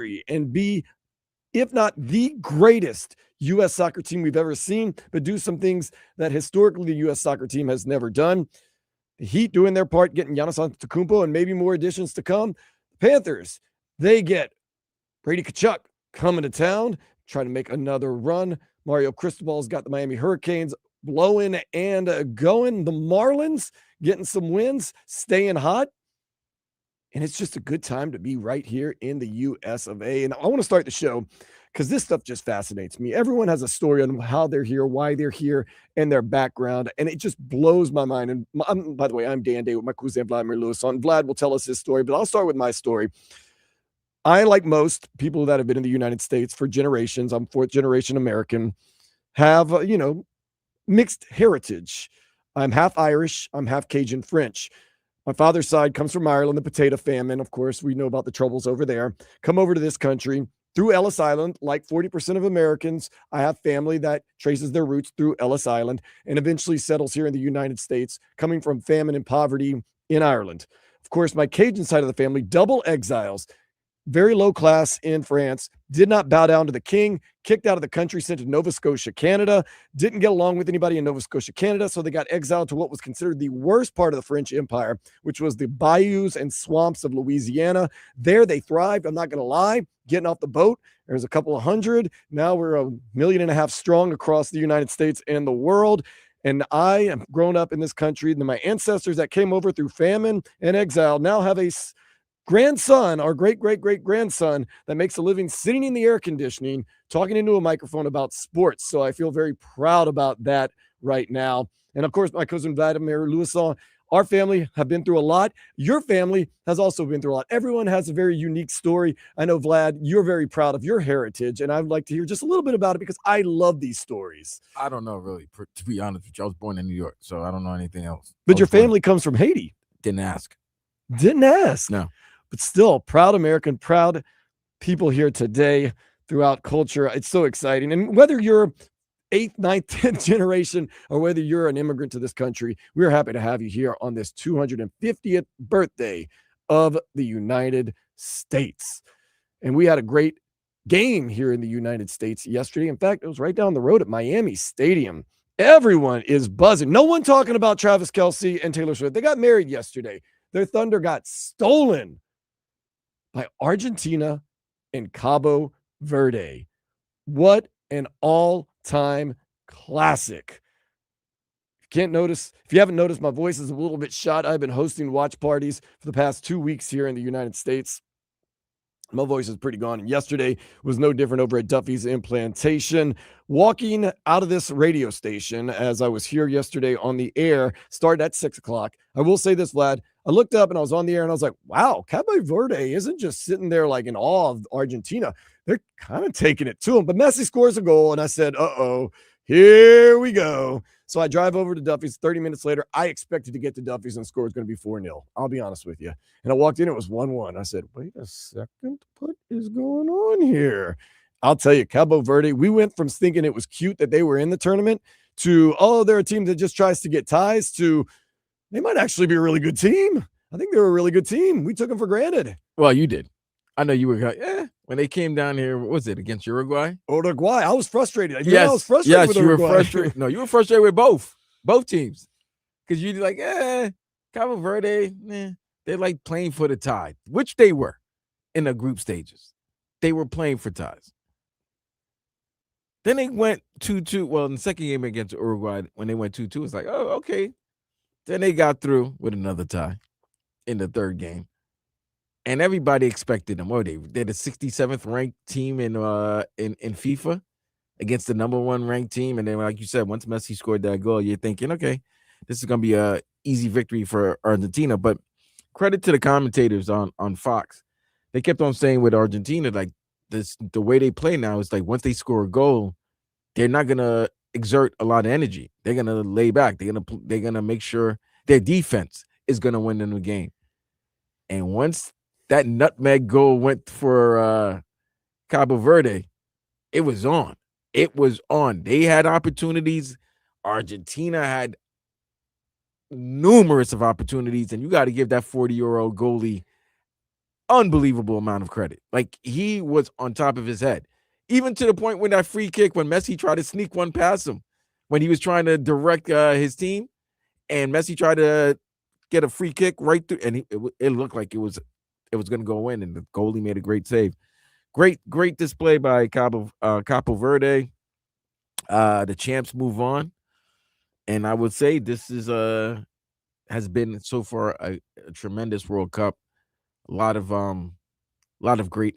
history and be, if not the greatest U.S. soccer team we've ever seen, but do some things that historically the U.S. soccer team has never done. The Heat doing their part, getting Giannis Antetokounmpo and maybe more additions to come. The Panthers, they get Brady Tkachuk coming to town, trying to make another run. Mario Cristobal's got the Miami Hurricanes blowing and going. The Marlins getting some wins, staying hot. And it's just a good time to be right here in the US of A. And I want to start the show because this stuff just fascinates me. Everyone has a story on how they're here, why they're here, and their background. And it just blows my mind. And by the way, I'm Dan Day with my cousin Vladimir Lewis on. Vlad will tell us his story, but I'll start with my story. I, like most people that have been in the United States for generations, I'm fourth generation American, have, mixed heritage. I'm half Irish. I'm half Cajun French. My father's side comes from Ireland, the potato famine. Of course, we know about the troubles over there. Come over to this country through Ellis Island. Like 40% of Americans, I have family that traces their roots through Ellis Island and eventually settles here in the United States, coming from famine and poverty in Ireland. Of course, my Cajun side of the family, double exiles, very low class in France, did not bow down to the king, kicked out of the country, sent to Nova Scotia, Canada, didn't get along with anybody in Nova Scotia, Canada, so they got exiled to what was considered the worst part of the French Empire, which was the bayous and swamps of Louisiana. There they thrived, I'm not going to lie, getting off the boat. There's a couple of hundred. Now we're 1.5 million strong across the United States and the world. And I am grown up in this country, and my ancestors that came over through famine and exile now have a grandson, our great-great-great-grandson, that makes a living sitting in the air conditioning, talking into a microphone about sports. So I feel very proud about that right now. And of course, my cousin Vladimir Louison, our family have been through a lot. Your family has also been through a lot. Everyone has a very unique story. I know, Vlad, you're very proud of your heritage, and I'd like to hear just a little bit about it because I love these stories. I don't know, really, to be honest with you. I was born in New York, so I don't know anything else. But your family comes from Haiti. Didn't ask. Didn't ask. No. But still, proud American, proud people here today throughout culture. It's so exciting. And whether you're 8th, 9th, 10th generation, or whether you're an immigrant to this country, we're happy to have you here on this 250th birthday of the United States. And we had a great game here in the United States yesterday. In fact, it was right down the road at Miami Stadium. Everyone is buzzing. No one talking about Travis Kelce and Taylor Swift. They got married yesterday. Their thunder got stolen by Argentina and Cabo Verde. What an all-time classic. If you haven't noticed, my voice is a little bit shot. I've been hosting watch parties for the past 2 weeks here in the United States. My voice is pretty gone. And yesterday was no different over at Duffy's Implantation. Walking out of this radio station as I was here yesterday on the air, started at 6 o'clock. I will say this, Vlad. I looked up and I was on the air and I was like, wow, Cabo Verde isn't just sitting there like in awe of Argentina. They're kind of taking it to them. But Messi scores a goal and I said, uh-oh, here we go. So I drive over to Duffy's. 30 minutes later, I expected to get to Duffy's and the score was going to be 4-0. I'll be honest with you. And I walked in, it was 1-1. I said, wait a second, what is going on here? I'll tell you, Cabo Verde, we went from thinking it was cute that they were in the tournament to, oh, they're a team that just tries to get ties to, they might actually be a really good team. I think they're a really good team. We took them for granted. Well, you did. I know you were, when they came down here, what was it, against Uruguay? Uruguay. I was frustrated. Yes, I was frustrated with Uruguay. You were frustrated. No, you were frustrated with both teams. Because you're like, Cabo Verde, they're like playing for the tie, which they were in the group stages. They were playing for ties. Then they went 2-2. Well, in the second game against Uruguay, when they went 2-2, it's like, oh, okay. Then they got through with another tie in the third game. And everybody expected them. Oh, they're the 67th ranked team in FIFA against the number 1 ranked team. And then, like you said, once Messi scored that goal, you're thinking, okay, this is going to be a easy victory for Argentina. But credit to the commentators on Fox. They kept on saying with Argentina, like the way they play now is like once they score a goal, they're not going to exert a lot of energy. They're going to lay back. They're going to make sure their defense is going to win them the game. And once that nutmeg goal went for Cabo Verde, it was on. It was on. They had opportunities. Argentina had numerous of opportunities, and you got to give that 40-year-old goalie unbelievable amount of credit. Like, he was on top of his head, even to the point when that free kick, when Messi tried to sneak one past him, when he was trying to direct his team, and Messi tried to get a free kick right through, and it looked like it was going to go in, and the goalie made a great save. Great display by Cabo Verde. The champs move on, and I would say this is has been so far a tremendous World Cup. A lot of great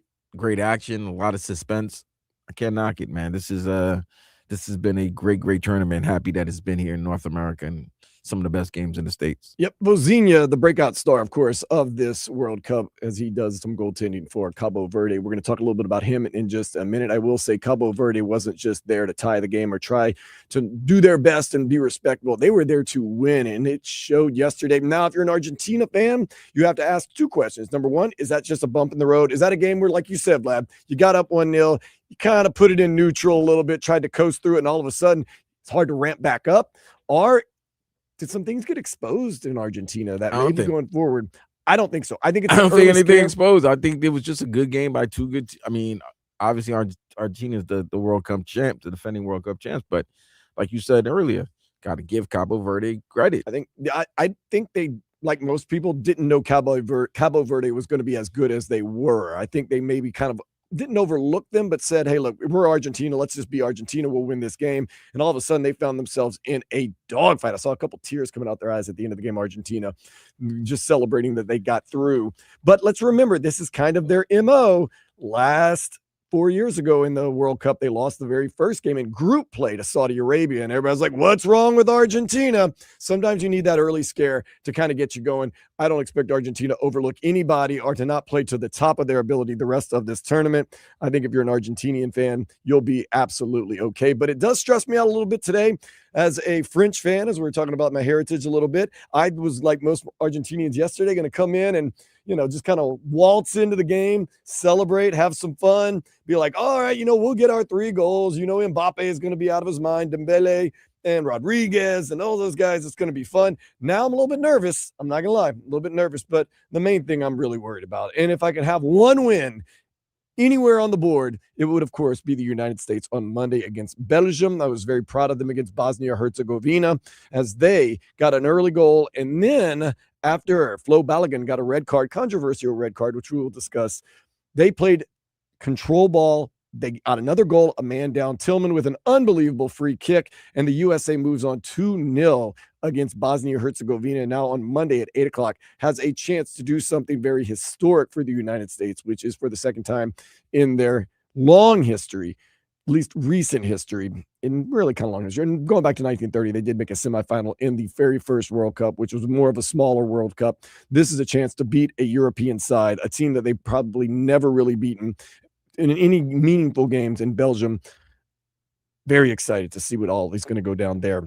action, a lot of suspense. I can't knock it, man. This has been a great tournament. Happy that it's been here in North America and some of the best games in the States. Yep. Vozinha, the breakout star, of course, of this World Cup, as he does some goaltending for Cabo Verde. We're going to talk a little bit about him in just a minute. I will say Cabo Verde wasn't just there to tie the game or try to do their best and be respectable. They were there to win, and it showed yesterday. Now, if you're an Argentina fan, you have to ask two questions. Number one, is that just a bump in the road? Is that a game where, like you said, Vlad, you got up 1-0, you kind of put it in neutral a little bit, tried to coast through it, and all of a sudden it's hard to ramp back up? Or did some things get exposed in Argentina that maybe going forward? I don't think so. I think it's I don't think anything exposed. I think it was just a good game by two good. I mean, obviously Argentina is the World Cup champ, the defending World Cup champs. But like you said earlier, got to give Cabo Verde credit. I think they, like most people, didn't know Cabo Verde was going to be as good as they were. I think they maybe kind of didn't overlook them, but said, hey, look, we're Argentina. Let's just be Argentina. We'll win this game. And all of a sudden, they found themselves in a dogfight. I saw a couple tears coming out their eyes at the end of the game, Argentina, just celebrating that they got through. But let's remember, this is kind of their MO. Last 4 years ago in the World Cup, they lost the very first game in group play to Saudi Arabia, and everybody's like, what's wrong with Argentina? Sometimes you need that early scare to kind of get you going. I don't expect Argentina to overlook anybody or to not play to the top of their ability the rest of this tournament. I think if you're an Argentinian fan, you'll be absolutely okay. But it does stress me out a little bit today as a French fan, as we were talking about my heritage a little bit. I was, like most Argentinians yesterday, going to come in and just kind of waltz into the game, celebrate, have some fun, be like, all right, we'll get our 3 goals. Mbappe is going to be out of his mind, Dembele and Rodriguez and all those guys. It's going to be fun. Now I'm a little bit nervous. I'm not going to lie, a little bit nervous, but the main thing I'm really worried about, and if I could have one win anywhere on the board, it would, of course, be the United States on Monday against Belgium. I was very proud of them against Bosnia-Herzegovina as they got an early goal, and then after Flo Balogun got a red card, controversial red card, which we will discuss, they played control ball. They got another goal, a man down, Tillman with an unbelievable free kick, and the USA moves on 2-0 against Bosnia-Herzegovina. Now on Monday at 8 o'clock has a chance to do something very historic for the United States, which is for the second time in their long history, at least recent history, in really kind of long history. And going back to 1930, they did make a semifinal in the very first World Cup, which was more of a smaller World Cup. This is a chance to beat a European side, a team that they've probably never really beaten in any meaningful games in Belgium. Very excited to see what all is going to go down there.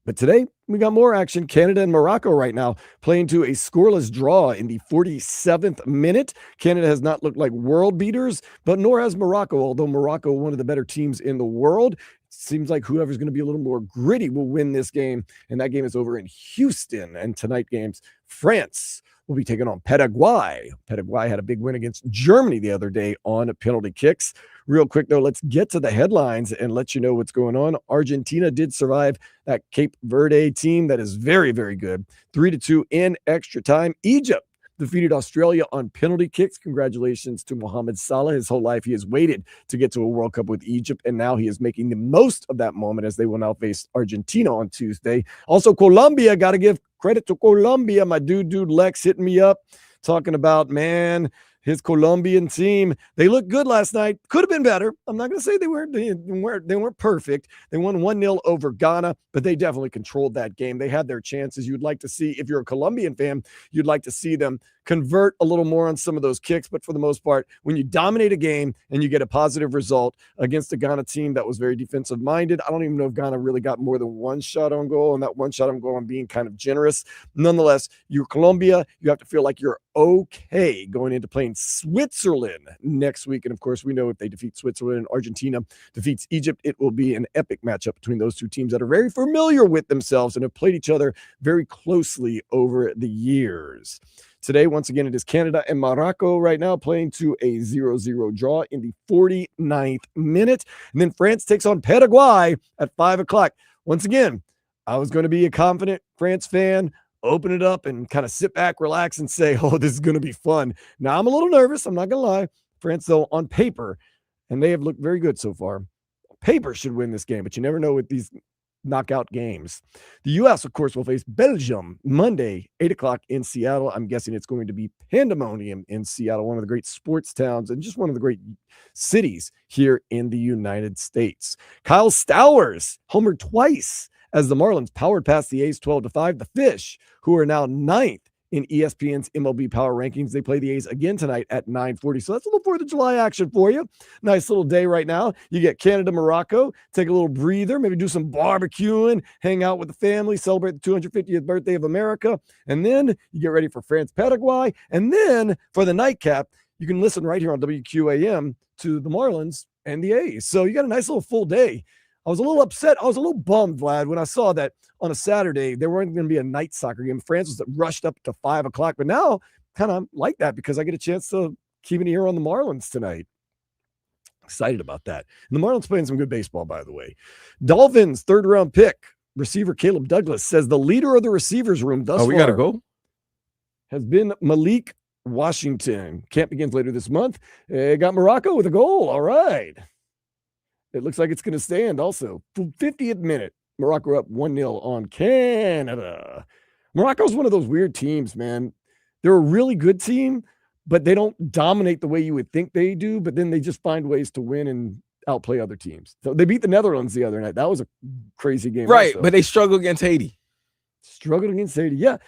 But today, we got more action. Canada and Morocco right now playing to a scoreless draw in the 47th minute. Canada has not looked like world beaters, but nor has Morocco, although Morocco, one of the better teams in the world. Seems like whoever's going to be a little more gritty will win this game, and that game is over in Houston. And tonight games, France will be taking on Paraguay. Paraguay had a big win against Germany the other day on penalty kicks. Real quick, though, let's get to the headlines and let you know what's going on. Argentina did survive that Cape Verde team that is very, very good. 3-2 in extra time. Egypt defeated Australia on penalty kicks. Congratulations to Mohamed Salah. His whole life he has waited to get to a World Cup with Egypt, and now he is making the most of that moment as they will now face Argentina on Tuesday. Also, Colombia, got to give credit to Colombia. My dude Lex hitting me up talking about, man, his Colombian team. They looked good last night. Could have been better. I'm not going to say they weren't perfect. They won 1-0 over Ghana, but they definitely controlled that game. They had their chances. You'd like to see, if you're a Colombian fan, you'd like to see them convert a little more on some of those kicks. But for the most part, when you dominate a game and you get a positive result against a Ghana team that was very defensive minded, I don't even know if Ghana really got more than one shot on goal, and that one shot on goal, I'm being kind of generous. Nonetheless, you're Colombia. You have to feel like you're okay going into playing Switzerland next week. And of course, we know if they defeat Switzerland and Argentina defeats Egypt, it will be an epic matchup between those two teams that are very familiar with themselves and have played each other very closely over the years. today. Once again, it is Canada and Morocco right now playing to a 0-0 draw in the 49th minute. And then France takes on Paraguay at 5 o'clock. Once again, I was going to be a confident France fan, open it up and kind of sit back, relax, and say, oh, this is going to be fun. Now, I'm a little nervous. I'm not going to lie. France, though, on paper, and they have looked very good so far. Paper should win this game, but you never know with these knockout games. The U.S., of course, will face Belgium Monday, 8 o'clock in Seattle. I'm guessing it's going to be pandemonium in Seattle, one of the great sports towns and just one of the great cities here in the United States. Kyle Stowers homered twice as the Marlins powered past the A's 12-5. The Fish, who are now 9th in ESPN's MLB Power Rankings, they play the A's again tonight at 9:40. So that's a little 4th of July action for you. Nice little day right now. You get Canada, Morocco, take a little breather, maybe do some barbecuing, hang out with the family, celebrate the 250th birthday of America. And then you get ready for France, Paraguay. And then for the nightcap, you can listen right here on WQAM to the Marlins and the A's. So you got a nice little full day. I was a little upset. I was a little bummed, Vlad, when I saw that on a Saturday there weren't going to be a night soccer game. France was rushed up to 5 o'clock, but now kind of like that because I get a chance to keep an ear on the Marlins tonight. Excited about that. And the Marlins playing some good baseball, by the way. Dolphins, 3rd-round pick, receiver Caleb Douglas says the leader of the receivers room thus far. We got to go. Has been Malik Washington. Camp begins later this month. Got Morocco with a goal. All right. It looks like it's going to stand also. 50th minute, Morocco up 1-0 on Canada. Morocco's one of those weird teams, man. They're a really good team, but they don't dominate the way you would think they do, but then they just find ways to win and outplay other teams. So they beat the Netherlands the other night. That was a crazy game. Right, also. But they struggled against Haiti. Struggled against Haiti. Yeah.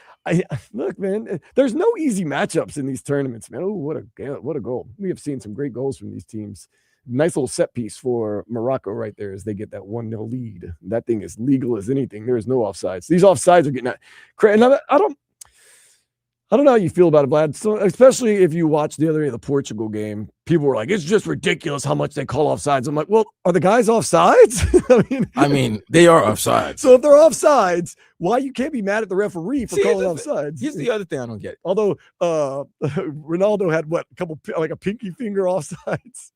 Look, man, there's no easy matchups in these tournaments, man. Oh, what a goal. We have seen some great goals from these teams. Nice little set piece for Morocco right there as they get that 1-0 lead. That thing is legal as anything. There is no offsides. These offsides are getting crazy. I don't know how you feel about it, Vlad. So especially if you watch the other day of the Portugal game, people were like, it's just ridiculous how much they call offsides. I'm like, well, are the guys offsides? I mean, they are offsides. So if they're offsides, why you can't be mad at the referee for calling offsides? Here's the other thing I don't get. Although Ronaldo had a pinky finger offsides.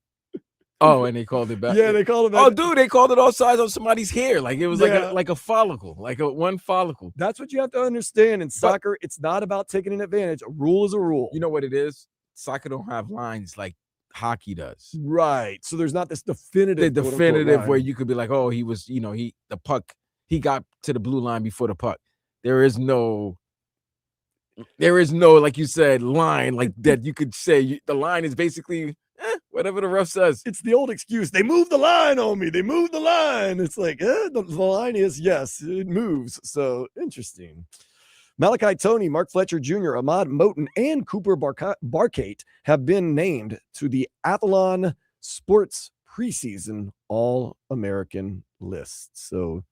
Oh, and they called it back. Yeah, they called it back. Oh, dude, they called it offsides on somebody's hair. Like it was like a follicle, like one follicle. That's what you have to understand in soccer. It's not about taking an advantage. A rule is a rule. You know what it is? Soccer don't have lines like hockey does. Right. So there's not this definitive where you could be like, oh, he was, the puck, he got to the blue line before the puck. There is no, like you said, line like that. You could say the line is basically whatever the ref says. It's the old excuse. They moved the line on me. They moved the line. It's like, the line is, yes, it moves. So interesting. Malachi Toney, Mark Fletcher Jr., Ahmad Moten, and Cooper Barkate have been named to the Athlon Sports preseason All-American list. So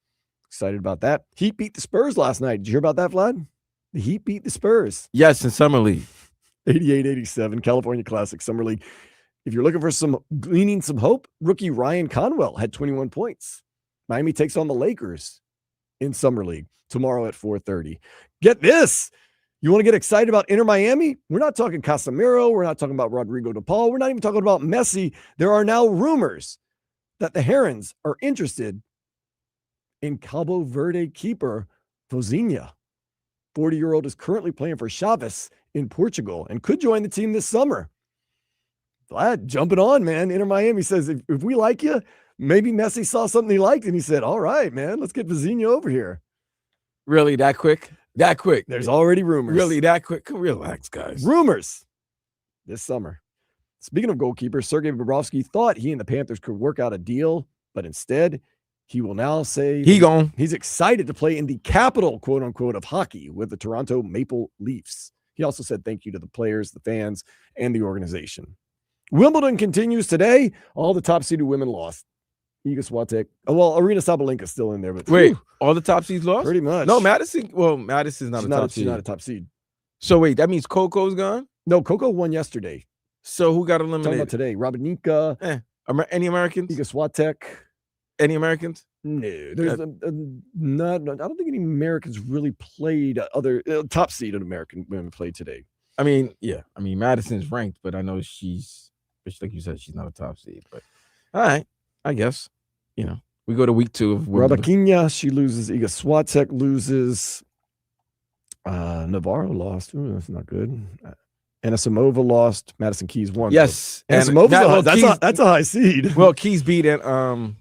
excited about that. Heat beat the Spurs last night. Did you hear about that, Vlad? The Heat beat the Spurs. Yes, in Summer League. 88-87, California Classic Summer League. If you're looking for gleaning some hope, rookie Ryan Conwell had 21 points. Miami takes on the Lakers in Summer League tomorrow at 4:30. Get this. You want to get excited about Inter Miami? We're not talking Casemiro. We're not talking about Rodrigo de Paul. We're not even talking about Messi. There are now rumors that the Herons are interested in Cabo Verde keeper Vozinha. 40-year-old is currently playing for Chaves in Portugal and could join the team this summer. Vlad, jumping on, man. Inter Miami says, if we like you, maybe Messi saw something he liked, and he said, all right, man, let's get Vozinha over here. Really, that quick? That quick? There's already rumors. Really, that quick? Relax, guys. Rumors this summer. Speaking of goalkeeper, Sergei Bobrovsky thought he and the Panthers could work out a deal, but instead, he will now say he's excited to play in the capital, quote unquote, of hockey with the Toronto Maple Leafs. He also said thank you to the players, the fans, and the organization. Wimbledon continues today. All the top-seeded women lost. Iga Swiatek. Oh, well, Arina Sabalenka's still in there. But wait, all the top seeds lost? Pretty much. No, Madison. Well, Madison's not a top seed. She's not a top seed. So wait, that means Coco's gone? No, Coco won yesterday. So who got eliminated? Talking about today. Rabanika. Any Americans? Iga Swiatek. Any Americans? No, there's not. I don't think any Americans really played other top seeded American women played today. I mean, yeah. I mean, Madison's ranked, but I know she's, like you said, she's not a top seed. But all right, I guess we go to week 2 of Wimbledon. Rabaquinha, she loses. Iga Swiatek loses. Navarro lost. Ooh, that's not good. Anisimova lost. Madison Keys won. Yes, That's a high seed. Well, Keys beat Anisimova.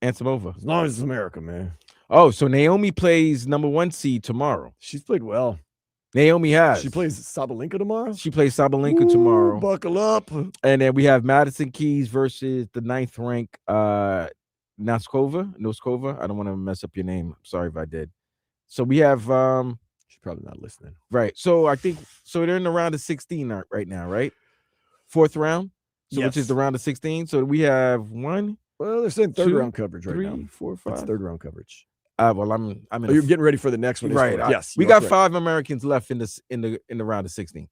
As long as it's America, man. Oh, so Naomi plays number 1 seed tomorrow. She's played well. Naomi has. She plays Sabalenka tomorrow. She plays Sabalenka tomorrow. Buckle up. And then we have Madison Keys versus the 9th rank Noskova. I don't want to mess up your name. I'm sorry if I did. So we have she's probably not listening. Right. So I think they're in the round of 16 right now, right? 4th round. So yes. Which is the round of 16. So we have 1. Well, they're saying 3rd round coverage right 3, now. 4, 5. That's 3rd round coverage. Well, I'm in. You're getting ready for the next one, right? Yes, we got 5 Americans left in the round of 16.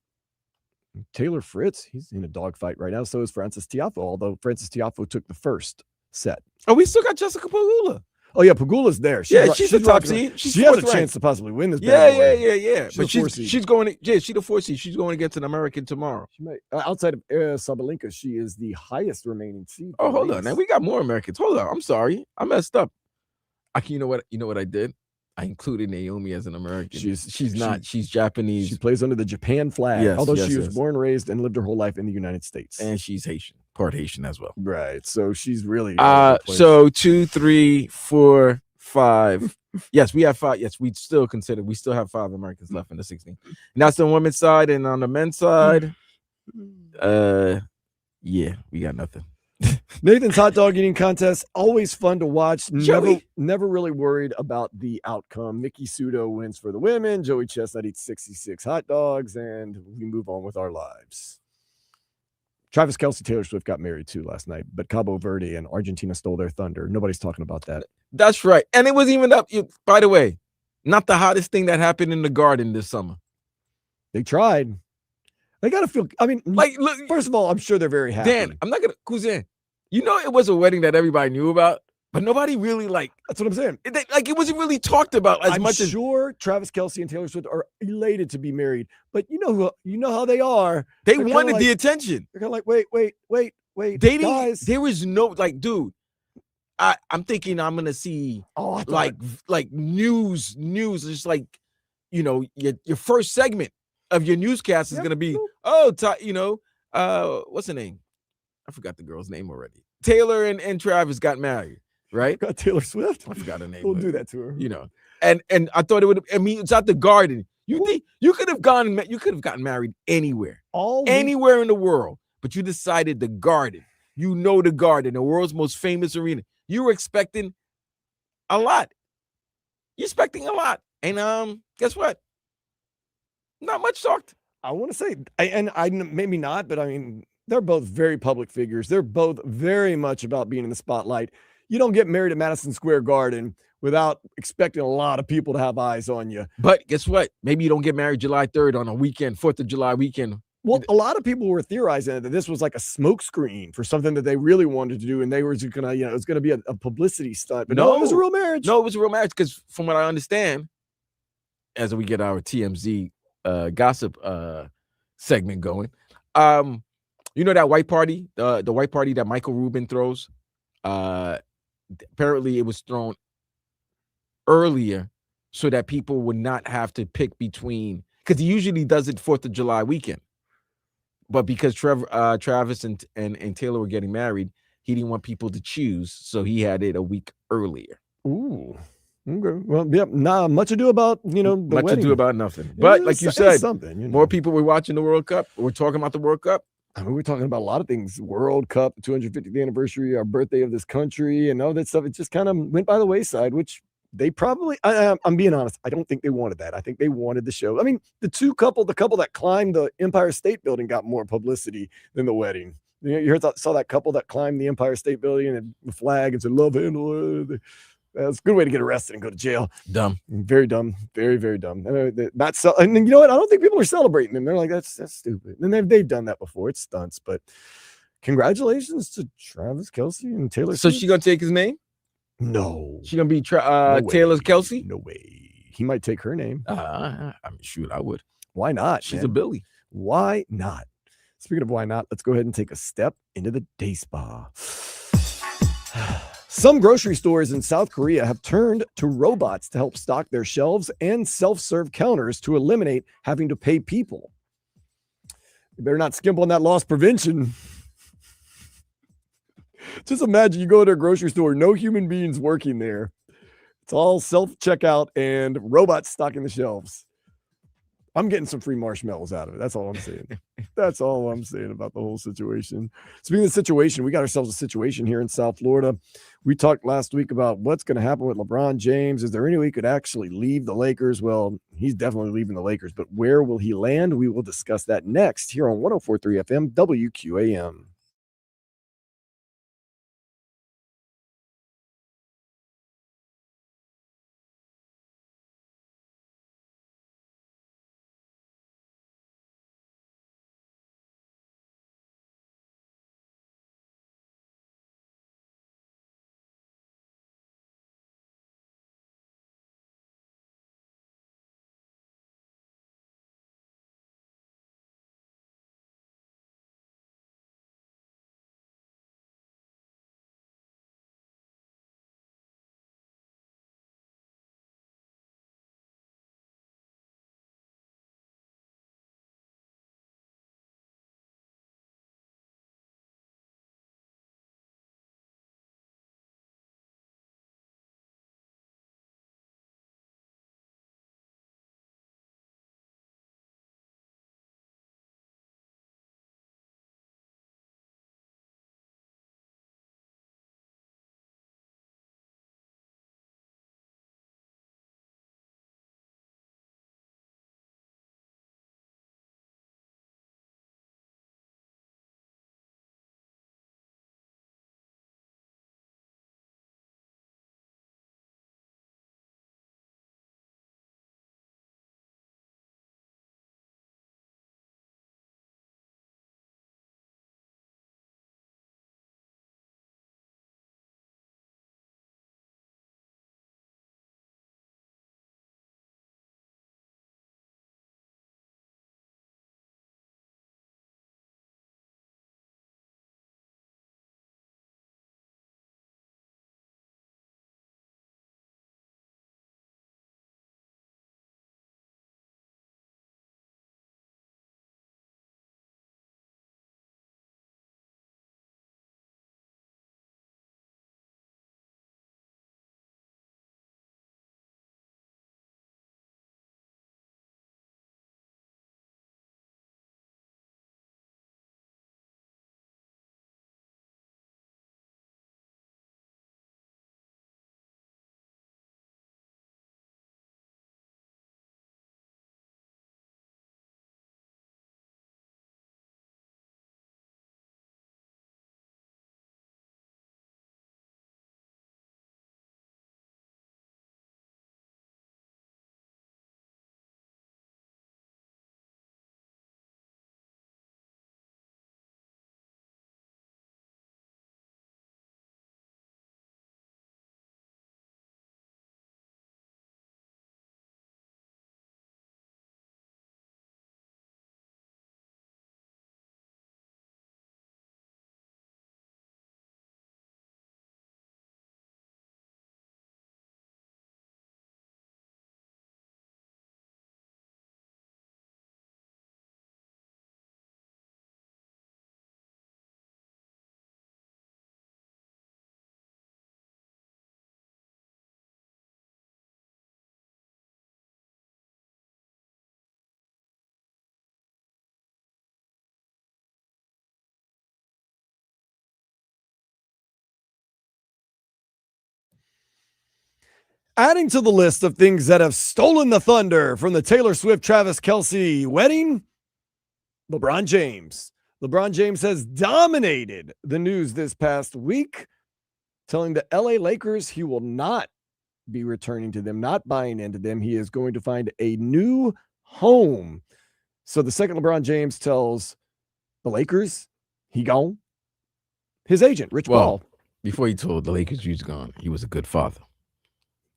Taylor Fritz, he's in a dogfight right now. So is Francis Tiafoe, although Francis Tiafoe took the first set. Oh, we still got Jessica Pegula. Oh yeah, Pegula's there. She's the top seed. She has a chance to possibly win this. Yeah. But she's going. Yeah, she's the 4th seed. She's going against an American tomorrow. She might, outside of Sabalenka, she is the highest remaining seed. Oh, hold on. Now we got more Americans. Hold on. I'm sorry. I messed up. You know what I did? I included Naomi as an American. She's not. She's Japanese. She plays under the Japan flag. Yes, although she was born, raised, and lived her whole life in the United States. And she's Haitian, part Haitian as well. Right. So she's really. So 2, 3, 4, 5. Yes, we have 5. Yes, we still have 5 Americans left in the 16. And that's the women's side, and on the men's side, yeah, we got nothing. Nathan's hot dog eating contest, always fun to watch. Never really worried about the outcome. Nikki Sudo wins for the women. Joey Chestnut eats 66 hot dogs, and we move on with our lives. Travis Kelce, Taylor Swift got married too last night, but Cabo Verde and Argentina stole their thunder. Nobody's talking about that. That's right. And it was even up, by the way, not the hottest thing that happened in the Garden this summer. They tried. They got to feel, I mean, like, look, first of all, I'm sure they're very happy. Dan, I'm not going to, Cousin, it was a wedding that everybody knew about, but nobody really that's what I'm saying. It wasn't really talked about as much as. I'm sure Travis Kelce and Taylor Swift are elated to be married, but you know how they are. They wanted the attention. They're kind of like, wait. They guys. There was no, dude, I'm thinking I'm going to see news, just your first segment of your newscast is going to be, what's her name? I forgot the girl's name already. Taylor and Travis got married, right? Got Taylor Swift. I forgot her name. We'll do that to her. And I thought it would. I mean, it's at the Garden. You could have gotten married anywhere, anywhere in the world, but you decided the Garden. The Garden, the world's most famous arena. You were expecting a lot. You're expecting a lot, and guess what? Not much talked. I want to say, I maybe not, but I mean, they're both very public figures. They're both very much about being in the spotlight. You don't get married at Madison Square Garden without expecting a lot of people to have eyes on you. But guess what? Maybe you don't get married July 3rd on a weekend, 4th of July weekend. Well, a lot of people were theorizing that this was like a smokescreen for something that they really wanted to do, and they were just gonna, it was gonna be a publicity stunt. But no, it was a real marriage. No, it was a real marriage because, from what I understand, as we get our TMZ gossip segment going, that white party, the white party that Michael Rubin throws. Apparently, it was thrown earlier so that people would not have to pick between, because he usually does it 4th of July weekend. But because Travis and Taylor were getting married, he didn't want people to choose, so he had it a week earlier. Ooh. Okay. Well, yeah, not much ado about, the much wedding. Ado about nothing. But like you said, something, more people were watching the World Cup. We're talking about the World Cup. I mean, we're talking about a lot of things. World Cup, 250th anniversary, our birthday of this country, and all that stuff. It just kind of went by the wayside, which they probably, I'm being honest, I don't think they wanted that. I think they wanted the show. I mean, the couple that climbed the Empire State Building got more publicity than the wedding. Saw that couple that climbed the Empire State Building and the flag and said, "Love handle." That's a good way to get arrested and go to jail. Dumb. Very dumb. Very, very dumb. And you know what? I don't think people are celebrating them. They're like, that's stupid. And they've done that before. It's stunts. But congratulations to Travis Kelce and Taylor So Swift. she going to take his name? No. She going to be Taylor's Kelce? No way. He might take her name. I mean, shoot, I would. Why not? She's man? a Billy. Why not? Speaking of why not, let's go ahead and take a step into the day spa. Some grocery stores in South Korea have turned to robots to help stock their shelves and self-serve counters to eliminate having to pay people. You better not skimp on that loss prevention. Just imagine you go to a grocery store, no human beings working there. It's all self-checkout and robots stocking the shelves. I'm getting some free marshmallows out of it. That's all I'm saying. That's all I'm saying about the whole situation. Speaking of the situation, we got ourselves a situation here in South Florida. We talked last week about what's going to happen with LeBron James. Is there any way he could actually leave the Lakers? Well, he's definitely leaving the Lakers, but where will he land? We will discuss that next here on 104.3 FM WQAM. Adding to the list of things that have stolen the thunder from the Taylor Swift Travis Kelce wedding, LeBron James. LeBron James has dominated the news this past week, telling the LA Lakers he will not be returning to them, not buying into them. He is going to find a new home. So the second LeBron James tells the Lakers he gone, his agent, Rich Paul. Before he told the Lakers he was gone, he was a good father.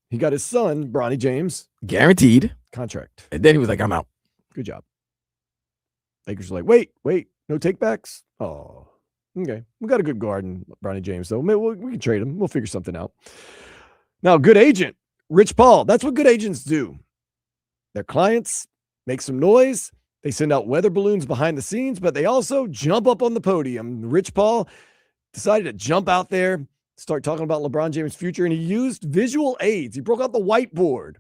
He got his son, Bronny James, guaranteed contract. And then he was like, I'm out. Good job. Lakers are like, wait, no takebacks? Oh, okay. We got a good guard in Bronny James, though. Maybe we can trade him. We'll figure something out. Now, good agent, Rich Paul. That's what good agents do. Their clients make some noise. They send out weather balloons behind the scenes, but they also jump up on the podium. Rich Paul decided to jump out there, start talking about LeBron James' future, and he used visual aids. He broke out the whiteboard.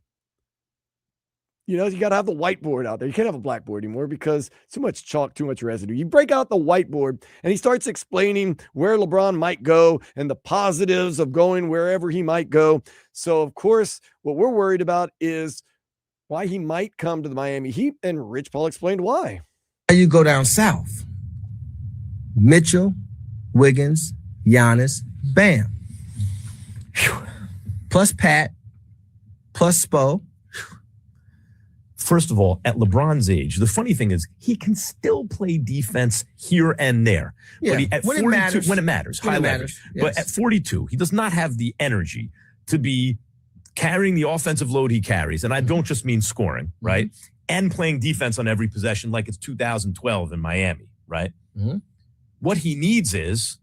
You know, you got to have the whiteboard out there. You can't have a blackboard anymore because too much chalk, too much residue. You break out the whiteboard and he starts explaining where LeBron might go and the positives of going wherever he might go. So, of course, what we're worried about is why he might come to the Miami Heat, and Rich Paul explained why. You go down south. Mitchell, Wiggins, Giannis, bam. Whew. Plus Pat, plus Spo. First of all, at LeBron's age, the funny thing is he can still play defense here and there. Yeah, But when it matters. when it matters, high leverage. Yes. But at 42, he does not have the energy to be carrying the offensive load he carries. And I don't just mean scoring, right? And playing defense on every possession like it's 2012 in Miami, right? What he needs is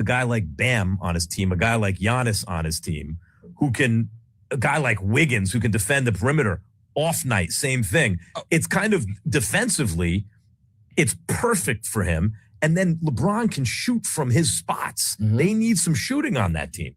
a guy like Bam on his team, a guy like Giannis on his team, a guy like Wiggins who can defend the perimeter. Off night, same thing. It's kind of defensively, it's perfect for him. And then LeBron can shoot from his spots. They need some shooting on that team.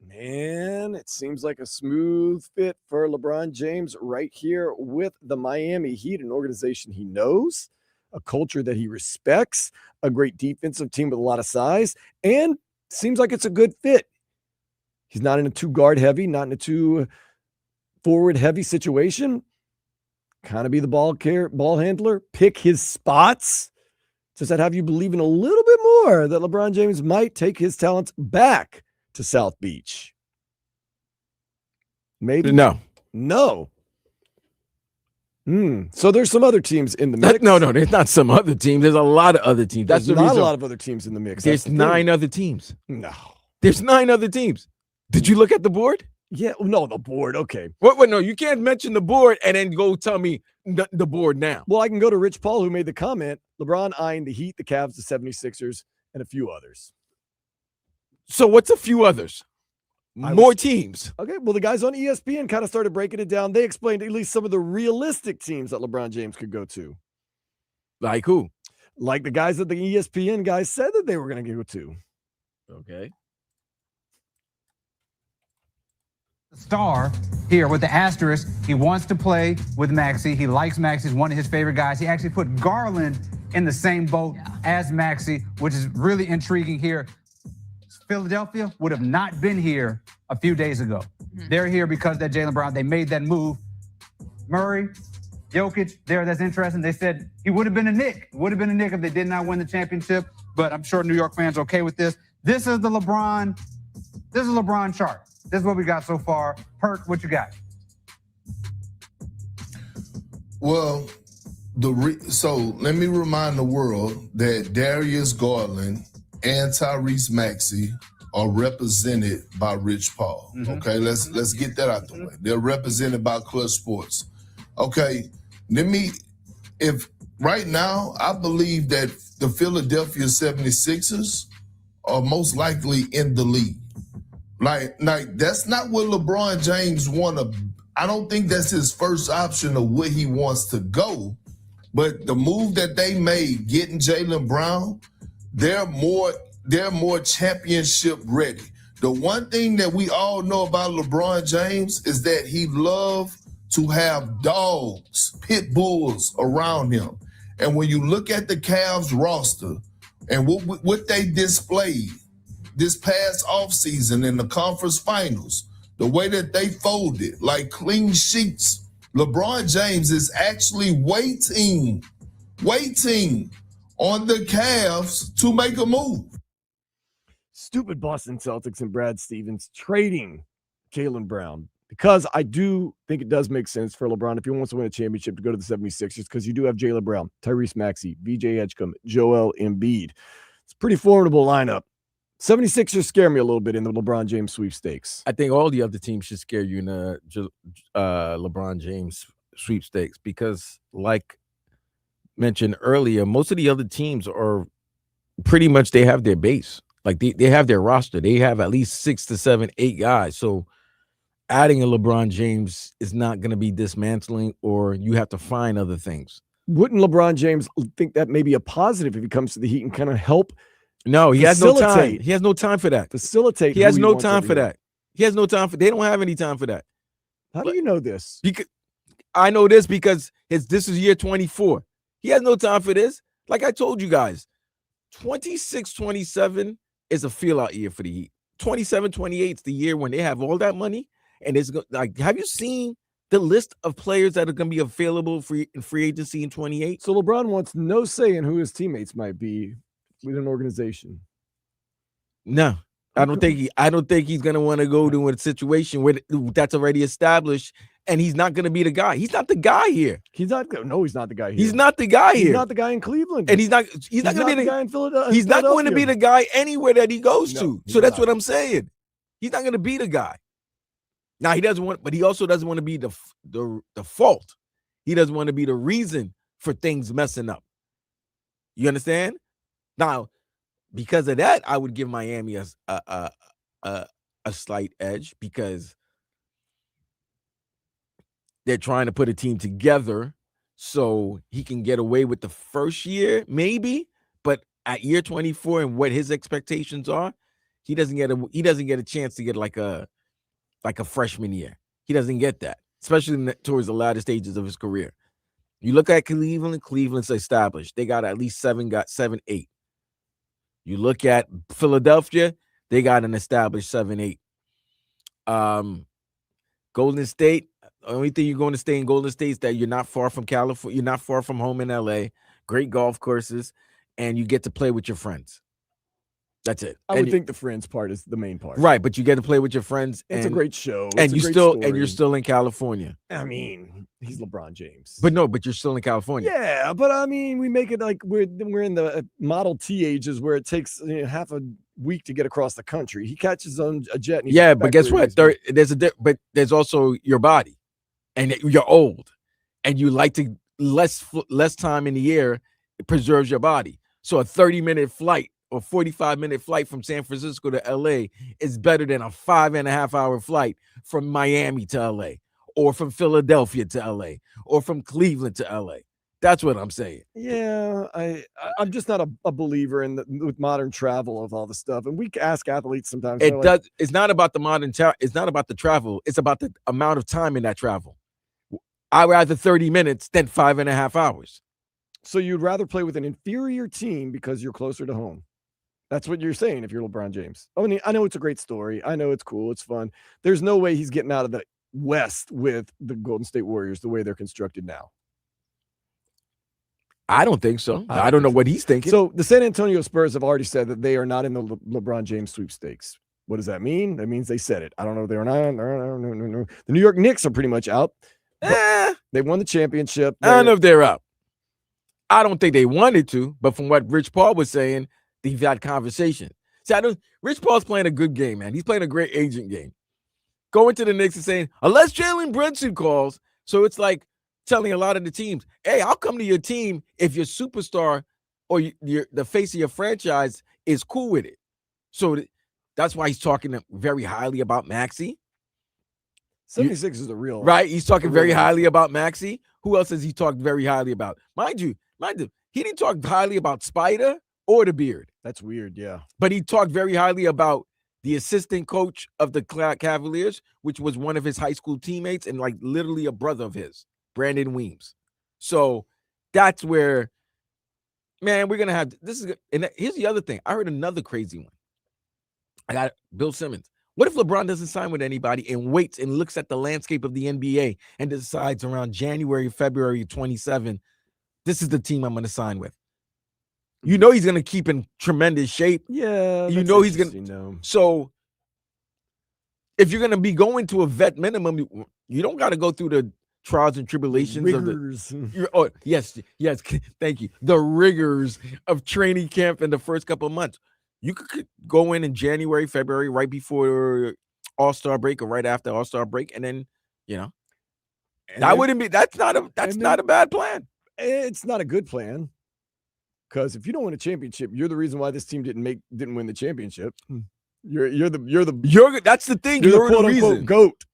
Man, it seems like a smooth fit for LeBron James right here with the Miami Heat, an organization he knows, a culture that he respects, a great defensive team with a lot of size, and seems like it's a good fit. He's not in a too guard heavy, not in a too forward heavy situation. Kind of be the ball handler, pick his spots. Does that have you believing a little bit more that LeBron James might take his talents back to South Beach? Maybe. No. So there's some other teams in the mix. No, there's not some other teams. There's a lot of other teams. There's not a lot of other teams in the mix. There's 9 other teams. No. There's 9 other teams. Did you look at the board? Yeah, no, the board. Okay. What? No, you can't mention the board and then go tell me the board now. Well, I can go to Rich Paul, who made the comment. LeBron eyeing the Heat, the Cavs, the 76ers, and a few others. So what's a few others? More teams. Okay, well, the guys on ESPN kind of started breaking it down. They explained at least some of the realistic teams that LeBron James could go to. Like who? Like the guys that the ESPN guys said that they were going to go to. Okay. Star here with the asterisk. He wants to play with Maxey. He likes Maxey. He's one of his favorite guys. He actually put Garland in the same boat as Maxey, which is really intriguing here. Philadelphia would have not been here a few days ago. They're here because that Jaylen Brown, they made that move. Murray, Jokic, that's interesting. They said he would have been a Knick. Would have been a Knick if they did not win the championship, but I'm sure New York fans are okay with this. This is LeBron chart. This is what we got so far. Perk, what you got? Well, so let me remind the world that Darius Garland and Tyrese Maxey are represented by Rich Paul. Okay, let's get that out the way. They're represented by Clutch Sports. Okay, if right now, I believe that the Philadelphia 76ers are most likely in the league. Like that's not what LeBron James I don't think that's his first option of where he wants to go. But the move that they made, getting Jaylen Brown, they're more championship ready. The one thing that we all know about LeBron James is that he loves to have dogs, pit bulls around him. And when you look at the Cavs roster and what they displayed this past offseason in the conference finals, the way that they folded, like clean sheets, LeBron James is actually waiting on the Cavs to make a move. Stupid Boston Celtics and Brad Stevens trading Jaylen Brown, because I do think it does make sense for LeBron, if he wants to win a championship, to go to the 76ers, because you do have Jaylen Brown, Tyrese Maxey, VJ Edgecombe, Joel Embiid. It's a pretty formidable lineup. 76ers scare me a little bit in the LeBron James sweepstakes. I think all the other teams should scare you in the LeBron James sweepstakes because, like mentioned earlier, most of the other teams are pretty much they have their base. Like they have their roster. They have at least 6 to 7, 8 guys. So adding a LeBron James is not going to be dismantling, or you have to find other things. Wouldn't LeBron James think that may be a positive if he comes to the Heat and kind of help? No, he has no time. Facilitate. He has no time for that. Facilitate. He has who no wants time over for here. that. He has no time for. They don't have any time for that. How do you know this? Because I know this because this is year 24. He has no time for this. Like I told you guys, 26, 27 is a feel-out year for the Heat. 27, 28 is the year when they have all that money. And it's like, have you seen the list of players that are going to be available in free agency in 28? So LeBron wants no say in who his teammates might be with an organization. No, I don't think he's going to want to go to a situation where that's already established, and he's not going to be the guy. He's not the guy here. He's not the guy here. He's not the guy here. He's not the guy in Cleveland. And he's not going to be the guy in Philadelphia. He's not going to be the guy anywhere that he goes to. So that's what I'm saying. He's not going to be the guy. Now he doesn't want, but he also doesn't want to be the fault. He doesn't want to be the reason for things messing up. You understand? Now, because of that, I would give Miami a slight edge because they're trying to put a team together so he can get away with the first year, maybe. But at year 24 and what his expectations are, he doesn't get a chance to get like a freshman year. He doesn't get that, especially towards the latter stages of his career. You look at Cleveland's established. They got at least 7, 8. You look at Philadelphia, they got an established 7, 8. Golden State, the only thing you're going to stay in Golden State is that you're not far from California, you're not far from home in LA, great golf courses, and you get to play with your friends. That's it. I would think the friends part is the main part. Right, but you get to play with your friends. It's a great show. And you're still in California. I mean, he's LeBron James. But you're still in California. Yeah, but I mean, we make it like we're in the Model T ages where it takes half a week to get across the country. He catches on a jet. And but guess what? But there's also your body, and you're old, and you like to less time in the air. It preserves your body. So a 30-minute flight or 45-minute flight from San Francisco to LA is better than a 5.5-hour flight from Miami to LA, or from Philadelphia to LA, or from Cleveland to LA. That's what I'm saying. Yeah, I'm just not a believer in with modern travel of all the stuff. And we ask athletes sometimes. It's not about the modern it's not about the travel. It's about the amount of time in that travel. I'd rather 30 minutes than 5.5 hours. So you'd rather play with an inferior team because you're closer to home. That's what you're saying if you're LeBron James. I mean, I know it's a great story. I know it's cool. It's fun. There's no way he's getting out of the West with the Golden State Warriors the way they're constructed now. I don't think so. I don't know what he's thinking. So the San Antonio Spurs have already said that they are not in the LeBron James sweepstakes. What does that mean? That means they said it. I don't know if they're not. No. The New York Knicks are pretty much out. They won the championship. I don't know if they're out. I don't think they wanted to, but from what Rich Paul was saying, they've had conversation. See, Rich Paul's playing a good game, man. He's playing a great agent game. Going to the Knicks and saying, unless Jalen Brunson calls, so it's like telling a lot of the teams, hey, I'll come to your team if your superstar or the face of your franchise is cool with it. So that's why he's talking very highly about Maxey. 76 is a real. Right? He's talking very highly about Maxey. Who else has he talked very highly about? Mind you, he didn't talk highly about Spider or the Beard. That's weird, yeah. But he talked very highly about the assistant coach of the Cavaliers, which was one of his high school teammates and like literally a brother of his, Brandon Weems. So that's where, man, we're going to have this. And here's the other thing. I heard another crazy one. I got Bill Simmons. What if LeBron doesn't sign with anybody and waits and looks at the landscape of the NBA and decides around January, February 27, this is the team I'm going to sign with? You know he's going to keep in tremendous shape. Yeah. You know he's going to. So if you're going to be going to a vet minimum, you don't got to go through the trials and tribulations rigors. Yes. Thank you. The rigors of training camp in the first couple of months. You could go in January, February, right before All-Star break or right after All-Star break, and then, And That then- wouldn't be. That's not a bad plan. It's not a good plan. Because if you don't win a championship, you're the reason why this team didn't win the championship. You're That's the thing. You're the You're quote the unquote reason. GOAT.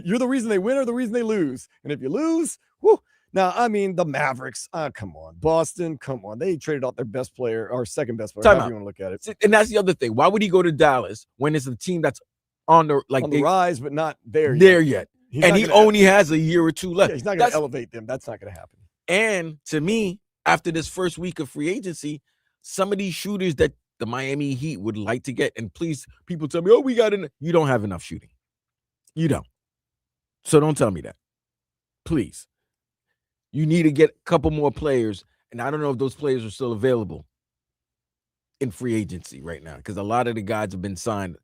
You're the reason they win or the reason they lose. And if you lose, whoo. Now, I mean, the Mavericks, come on. Boston, come on. They traded out their best player or second best player, Time however out. you want to look at it. And that's the other thing. Why would he go to Dallas when it's a team that's on the On the rise, but not there yet? He's And not he gonna- only has a year or two left. Yeah, he's not going to elevate them. That's not going to happen. And to me, after this first week of free agency, some of these shooters that the Miami Heat would like to get, and please, people tell me, oh, we got enough. You don't have enough shooting. You don't. So don't tell me that. Please. You need to get a couple more players, and I don't know if those players are still available in free agency right now because a lot of the guys have been signed.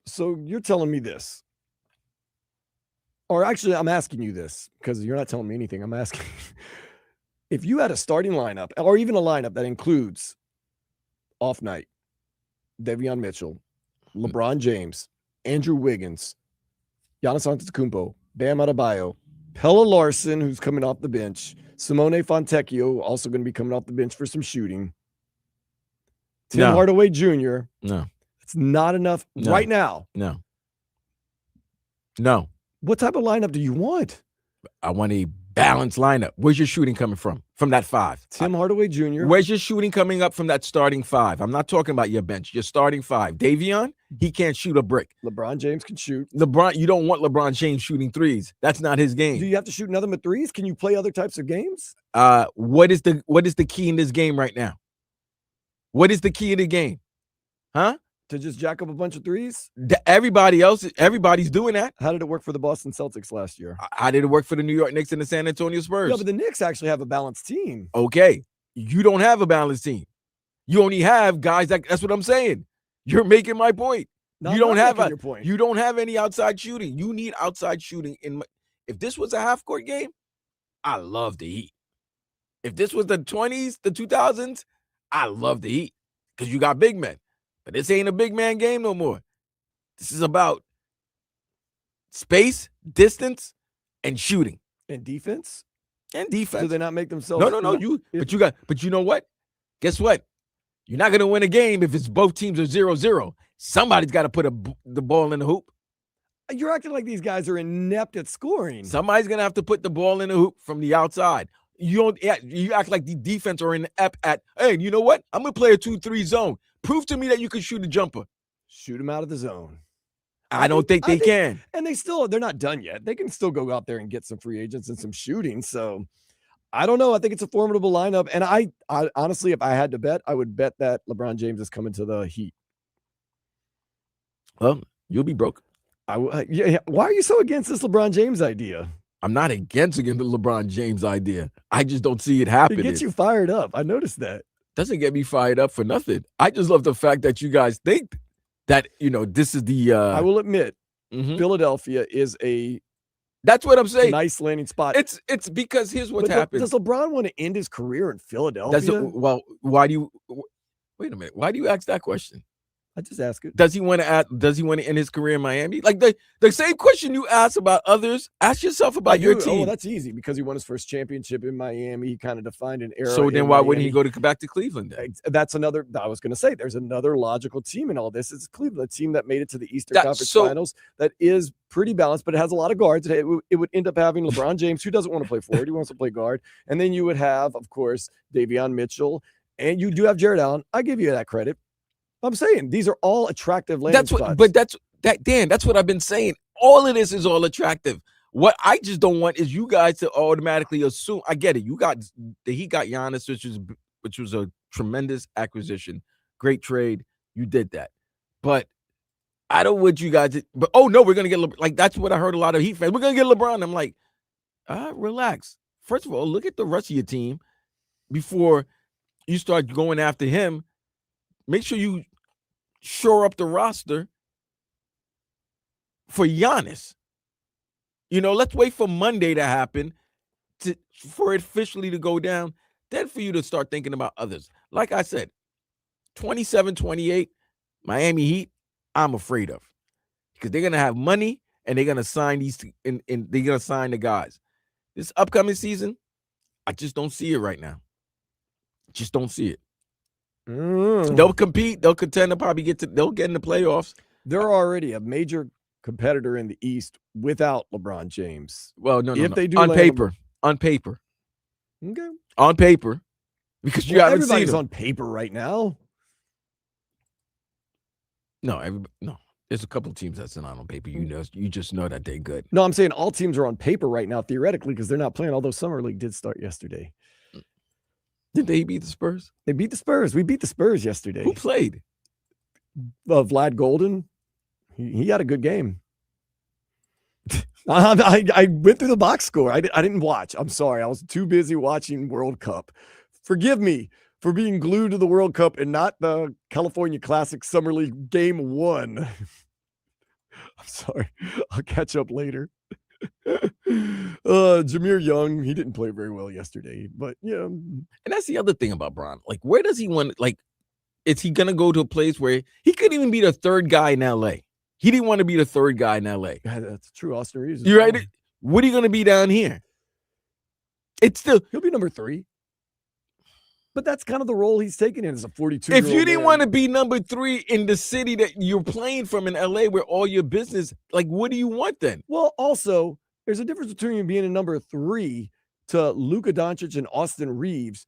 So you're telling me this. Or actually, I'm asking you this because you're not telling me anything. I'm asking if you had a starting lineup or even a lineup that includes off night, Davion Mitchell, LeBron James, Andrew Wiggins, Giannis Antetokounmpo, Bam Adebayo, Pella Larson, who's coming off the bench, Simone Fontecchio, also going to be coming off the bench for some shooting, Tim No. Hardaway Jr. No. It's not enough No. right now. No. What type of lineup do you want? I want a balanced lineup. Where's your shooting coming from? From that five. Tim Hardaway Jr. Where's your shooting coming up from that starting five? I'm not talking about your bench. Your starting five. Davion, he can't shoot a brick. LeBron James can shoot. LeBron, you don't want LeBron James shooting threes. That's not his Do game. you have to shoot nothing but threes? Can you play other types of games? What is the key in this game right now? What is the key of the game? Huh? To just jack up a bunch of threes? Everybody's doing that. How did it work for the Boston Celtics last year? How did it work for the New York Knicks and the San Antonio Spurs? Yeah, but the Knicks actually have a balanced team. Okay, you don't have a balanced team. You only have guys that's what I'm saying. You're making my point. No, You I'm don't not have making your point. You don't have any outside shooting. You need outside shooting. If this was a half court game, I love the Heat. If this was the 20s, the 2000s, I love the Heat because you got big men. But this ain't a big man game no more. This is about space, distance, and shooting And defense? and defense. Do they not make themselves? No. But you know what? Guess what? You're not gonna win a game if it's both teams are 0-0. Somebody's got to put the ball in the hoop. You're acting like these guys are inept at scoring. Somebody's gonna have to put the ball in the hoop from the outside. You act like the defense are inept at. Hey, you know what? I'm gonna play a 2-3 zone. Prove to me that you can shoot a jumper. Shoot them out of the zone. I don't think they can. And they're not done yet. They can still go out there and get some free agents and some shooting. So I don't know. I think it's a formidable lineup. And I honestly, if I had to bet, I would bet that LeBron James is coming to the Heat. Well, you'll be broke. Yeah. Why are you so against this LeBron James idea? I'm not against the LeBron James idea. I just don't see it happening. It gets you fired up. I noticed that. Doesn't get me fired up for nothing. I just love the fact that you guys think that, this is the I will admit, mhm. Philadelphia is a That's what I'm saying. nice landing spot. It's because here's what's But happened. does LeBron want to end his career in Philadelphia? Why do you wait a minute? Why do you ask that question? I just ask it. Does he want to end his career in Miami? Like the same question you ask about others, ask yourself about your team. Oh, that's easy because he won his first championship in Miami. He kind of defined an era. So then in why wouldn't he Miami. go back to Cleveland then? That's another. I was going to say there's another logical team in all this. It's Cleveland, a team that made it to the Eastern Conference Finals. That is pretty balanced, but it has a lot of guards. It would end up having LeBron James, who doesn't want to play forward. He wants to play guard, and then you would have, of course, Davion Mitchell, and you do have Jared Allen. I give you that credit. I'm saying these are all attractive landing spots. Dan, that's what I've been saying. All of this is all attractive. What I just don't want is you guys to automatically assume. I get it. He got Giannis, which was a tremendous acquisition, great trade. You did that, but I don't want you guys to. But oh no, we're gonna get like that's what I heard a lot of Heat fans. We're gonna get LeBron. I'm like, relax. First of all, look at the rest of your team before you start going after him. Make sure you shore up the roster for Giannis. Let's wait for Monday to happen for it officially to go down. Then for you to start thinking about others. Like I said, 27-28, Miami Heat, I'm afraid of. Because they're going to have money and they're going to sign they're going to sign the guys. this upcoming season, I just don't see it right now. Just don't see it. They'll compete. They'll contend. They'll get in the playoffs. They're already a major competitor in the East without LeBron James. Well, no. If they do on land paper, on paper, Okay. on paper, because you haven't seen everybody's them. on paper right now. No. There's a couple teams that's not on paper. You just know that they're good. No, I'm saying all teams are on paper right now, theoretically, because they're not playing, although Summer League did start yesterday. Did they beat the Spurs? They beat the Spurs. We beat the Spurs yesterday. Who played? Vlad Golden. He had a good game. I went through the box score. I didn't watch. I'm sorry. I was too busy watching World Cup. Forgive me for being glued to the World Cup and not the California Classic Summer League Game 1. I'm sorry. I'll catch up later. Jameer Young, he didn't play very well yesterday, but yeah. And that's the other thing about Bron. Like, where does he want? Like, is he gonna go to a place where he couldn't even be the third guy in LA? He didn't want to be the third guy in LA. Yeah, that's true. Austin Reeves. You right? What are you gonna be down here? It's still He'll be number 3. But that's kind of the role he's taking in as a 42. if you didn't want to be number 3 in the city that you're playing from in LA, where all your business, like, what do you want then? Well, also, there's a difference between being a number 3 to Luka Doncic and Austin Reeves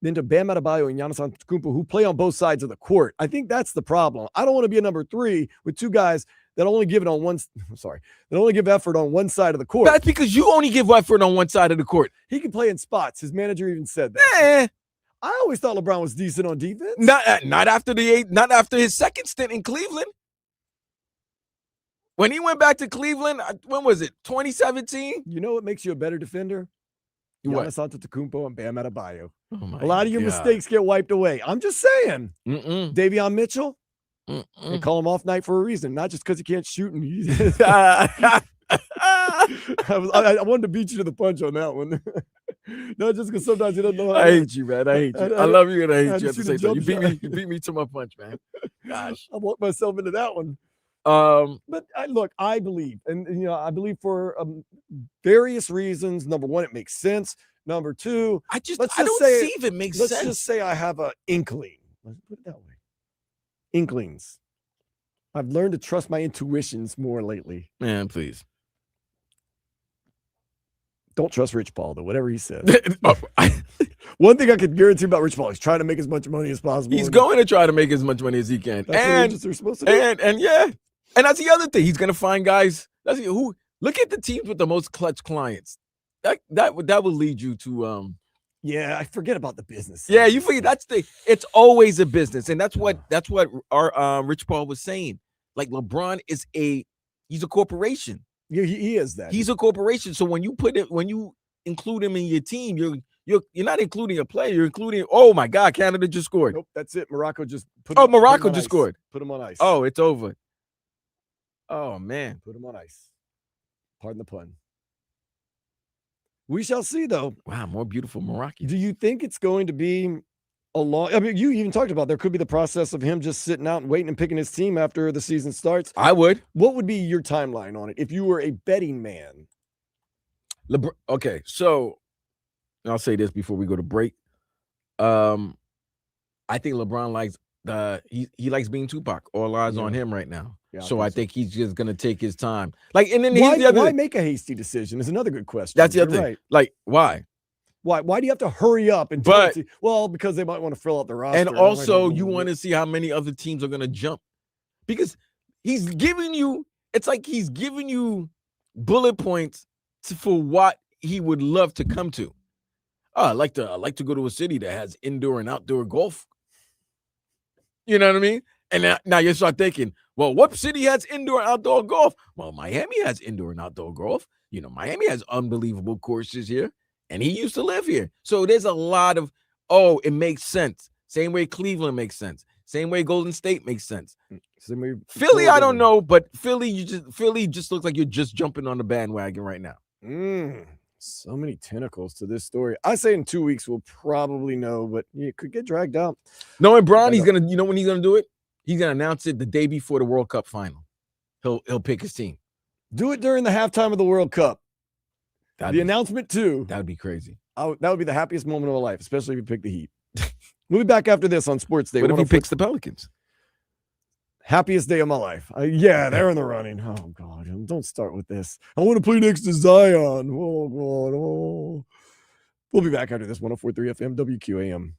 than to Bam Adebayo and Giannis Antetokounmpo, who play on both sides of the court. I think that's the problem. I don't want to be a number 3 with 2 guys that only give it on one. That only give effort on one side of the court. That's because you only give effort on one side of the court. He can play in spots. His manager even said that. I always thought LeBron was decent on defense. Not after his second stint in Cleveland. When he went back to Cleveland, when was it? 2017? You know what makes you a better defender? What? Giannis Antetokounmpo and Bam Adebayo. Oh my a lot of your God. mistakes get wiped away. I'm just saying. Mm-mm. Davion Mitchell, they Mm-mm. call him off night for a reason, not just because he can't shoot. I wanted to beat you to the punch on that one. Not just because sometimes he doesn't know how I to. hate you, man. I hate you. I I love you and I I hate had you to at the see same the time. jump shot. You beat me to my punch, man. Gosh. I walked myself into that one. But I believe, and I believe for various reasons. Number one, it makes sense. Number two, I let's don't just say see if it makes let's sense. just say I have an inkling. Let's put it that way. Inklings. I've learned to trust my intuitions more lately. Man, please. Don't trust Rich Paul, though, whatever he says. Oh, One thing I could guarantee about Rich Paul, he's trying to make as much money as possible. He's going to try to make as much money as he can. That's what And agents are supposed to do. And yeah. And that's the other thing. He's going to find guys. Look at the teams with the most clutch clients. That will lead you to Yeah, I forget about the business. yeah, you forget it's always a business. And that's what our Rich Paul was saying. Like, LeBron is he's a corporation. Yeah, he is that. He's a corporation. So when you include him in your team, you're not including a player, you're including, oh my God, Canada just scored. Nope, that's it. Morocco just put Morocco him on just ice. scored. Put him on ice. Oh, it's over. Oh man. Put him on ice. Pardon the pun. We shall see, though. Wow, more beautiful Moroccans. Do you think it's going to be a long? I mean, you even talked about there could be the process of him just sitting out and waiting and picking his team after the season starts. I would. What would be your timeline on it if you were a betting man? Okay, so I'll say this before we go to break. I think LeBron likes he likes being Tupac. All eyes on him right now. Yeah, So I think he's just gonna take his time. Like, and then Why, here's the other why thing. make a hasty decision is another good question. That's the other You're thing. right. Like, why? Why do you have to hurry up and But- well, because they might want to fill out the roster. And also, you want to see how many other teams are gonna jump, because he's giving you. It's like he's giving you bullet points for what he would love to come to. Oh, I like to go to a city that has indoor and outdoor golf. You know what I mean? And now you start thinking, well, what city has indoor and outdoor golf? Well, Miami has indoor and outdoor golf. Miami has unbelievable courses here, and he used to live here. So there's a lot of, it makes sense. Same way Cleveland makes sense. Same way Golden State makes sense. Philly, I don't know, but Philly just looks like you're just jumping on the bandwagon right now. So many tentacles to this story. I say in 2 weeks we'll probably know, but it could get dragged out. Knowing Bron, he's gonna, when he's gonna do it? He's gonna announce it the day before the World Cup final. He'll pick his team. Do it during the halftime of the World Cup. The announcement, too. That would be crazy. That would be the happiest moment of my life, especially if you pick the Heat. We'll be back after this on Sports Day. What if he 104 picks the Pelicans? Happiest day of my life. Yeah, they're in the running. Oh, God. Don't start with this. I want to play next to Zion. Oh, God. Oh. We'll be back after this. 104.3 FM, WQAM.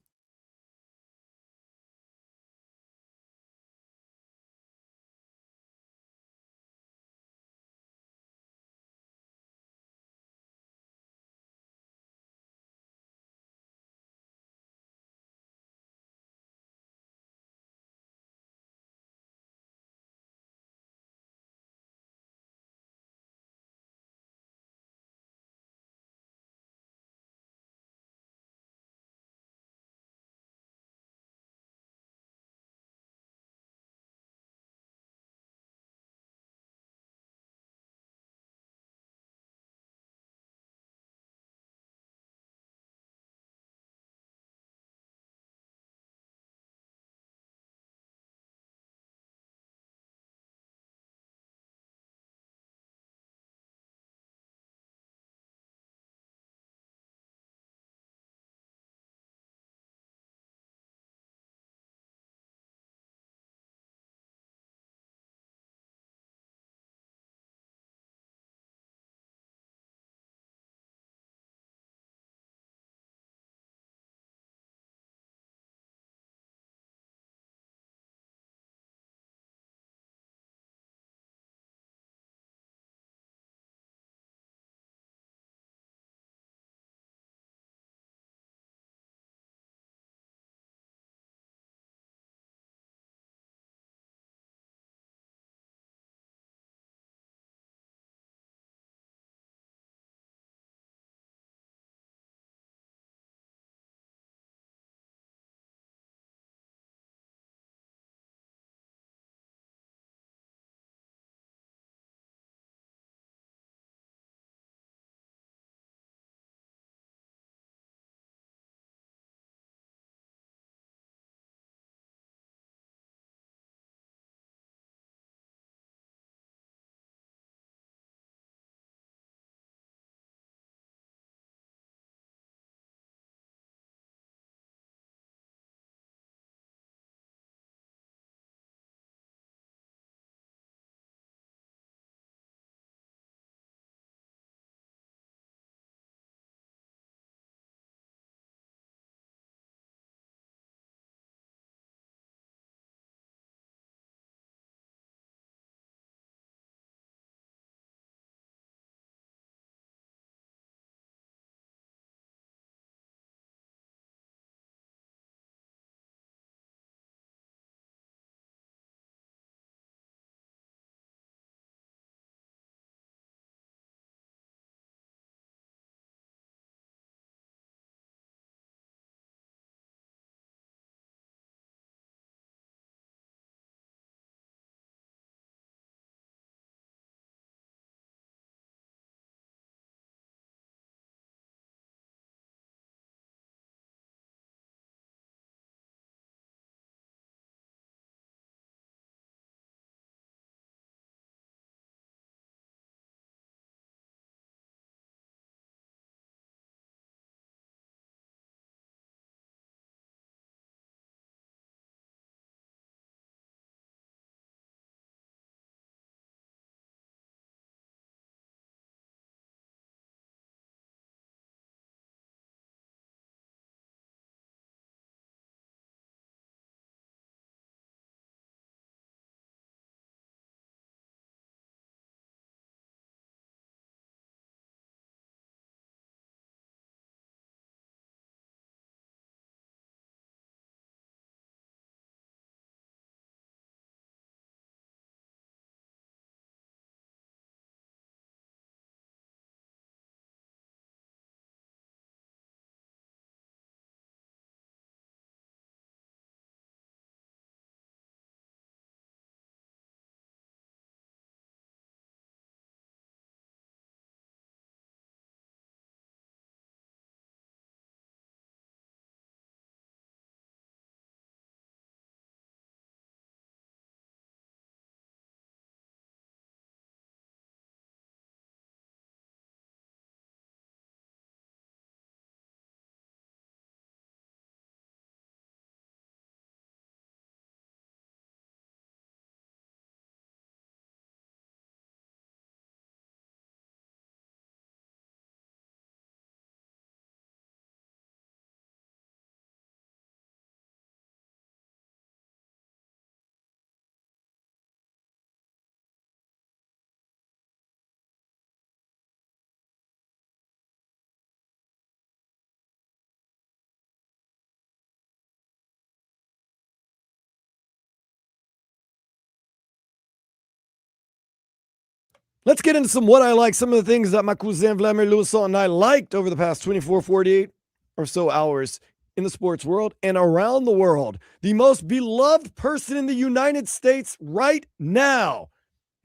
Let's get into some of the things that my cousin Vladimir Luisson and I liked over the past 24, 48 or so hours in the sports world and around the world. The most beloved person in the United States right now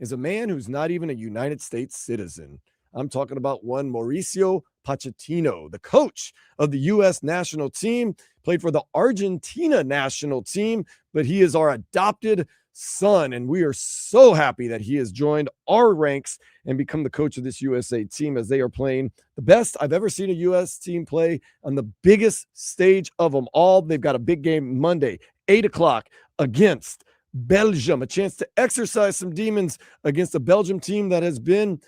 is a man who's not even a United States citizen. I'm talking about one Mauricio Pochettino, the coach of the U.S. national team, played for the Argentina national team, but he is our adopted son, and we are so happy that he has joined our ranks and become the coach of this USA team as they are playing the best I've ever seen a U.S. team play on the biggest stage of them all. They've got a big game Monday, 8 o'clock against Belgium, a chance to exercise some demons against a Belgium team that has been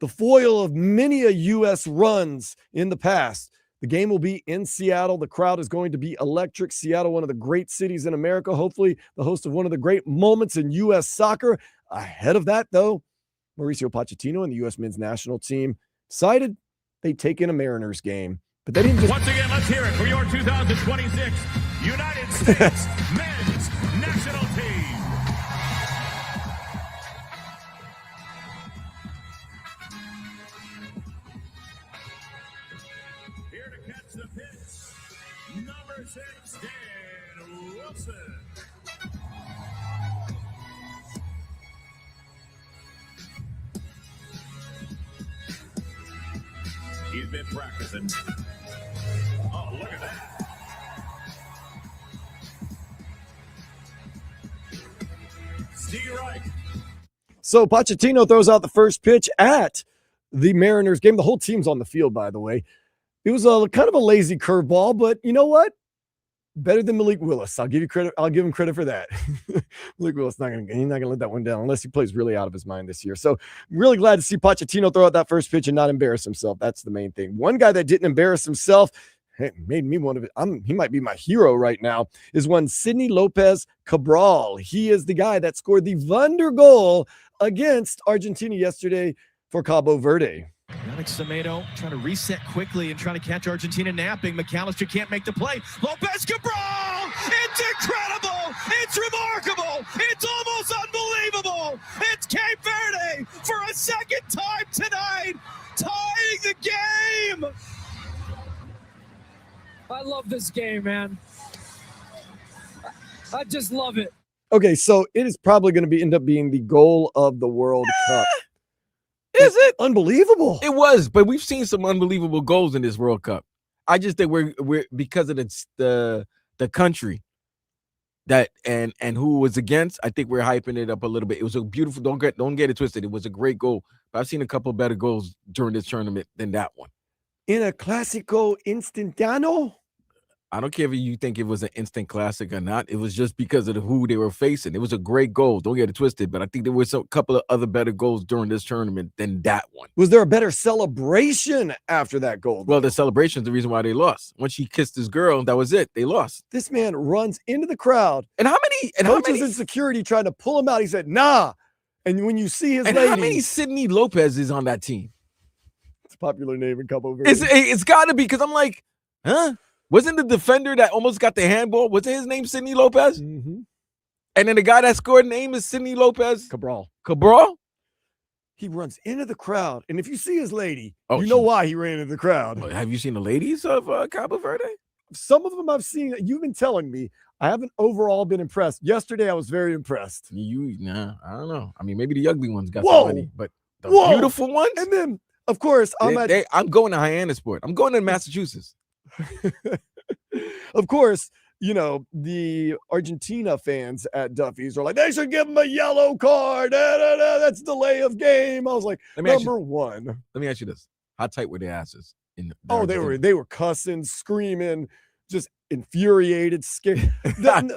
the foil of many a U.S. runs in the past. The game will be in Seattle. The crowd is going to be electric. Seattle, one of the great cities in America, hopefully the host of one of the great moments in U.S. soccer. Ahead of that, though, Mauricio Pochettino and the U.S. men's national team decided they'd take in a Mariners game. But they didn't just... Once again, let's hear it for your 2026 United States men's national team. Here to catch the pitch, number 6, Dan Wilson. He's been practicing. Oh, look at that. Steve Reich. So Pochettino throws out the first pitch at the Mariners game. The whole team's on the field, by the way. It was a kind of a lazy curveball, but you know what? Better than Malik Willis. I'll give you credit. I'll give him credit for that. Malik Willis he's not gonna let that one down unless he plays really out of his mind this year. So I'm really glad to see Pochettino throw out that first pitch and not embarrass himself. That's the main thing. One guy that didn't embarrass himself, it made me one of it. He might be my hero right now, is one Sidney Lopez Cabral. He is the guy that scored the wonder goal against Argentina yesterday for Cabo Verde. Alex Semedo trying to reset quickly and trying to catch Argentina napping. McAllister can't make the play. Lopez Cabral! It's incredible! It's remarkable! It's almost unbelievable! It's Cape Verde for a second time tonight, tying the game! I love this game, man. I just love it. Okay, so it is probably going to end up being the goal of the World Cup. Is it? Unbelievable. It was, but we've seen some unbelievable goals in this World Cup. I just think we're because of the country that and who was against. I think we're hyping it up a little bit. It was a beautiful. Don't get it twisted. It was a great goal, but I've seen a couple better goals during this tournament than that one. In a Clásico Instantano? I don't care if you think it was an instant classic or not. It was just because of who they were facing. It was a great goal. Don't get it twisted, but I think there was a couple of other better goals during this tournament than that one. Was there a better celebration after that goal? Well, the celebration is the reason why they lost. Once she kissed his girl, that was it. They lost. This man runs into the crowd. And how many? And coaches in security tried to pull him out. He said, "Nah." And when you see his lady, how many Sidney Lopez is on that team? It's a popular name in Cabo Verde. It's got to be because I'm like, huh? Wasn't the defender that almost got the handball? Wasn't his name Sidney Lopez? Mm-hmm. And then the guy that scored name is Sidney Lopez Cabral. He runs into the crowd, and if you see his lady, you know why he ran into the crowd. Have you seen the ladies of Cabo Verde? Some of them I've seen. You've been telling me. I haven't overall been impressed. Yesterday, I was very impressed. I don't know. I mean, maybe the ugly ones got some money, but the beautiful ones. And then, of course, I'm going to Hyannisport. I'm going to Massachusetts. Of course, you know, the Argentina fans at Duffy's are like, they should give him a yellow card. That's delay of game. I was like, number one. Let me ask you this. How tight were their asses? They were cussing, screaming, just infuriated, scared.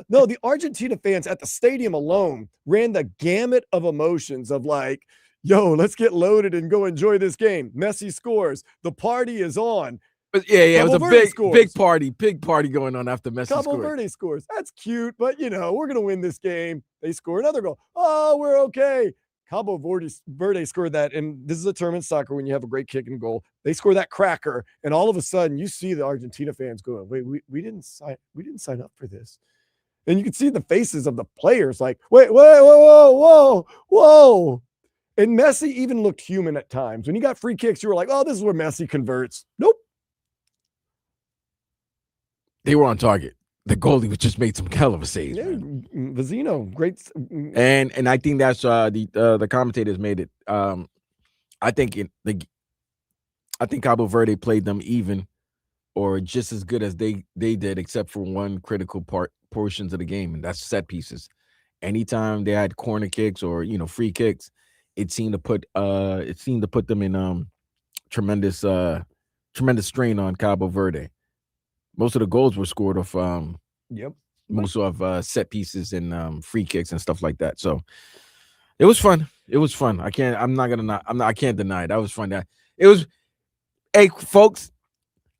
No, the Argentina fans at the stadium alone ran the gamut of emotions of like, yo, let's get loaded and go enjoy this game. Messi scores. The party is on. But yeah, it was a big party going on after Messi scored. Cabo Verde scores. That's cute, but you know, we're gonna win this game. They score another goal. Oh, we're okay. Cabo Verde scored that, and this is a tournament soccer when you have a great kick and goal. They score that cracker, and all of a sudden you see the Argentina fans going, wait, we didn't sign up for this. And you can see the faces of the players like, wait, whoa. And Messi even looked human at times. When he got free kicks, you were like, oh, this is where Messi converts. Nope. They were on target. The goalie was just made some hell of a save, Yeah, man. Vizino, great. And I think that's the commentators made it. I think Cabo Verde played them even or just as good as they did, except for one critical portions of the game, and that's set pieces. Anytime they had corner kicks or free kicks, it seemed to put them in tremendous strain on Cabo Verde. Most of the goals were scored off Yep. most of set pieces and free kicks and stuff like that. So it was fun. I can't deny it. That was fun. It was. Hey, folks,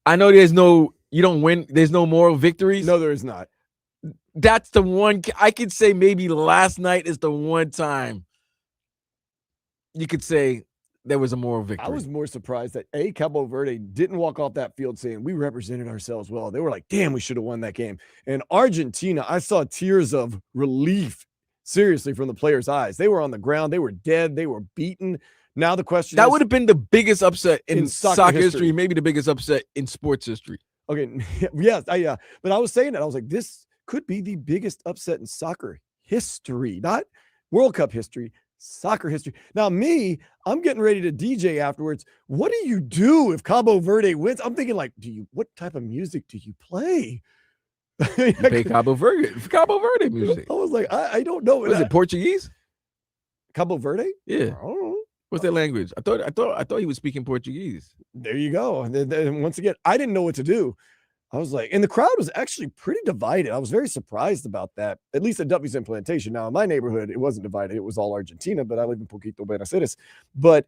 I know you don't win. There's no moral victories. No, there is not. That's the one I could say. Maybe last night is the one time you could say there was a moral victory. I was more surprised that Cabo Verde didn't walk off that field saying we represented ourselves well. They were like, damn, we should have won that game. And Argentina, I saw tears of relief, seriously, from the players' eyes. They were on the ground. They were dead. They were beaten. Now the question that is, would have been the biggest upset in soccer history. history, maybe the biggest upset in sports history. Okay, yes, but I was saying that. I was like, this could be the biggest upset in soccer history, not World Cup history, soccer history. Now, I'm getting ready to DJ afterwards. What do you do if Cabo Verde wins? I'm thinking like, what type of music do you play? You play Cabo Verde music. I was like, I don't know. Was it Portuguese? Cabo Verde? Yeah. I don't know. What's their language? I thought he was speaking Portuguese. There you go. And then once again, I didn't know what to do. I was like, and the crowd was actually pretty divided. I was very surprised about that, at least at Duffy's Implantation. Now, in my neighborhood, it wasn't divided. It was all Argentina, but I live in Poquito Buenos Aires. But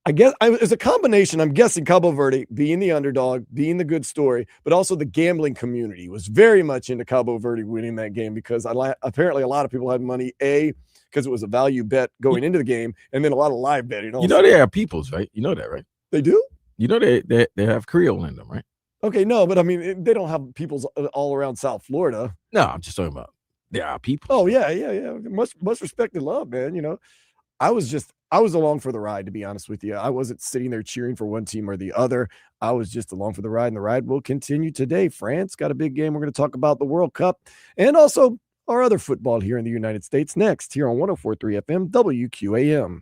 I guess it's a combination. I'm guessing Cabo Verde being the underdog, being the good story, but also the gambling community was very much into Cabo Verde winning that game because apparently a lot of people had money, because it was a value bet going into the game, and then a lot of live betting. You know they have peoples, right? You know that, right? They do? You know they have Creole in them, right? Okay, no, but I mean, they don't have peoples all around South Florida. No, I'm just talking about there are people. Oh, yeah. Much respect and love, man. I was along for the ride, to be honest with you. I wasn't sitting there cheering for one team or the other. I was just along for the ride, and the ride will continue today. France got a big game. We're going to talk about the World Cup and also our other football here in the United States next here on 104.3 FM WQAM.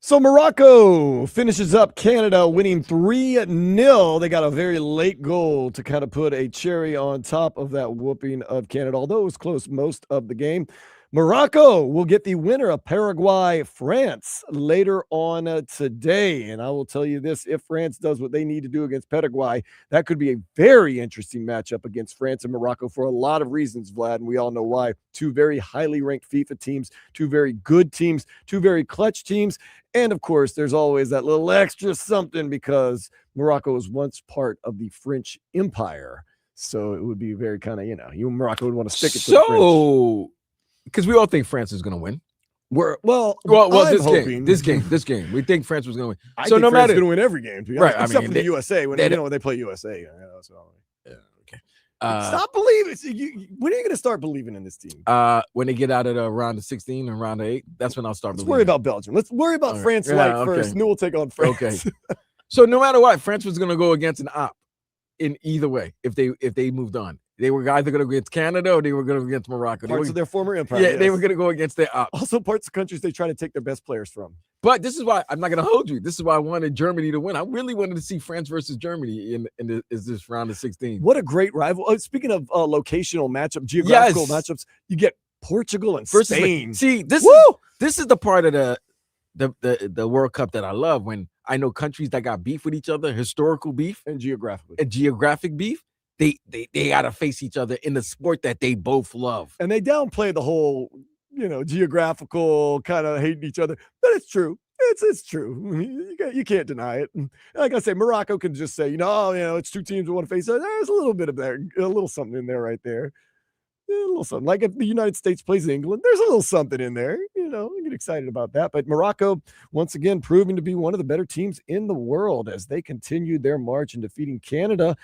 So Morocco finishes up Canada winning 3-0. They got a very late goal to kind of put a cherry on top of that whooping of Canada, although it was close most of the game. Morocco will get the winner of Paraguay-France later on today. And I will tell you this, if France does what they need to do against Paraguay, that could be a very interesting matchup against France and Morocco for a lot of reasons, Vlad, and we all know why. Two very highly ranked FIFA teams, two very good teams, two very clutch teams. And of course, there's always that little extra something because Morocco was once part of the French Empire. So it would be very kind of, Morocco would want to stick it to the French. Because we all think France is going to win. Well, this game. We think France was going to win. I think France is going to win every game, right? Except for the USA when they play USA. Okay. Stop believing. When are you going to start believing in this team? When they get out of the round of 16 and round of 8, that's when I'll start. Let's worry about Belgium. Let's worry about France first, and then we'll take on France. Okay. So no matter what, France was going to go against an op in either way if they moved on. They were either going to go against Canada or they were going to go against Morocco. Parts of their former empire. Yeah, they were going to go against their op. Also, parts of countries they try to take their best players from. But this is why I'm not going to hold you. This is why I wanted Germany to win. I really wanted to see France versus Germany in this round of 16. What a great rival! Speaking of geographical matchups, you get Portugal and Spain. See, this is the part of the World Cup that I love when I know countries that got beef with each other, historical beef and geographic beef. They got to face each other in the sport that they both love. And they downplay the whole, geographical kind of hating each other. But it's true. It's true. You can't deny it. And like I say, Morocco can just say, it's two teams that want to face it. There's a little bit of there, a little something in there right there. A little something. Like if the United States plays England, there's a little something in there. I get excited about that. But Morocco, once again, proving to be one of the better teams in the world as they continued their march in defeating Canada.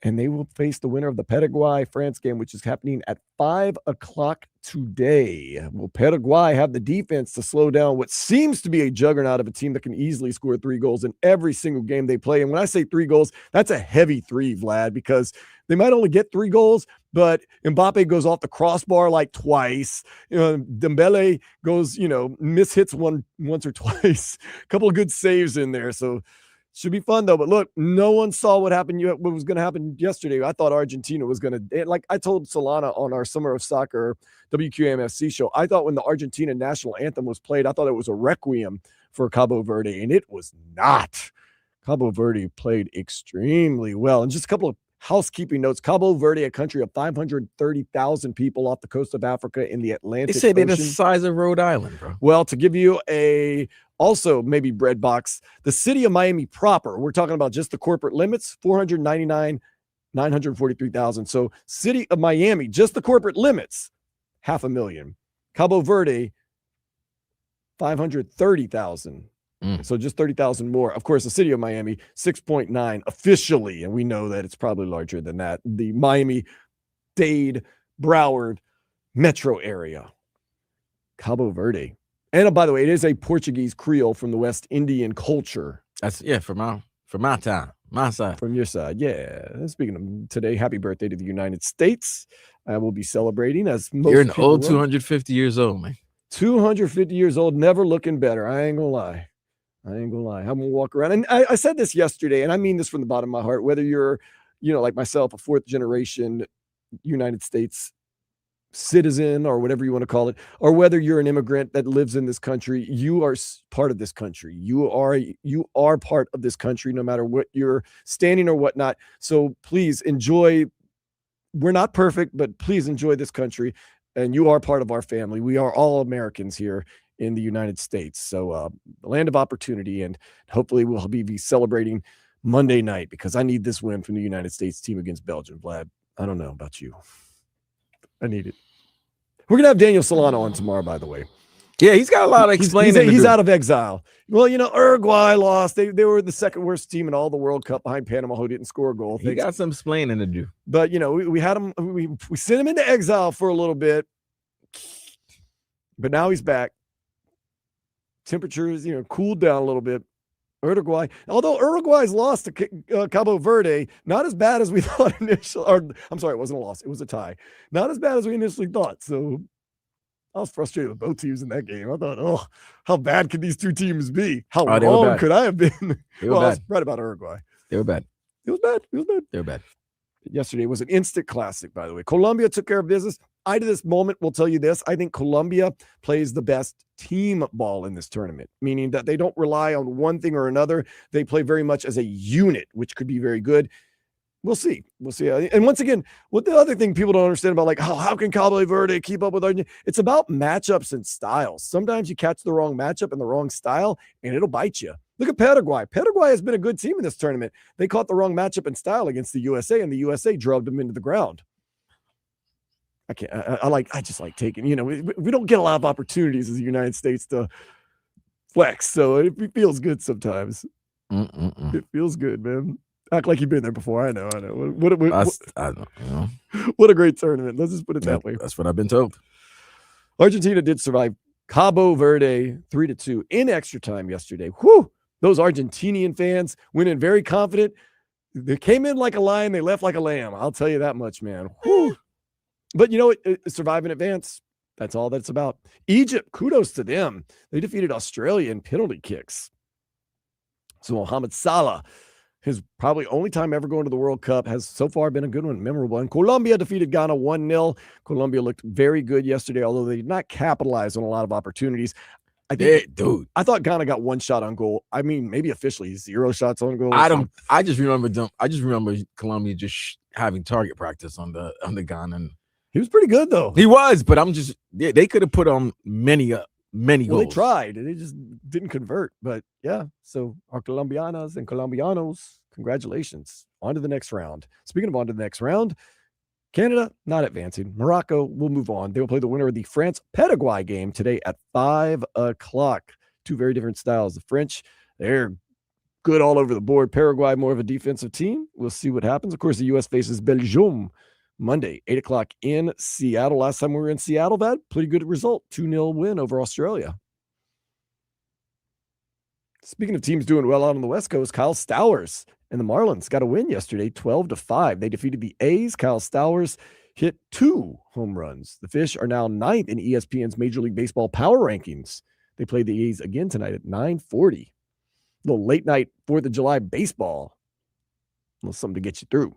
And they will face the winner of the Paraguay-France game, which is happening at 5 o'clock today. Will Paraguay have the defense to slow down what seems to be a juggernaut of a team that can easily score 3 goals in every single game they play? And when I say 3 goals, that's a heavy 3, Vlad, because they might only get 3 goals, but Mbappe goes off the crossbar like twice. Dembele goes, mishits once or twice. A couple of good saves in there. So should be fun, though. But look, no one saw what was going to happen yesterday. I thought Argentina was going to, like I told Solana on our Summer of Soccer WQAMFC show, I thought when the Argentina national anthem was played, I thought it was a requiem for Cabo Verde, and it was not. Cabo Verde played extremely well. And just a couple of housekeeping notes. Cabo Verde, a country of 530,000 people off the coast of Africa in the Atlantic They say they're Ocean. the size of Rhode Island, bro. Well, to give you also maybe bread box, the city of Miami proper, we're talking about just the corporate limits, 499,943,000. So city of Miami, just the corporate limits, 500,000. Cabo Verde, 530,000. So just 30,000 more. Of course, the city of Miami, 6.9 officially, and we know that it's probably larger than that. The Miami-Dade, Broward metro area. Cabo Verde. And by the way, it is a Portuguese Creole from the West Indian culture. That's from my time, my side. From your side, yeah. Speaking of today, happy birthday to the United States. I will be celebrating as most You're an people old will. 250 years old, man. 250 years old, never looking better. I ain't gonna lie. I'm gonna walk around. And I said this yesterday, and I mean this from the bottom of my heart, whether you're, like myself, a 4th generation United States citizen or whatever you want to call it, or whether you're an immigrant that lives in this country, you are part of this country. You are part of this country, no matter what you're standing or whatnot. So please enjoy. We're not perfect, but please enjoy this country. And you are part of our family. We are all Americans here in the United States. So the land of opportunity, and hopefully we'll be celebrating Monday night because I need this win from the United States team against Belgium, Vlad. I don't know about you. I need it. We're going to have Daniel Solano on tomorrow, by the way. Yeah, he's got a lot of explaining to do. He's out of exile. Well, Uruguay lost. They were the second worst team in all the World Cup behind Panama, who didn't score a goal. He got some explaining to do. But, we had him. We sent him into exile for a little bit. But now he's back. Temperatures, cooled down a little bit. Uruguay, although Uruguay's lost to Cabo Verde, not as bad as we thought initially. Or I'm sorry, it wasn't a loss; it was a tie. Not as bad as we initially thought. So I was frustrated with both teams in that game. I thought, oh, how bad could these two teams be? How Oh, they were wrong bad. could I have been? They were I was bad. right about Uruguay. They were bad. It was bad. It was bad. They were bad. Yesterday was an instant classic, by the way. Colombia took care of business. I, to this moment, will tell you this. I think Colombia plays the best team ball in this tournament, meaning that they don't rely on one thing or another. They play very much as a unit, which could be very good. We'll see. We'll see. And once again, what the other thing people don't understand about, like, how can Cabo Verde keep up with Argentina? It's about matchups and styles. Sometimes you catch the wrong matchup and the wrong style, and it'll bite you. Look at Paraguay. Paraguay has been a good team in this tournament. They caught the wrong matchup and style against the USA, and the USA drubbed them into the ground. I can't. I just like taking. We don't get a lot of opportunities as the United States to flex, so it feels good sometimes. It feels good, man. Act like you've been there before. I know. I don't know. What a great tournament. Let's just put it that way. That's what I've been told. Argentina did survive Cabo Verde 3-2 in extra time yesterday. Whew! Those Argentinian fans went in very confident. They came in like a lion. They left like a lamb. I'll tell you that much, man. Whew. But you know what? Survive in advance. That's all that's about. Egypt, kudos to them. They defeated Australia in penalty kicks. So Mohamed Salah, his probably only time ever going to the World Cup, has so far been a good one, memorable. And Colombia defeated Ghana 1-0. Colombia looked very good yesterday, although they did not capitalize on a lot of opportunities. I thought Ghana got one shot on goal. I mean, maybe officially 0 shots on goal. I just remember Colombia just having target practice on the Ghana. He was pretty good though. He was, but they could have put on many goals. They tried and they just didn't convert. But yeah, so our Colombianas and Colombianos, congratulations. On to the next round. Speaking of on to the next round, Canada not advancing. Morocco will move on. They will play the winner of the France-Paraguay game today at 5 o'clock. Two very different styles. The French, they're good all over the board. Paraguay, more of a defensive team. We'll see what happens. Of course, the U.S. faces Belgium Monday, 8 o'clock in Seattle. Last time we were in Seattle, that pretty good result. 2-0 win over Australia. Speaking of teams doing well out on the West Coast, Kyle Stowers and the Marlins got a win yesterday, 12-5. They defeated the A's. Kyle Stowers hit 2 home runs. The Fish are now 9th in ESPN's Major League Baseball power rankings. They play the A's again tonight at 9:40. Little late night 4th of July baseball. A little something to get you through.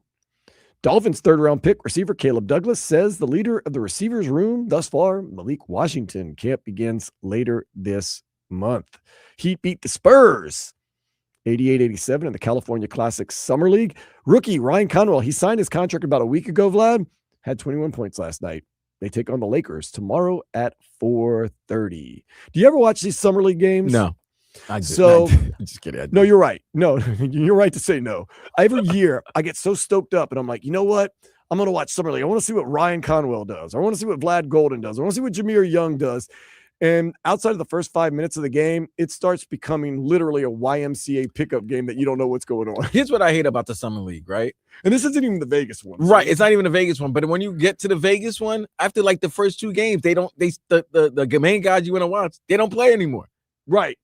Dolphins third-round pick receiver Caleb Douglas says the leader of the receivers room thus far, Malik Washington. Camp begins later this month. Heat beat the Spurs 88-87 in the California Classic Summer League. Rookie Ryan Conwell, he signed his contract about a week ago, Vlad, had 21 points last night. They take on the Lakers tomorrow at 4:30. Do you ever watch these Summer League games? No. Just kidding. No, you're right. No, you're right to say no. Every year I get so stoked up and I'm like, you know what? I'm going to watch Summer League. I want to see what Ryan Conwell does. I want to see what Vlad Golden does. I want to see what Jameer Young does. And outside of the first 5 minutes of the game, it starts becoming literally a YMCA pickup game that you don't know what's going on. Here's what I hate about the Summer League, right? And this isn't even the Vegas one. Right. It's not even the Vegas one. But when you get to the Vegas one, after like the first 2 games, the main guys you want to watch, they don't play anymore. Right.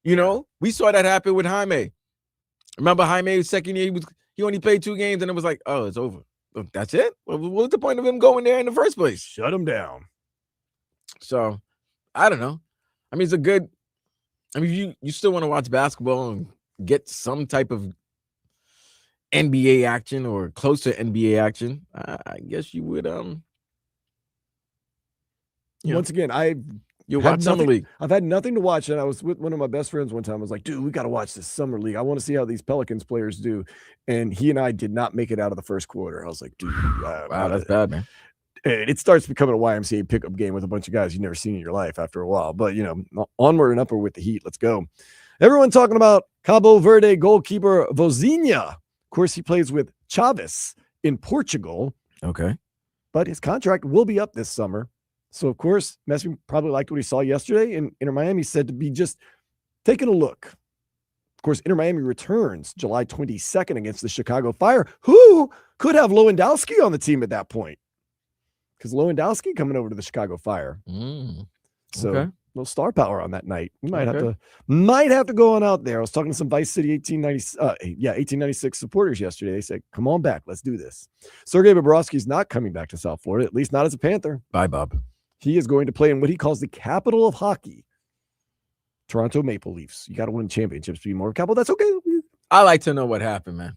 You know, we saw that happen with Jaime. Remember Jaime's second year, he only played 2 games and it was like, oh, it's over. That's it? What was the point of him going there in the first place? Shut him down. So, I don't know. I mean, you still want to watch basketball and get some type of NBA action or close to NBA action. I guess you would, Once again, you watch Summer League. I've had nothing to watch, and I was with one of my best friends one time. I was like, dude, we got to watch this Summer League. I want to see how these Pelicans players do. And he and I did not make it out of the first quarter. I was like, dude. Wow, that's bad, man. And it starts becoming a YMCA pickup game with a bunch of guys you've never seen in your life after a while. But, onward and upward with the Heat. Let's go. Everyone talking about Cabo Verde goalkeeper Vozinha. Of course, he plays with Chaves in Portugal. Okay. But his contract will be up this summer. So, of course, Messi probably liked what he saw yesterday, and Inter Miami said to be just taking a look. Of course, Inter Miami returns July 22nd against the Chicago Fire, who could have Lewandowski on the team at that point. Because Lewandowski coming over to the Chicago Fire. So, okay. Little star power on that night. We might have to go on out there. I was talking to some Vice City 1896 supporters yesterday. They said, come on back. Let's do this. Sergei Bobrovsky's not coming back to South Florida, at least not as a Panther. Bye, Bob. He is going to play in what he calls the capital of hockey, Toronto Maple Leafs. You got to win championships to be more capital. That's okay. I like to know what happened, man.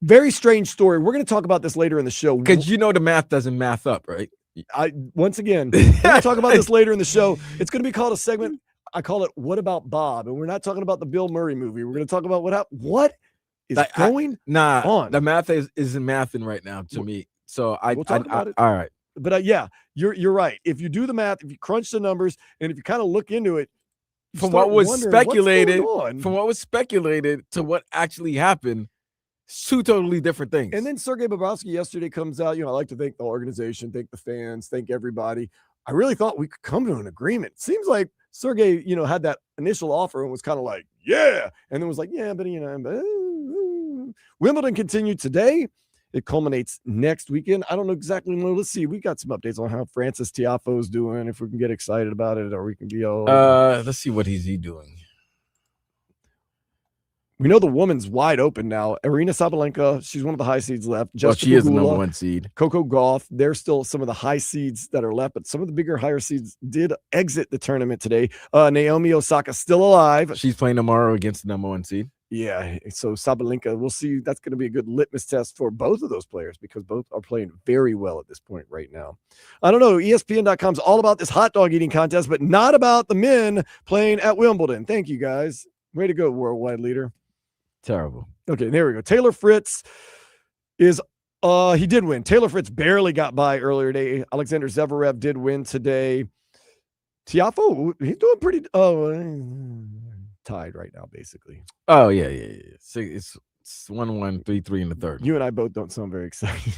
Very strange story. We're going to talk about this later in the show. Because the math doesn't math up, right? Once again, we're going to talk about this later in the show. It's going to be called a segment. I call it "What About Bob?" And we're not talking about the Bill Murray movie. We're going to talk about what is going on. The math isn't mathing right now to me. So we'll talk about it. All right. But yeah, you're right. If you do the math, if you crunch the numbers, and if you kind of look into it, from what was speculated to what actually happened, two totally different things. And then Sergei Bobrovsky yesterday comes out. I like to thank the organization, thank the fans, thank everybody. I really thought we could come to an agreement. Seems like Sergei, had that initial offer and was kind of like, yeah, and then was like, yeah, but Wimbledon continued today. It culminates next weekend. I don't know exactly. Let's see. We got some updates on how Francis Tiafoe's doing. If we can get excited about it, or we can be all. Let's see what he's doing. We know the woman's wide open now. Arina Sabalenka, she's one of the high seeds left. She is the number one seed. Coco Gauff, they're still some of the high seeds that are left, but some of the bigger, higher seeds did exit the tournament today. Naomi Osaka still alive. She's playing tomorrow against the number one seed. Yeah, so Sabalenka, we'll see. That's going to be a good litmus test for both of those players because both are playing very well at this point right now. I don't know. ESPN.com's all about this hot dog eating contest, but not about the men playing at Wimbledon. Thank you, guys. Way to go, worldwide leader. Terrible. Okay, there we go. Taylor Fritz is he did win. Taylor Fritz barely got by earlier today. Alexander Zverev did win today. Tiafoe, he's doing pretty tied right now, basically. Oh, yeah. It's 1-1, 3-3 in the third. You and I both don't sound very excited.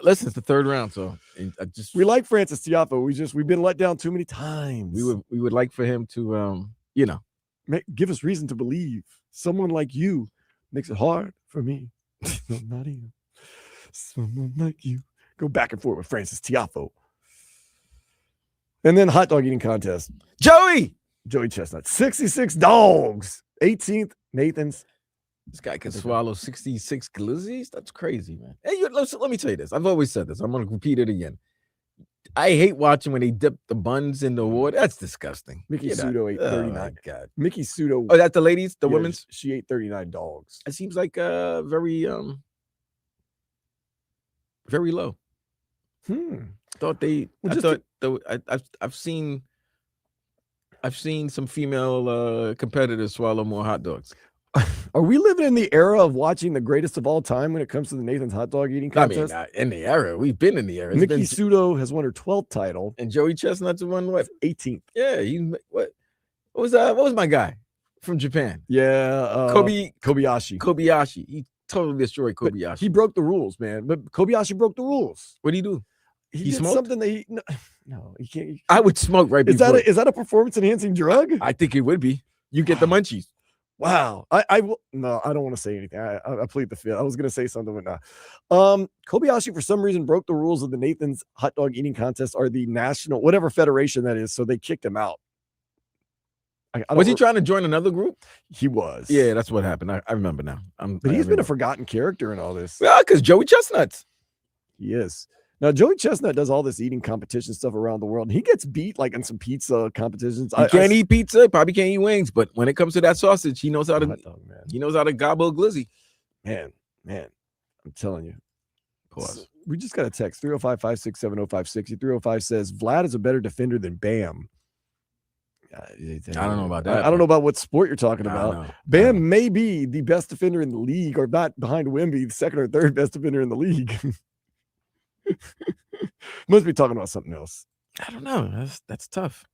Listen, it's the third round, so we like Francis Tiafoe. We've been let down too many times. We would like for him to give us reason to believe. Someone like you makes it hard for me. No, not even. Someone like you. Go back and forth with Francis Tiafoe. And then hot dog eating contest. Joey Chestnut, 66 dogs. 18th, Nathan's. This guy can swallow 66 glizzies. That's crazy, man. Hey, let me tell you this. I've always said this. I'm going to repeat it again. I hate watching when they dip the buns in the water. That's disgusting. Mickey Sudo ate 39. Oh, God. Mickey Sudo. Oh, that's the ladies? The women's? She ate 39 dogs. It seems like very low. I've seen some female competitors swallow more hot dogs. Are we living in the era of watching the greatest of all time when it comes to the Nathan's hot dog eting contest? I mean, in the era. We've been in the era. Mickey Sudo has won her 12th title. And Joey Chestnut's won what? 18th. Yeah. What was my guy from Japan? Yeah. Kobayashi. He totally destroyed Kobayashi. But he broke the rules, man. But Kobayashi broke the rules. What did he do? He smoked something that no, he can't. I would smoke right before. Is that a performance enhancing drug? I think it would be. You get the munchies. Wow. I will. No, I don't want to say anything. I plead the fifth. I was going to say something, but not. Kobayashi, for some reason, broke the rules of the Nathan's hot dog eating contest or the national, whatever federation that is. So they kicked him out. Was he trying to join another group? He was. Yeah, that's what happened. I remember now. But he's been a forgotten character in all this. Yeah, because Joey Chestnuts. He is. Now, Joey Chestnut does all this eating competition stuff around the world, and he gets beat like in some pizza competitions. He can't eat pizza, probably can't eat wings, but when it comes to that sausage, he knows how to. He knows how to gobble a glizzy. Man, I'm telling you. Pause. So we just got a text 305-567-0560. 305 says Vlad is a better defender than Bam. I don't know about that. I don't know about what sport you're talking about. Bam may be the best defender in the league, or not behind Wemby, the second or third best defender in the league. Must be talking about something else. I don't know. That's tough.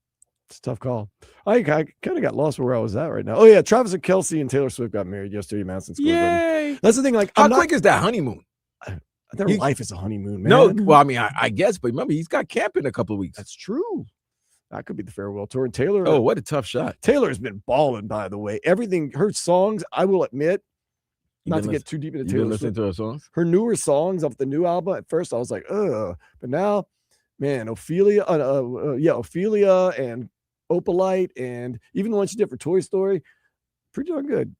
It's a tough call. I kind of got lost where I was at right now. Oh yeah, Travis and Kelsey and Taylor Swift got married yesterday. Madison Square Garden. Yay! That's the thing. Like, how quick is that honeymoon? Their life is a honeymoon, man. No, well, I mean, I guess, but remember, he's got camp in a couple of weeks. That's true. That could be the farewell tour. And Taylor. Oh, what a tough shot. Taylor has been balling, by the way. Everything, her songs, I will admit. Not to get too deep into Taylor listening to her songs? Her newer songs off the new album. At first, I was like, ugh. But now, man, Ophelia and Opalite, and even the one she did for Toy Story, pretty darn good.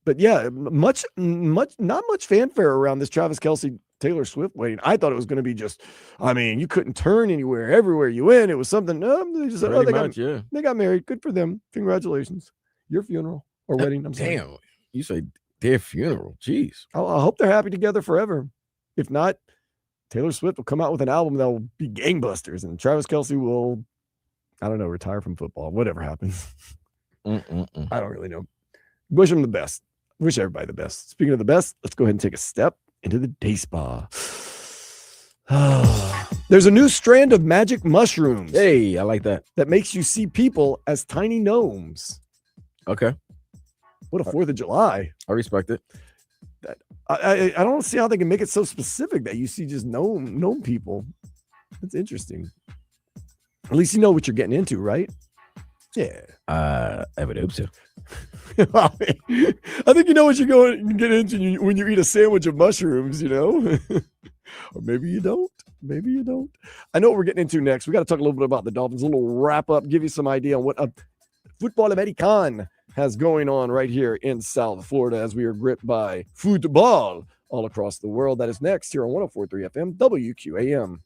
But yeah, not much fanfare around this Travis Kelsey Taylor Swift wedding. I thought it was going to be just, I mean, you couldn't turn anywhere. Everywhere you went, it was something. They just said, Pretty they much, yeah. got married. Good for them. Congratulations. Your funeral or wedding. I'm sorry. Damn, you say their funeral. Jeez. I hope they're happy together forever. If not, Taylor Swift will come out with an album that will be gangbusters, and Travis Kelce will, I don't know, retire from football. Whatever happens. I don't really know. Wish him the best. Wish everybody the best. Speaking of the best, let's go ahead and take a step into the day spa. There's a new strand of magic mushrooms. Hey, I like that. That makes you see people as tiny gnomes. Okay. What a 4th of July. I respect it. I don't see how they can make it so specific that you see just gnome people. That's interesting. At least you know what you're getting into, right? Yeah. I would hope so. I think you know what you're going to get into when you eat a sandwich of mushrooms, or maybe you don't. Maybe you don't. I know what we're getting into next. We got to talk a little bit about the Dolphins, a little wrap up, give you some idea on what football American has going on right here in South Florida as we are gripped by football all across the world. That is next here on 104.3 FM WQAM.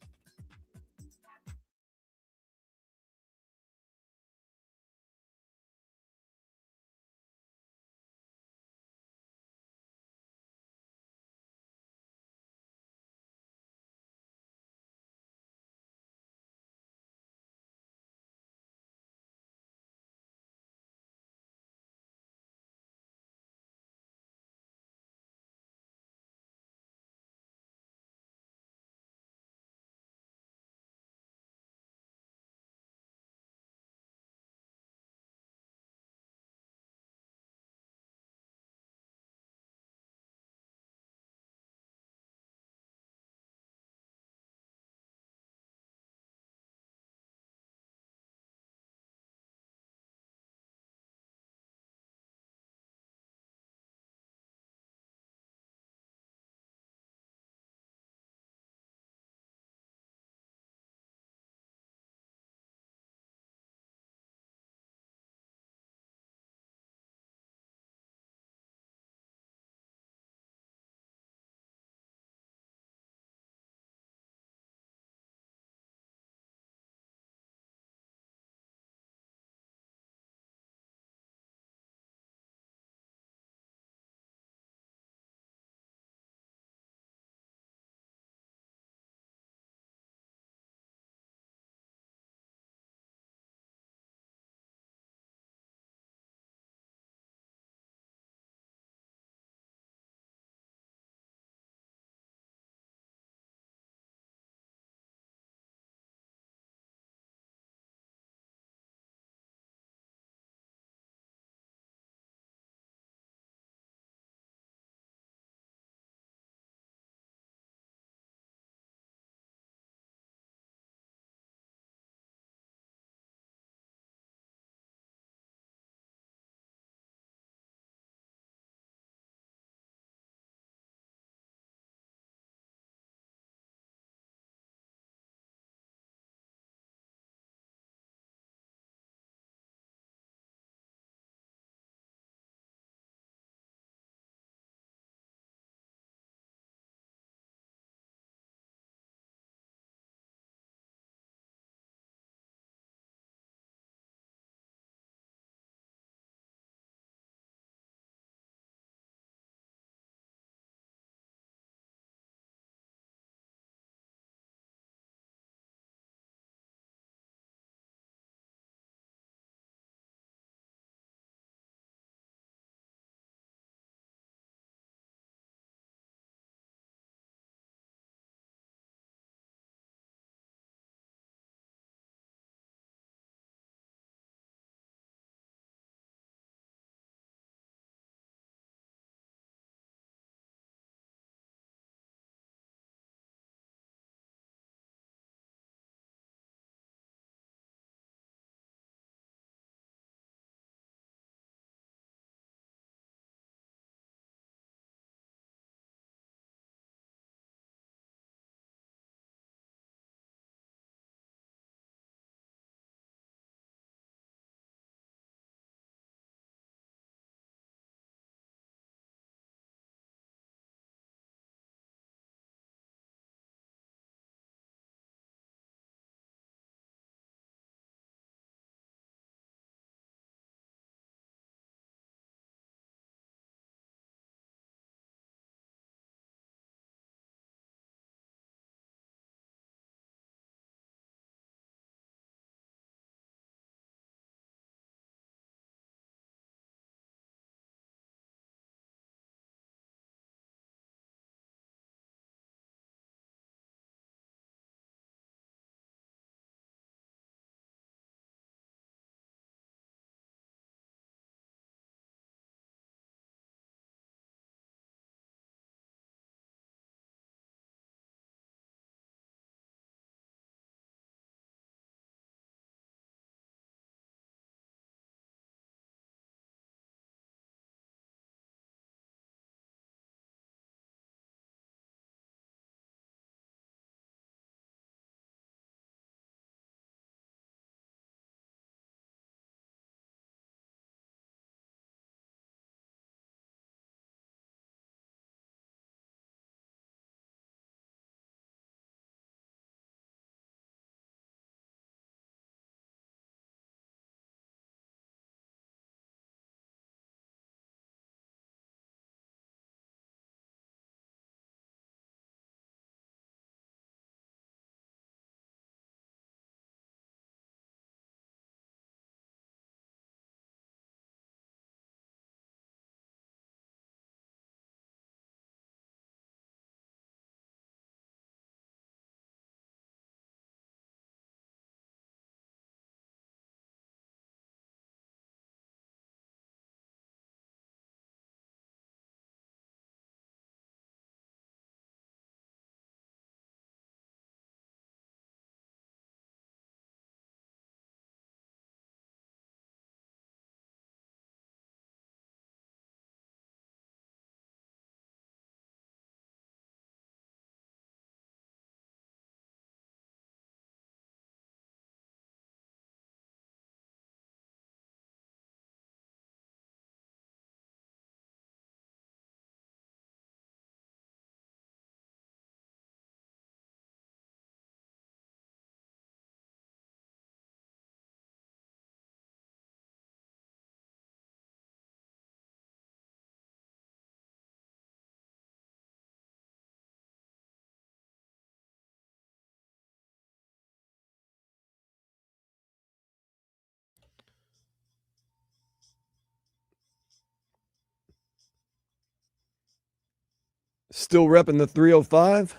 Still repping the 305.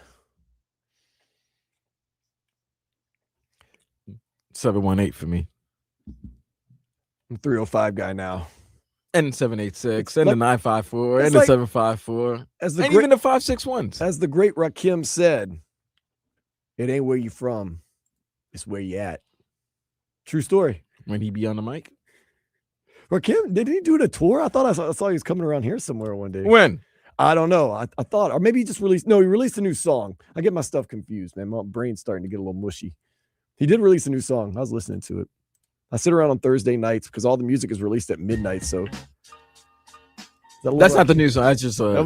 718 for me. I'm a 305 guy now. And 786 It's and like- the 954 it's and the like- 754 As the and great, even the 561s. as the great Rakim said, it ain't where you from, it's where you at. True story. When he be on the mic. Rakim, did he do a tour? I thought I saw he was coming around here somewhere one day. When? I don't know. I thought, or maybe he just released. No, he released a new song. I get my stuff confused, man. My brain's starting to get a little mushy. He did release a new song. I was listening to it. I sit around on Thursday nights because all the music is released at midnight. So That's not the new song. That's just No,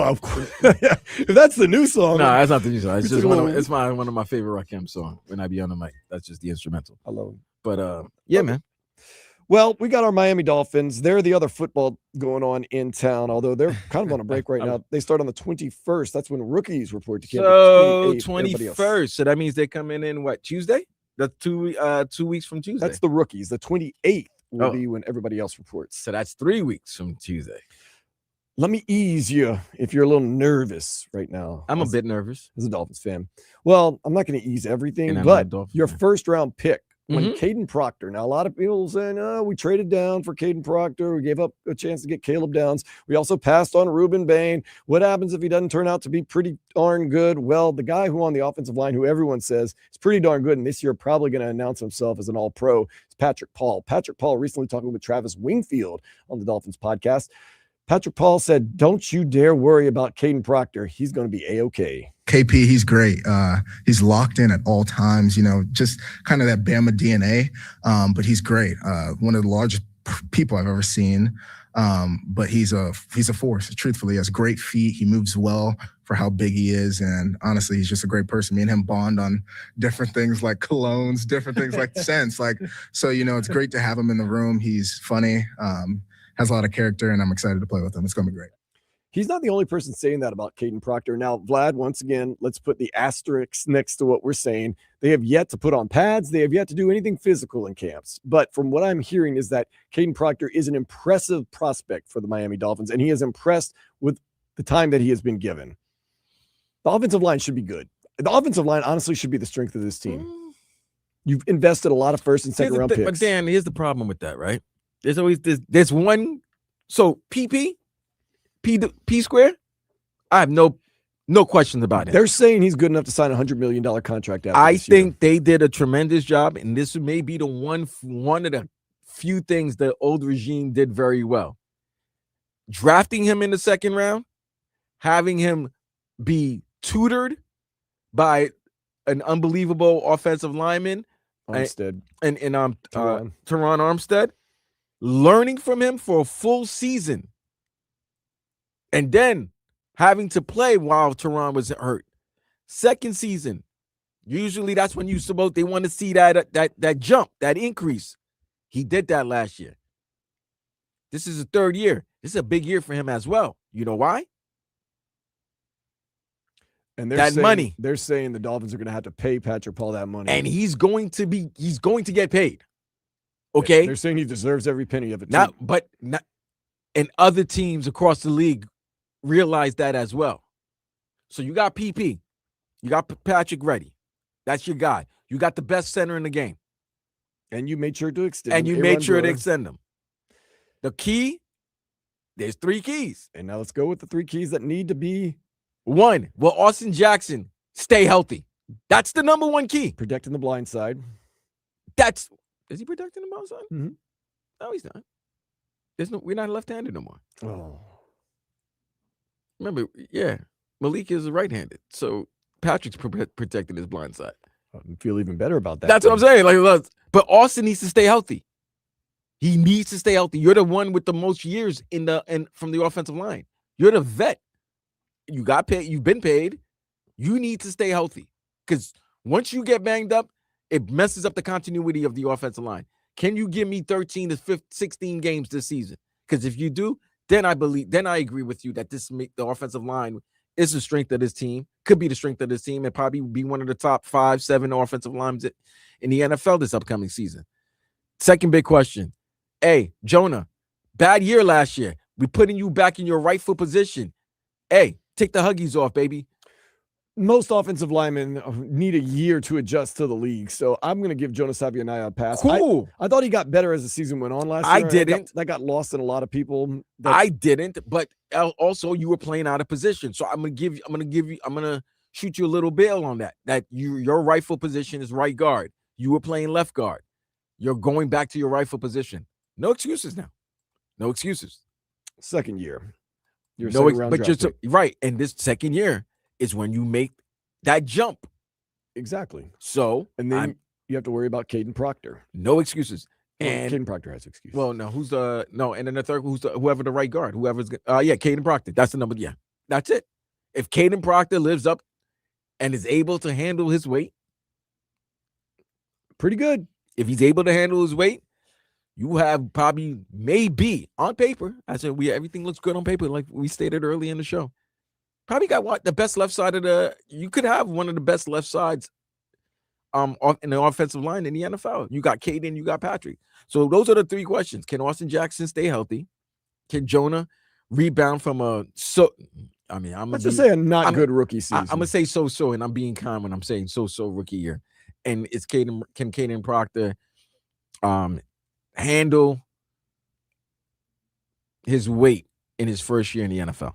of course. If that's the new song, no, that's not the new song. It's It's just a little- it's one of my favorite Rakim songs. When I be on the mic, that's just the instrumental. I love him. But yeah, man. Well, we got our Miami Dolphins. They're the other football going on in town, although they're kind of on a break right now. They start on the 21st. That's when rookies report to camp. So The 28th, everybody else. 21st. So that means they're coming in what, Tuesday? That's 2 weeks from Tuesday. That's the rookies. The 28th will Oh. be when everybody else reports. So that's 3 weeks from Tuesday. Let me ease you if you're a little nervous right now. I'm a as- bit nervous. as a Dolphins fan. Well, I'm not going to ease everything, And I'm but a Dolphins your fan. first round pick when Mhm. Caden Proctor. Now, a lot of people saying, "Oh, we traded down for Caden Proctor. We gave up a chance to get Caleb Downs. We also passed on Reuben Bain. What happens if he doesn't turn out to be pretty darn good?" Well, the guy who on the offensive line, who everyone says is pretty darn good, and this year probably going to announce himself as an All-Pro, is Patrick Paul. Patrick Paul recently talking with Travis Wingfield on the Dolphins podcast. Patrick Paul said, "Don't you dare worry about Caden Proctor. He's going to be A-OK." KP, he's great. He's locked in at all times, just kind of that Bama DNA. But he's great. One of the largest people I've ever seen. But he's a force. Truthfully, he has great feet. He moves well for how big he is. And honestly, he's just a great person. Me and him bond on different things like colognes, different things like scents. So, it's great to have him in the room. He's funny, has a lot of character, and I'm excited to play with him. It's going to be great. He's not the only person saying that about Caden Proctor. Now, Vlad, once again, let's put the asterisk next to what we're saying. They have yet to put on pads. They have yet to do anything physical in camps. But from what I'm hearing is that Caden Proctor is an impressive prospect for the Miami Dolphins, and he is impressed with the time that he has been given. The offensive line should be good. The offensive line, honestly, should be the strength of this team. You've invested a lot of first and second round picks. But Dan, here's the problem with that, right? There's always there's one. So P square, I have no questions about it. They're saying he's good enough to sign a $100 million contract after I this year. think they did a tremendous job, and this may be the one of the few things the old regime did very well. Drafting him in the second round, having him be tutored by an unbelievable offensive lineman, Armstead. and Teron. Teron Armstead, learning from him for a full season, and then having to play while Teron was hurt. Second season, usually that's when they want to see that jump, that increase. He did that last year. This is his third year. This is a big year for him as well. You know why? And That money. They're saying the Dolphins are going to have to pay Patrick Paul that money. And he's going to get paid. Okay. They're saying he deserves every penny of it. Now, too. and other teams across the league realize that as well. So you got PP, you got Patrick Reddy. That's your guy. You got the best center in the game. And you made sure to extend And you Aaron made sure to Brewer. extend them. The key, there's 3 keys. And now let's go with the 3 keys that need to be 1, will Austin Jackson stay healthy? That's the number 1 key. protecting the blind side. Is he protecting the outside? Mhm. No, he's not. We're not left-handed no more. Oh, Remember, yeah, Malik is right-handed, so Patrick's protecting his blind side. I feel even better about that. That's what I'm saying. But Austin needs to stay healthy. He needs to stay healthy. You're the one with the most years from the offensive line. You're the vet. You got paid. You've been paid. You need to stay healthy, because once you get banged up, it messes up the continuity of the offensive line. Can you give me 13 to 16 games this season? Because if you do, then I agree with you that the offensive line is the strength of this team. Could be the strength of this team, and probably be one of the top 5-7 offensive lines in the NFL this upcoming season. Second big question. Hey, Jonah, bad year last year. We putting you back in your rightful position. Hey, Take the Huggies off, baby. Most offensive linemen need a year to adjust to the league. So I'm going to give Jonas Avianaya a pass. Cool. I thought he got better as the season went on last year. I didn't. That got lost in a lot of people. I didn't, but also you were playing out of position. So I'm gonna shoot you a little bail on that. That your rightful position is right guard. You were playing left guard. You're going back to your rightful position. No excuses now. No excuses. Second year. You're no, second round but draft you're pick. right. And this second year is when you make that jump. Exactly. So and then you have to worry about Caden Proctor. No excuses. And Caden Proctor has excuses. Well, no, and then the third, whoever the right guard, Caden Proctor. That's the number. Yeah, that's it. If Caden Proctor lives up and is able to handle his weight, pretty good. If he's able to handle his weight, you have probably maybe on paper. I said everything looks good on paper, like we stated early in the show. Probably got the best left side you could have one of the best left sides in the offensive line in the NFL. You got Caden, you got Patrick. So those are the three questions. Can Austin Jackson stay healthy? Can Jonah rebound from I'm let's just say a not good rookie season. I'm gonna say so, and I'm being kind when I'm saying so rookie year. And can Caden Proctor handle his weight in his first year in the NFL?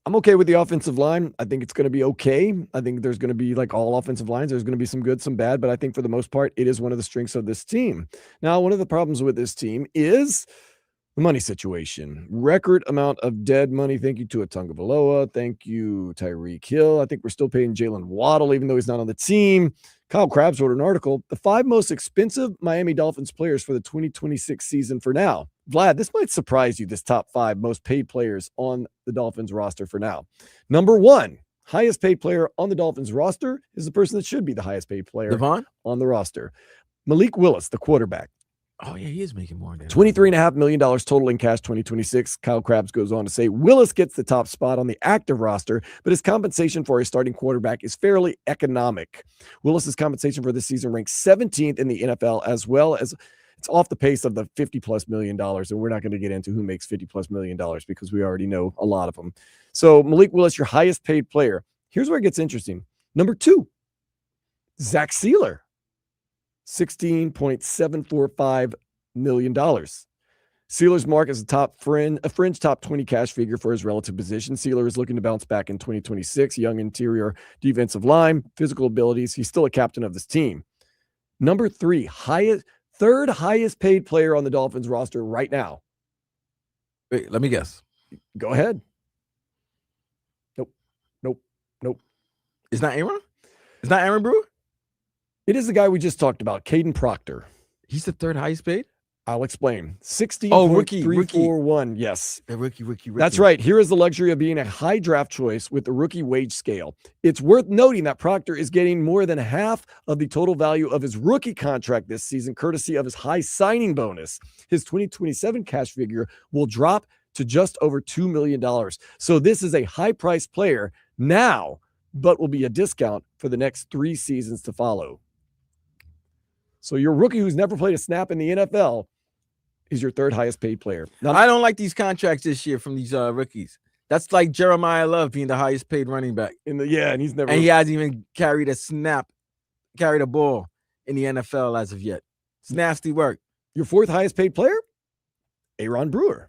I'm okay with the offensive line. I think it's going to be okay. I think there's going to be, like all offensive lines, there's going to be some good, some bad, but I think for the most part, it is one of the strengths of this team. Now, one of the problems with this team is the money situation. Record amount of dead money. Thank you to Atunga Valoa. Thank you, Tyreek Hill. I think we're still paying Jalen Waddle, even though he's not on the team. Kyle Krabs wrote an article, the 5 most expensive Miami Dolphins players for the 2026 season for now. Vlad, this might surprise you, this top 5 most paid players on the Dolphins roster for now. Number 1, highest paid player on the Dolphins roster is the person that should be the highest paid player on the roster. Malik Willis, the quarterback. Oh, yeah, he is making more than $23.5 million total in cash 2026. Kyle Krabs goes on to say Willis gets the top spot on the active roster, but his compensation for a starting quarterback is fairly economic. Willis's compensation for this season ranks 17th in the NFL, as well as it's off the pace of the $50+ million. And we're not going to get into who makes $50+ million because we already know a lot of them. So Malik Willis, your highest paid player. Here's where it gets interesting. Number 2, Zach Sealer. $16.745 million. Sealer's mark as a fringe top 20 cash figure for his relative position. Sealer is looking to bounce back in 2026. Young interior defensive line, physical abilities. He's still a captain of this team. Number 3, third highest paid player on the Dolphins roster right now. Wait, let me guess. Go ahead. Nope. It's not Aaron? It's not Aaron Brewer? It is the guy we just talked about, Caden Proctor. He's the third highest paid? I'll explain. 16.341. Yes. The rookie. That's right. Here is the luxury of being a high draft choice with the rookie wage scale. It's worth noting that Proctor is getting more than half of the total value of his rookie contract this season, courtesy of his high signing bonus. His 2027 cash figure will drop to just over $2 million. So this is a high-priced player now, but will be a discount for the next 3 seasons to follow. So your rookie who's never played a snap in the NFL is your third highest paid player. Now, I don't like these contracts this year from these rookies. That's like Jeremiah Love being the highest paid running back. And he hasn't even carried a ball in the NFL as of yet. It's nasty work. Your fourth highest paid player, Aaron Brewer.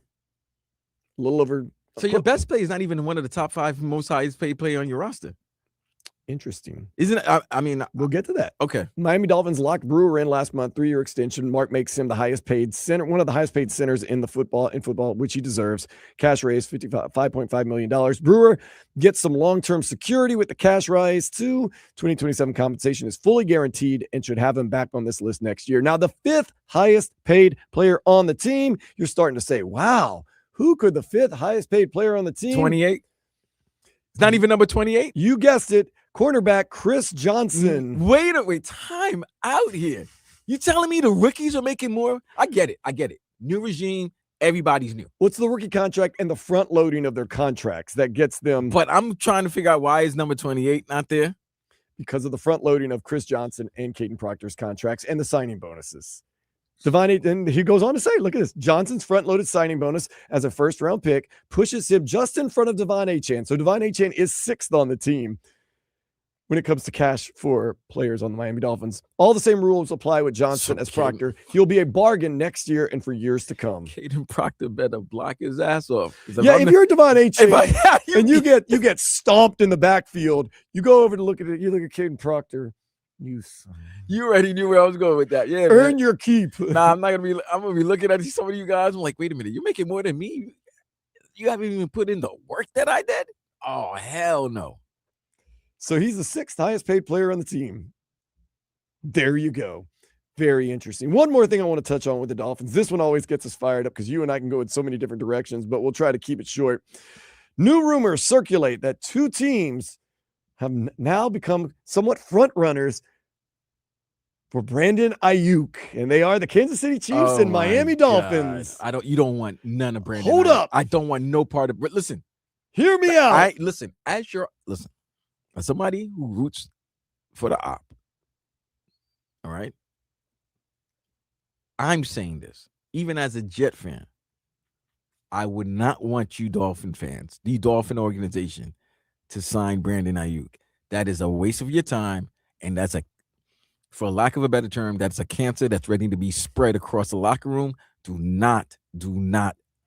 A little over. So your best player is not even one of the top 5 most highest paid player on your roster. Interesting. Isn't it? I mean, we'll get to that. Okay. Miami Dolphins locked Brewer in last month, 3-year extension. Mark makes him the highest paid center, one of the highest paid centers in football, which he deserves. Cash raise, $5.5 million. Brewer gets some long-term security with the cash rise too. 2027 compensation is fully guaranteed and should have him back on this list next year. Now, the 5th highest paid player on the team, you're starting to say, wow, who could the 5th highest paid player on the team? 28. It's not even number 28. You guessed it. Cornerback Chris Johnson. Wait, time out here. You telling me the rookies are making more? I get it. New regime, everybody's new. What's the rookie contract and the front loading of their contracts that gets them? But I'm trying to figure out why is number 28 not there? Because of the front loading of Chris Johnson and Caden Proctor's contracts and the signing bonuses. And he goes on to say, look at this. Johnson's front-loaded signing bonus as a first-round pick pushes him just in front of Devon Achane. So Devon Achane is 6th on the team when it comes to cash for players on the Miami Dolphins. All the same rules apply with Johnson as Proctor. He'll be a bargain next year and for years to come. Caden Proctor better block his ass off. If you're Devon Achane and you get stomped in the backfield, you go over to look at it, you look at Caden Proctor. You already knew where I was going with that. Yeah, earn your keep. Nah, I'm gonna be looking at some of you guys. I'm like, wait a minute, you're making more than me. You haven't even put in the work that I did. Oh, hell no. So he's the 6th highest paid player on the team. There you go. Very interesting. One more thing I want to touch on with the Dolphins. This one always gets us fired up because you and I can go in so many different directions, but we'll try to keep it short. New rumors circulate that 2 teams have now become somewhat front runners for Brandon Ayuk, and they are the Kansas City Chiefs and Miami Dolphins. You don't want none of Brandon. Hold up. I don't want no part of it. Listen. Hear me out. Listen, as somebody who roots for the op. All right. I'm saying this, even as a Jet fan, I would not want you Dolphin fans, the Dolphin organization, to sign Brandon Ayuk. That is a waste of your time, and that's for lack of a better term, that's a cancer that's ready to be spread across the locker room. Do not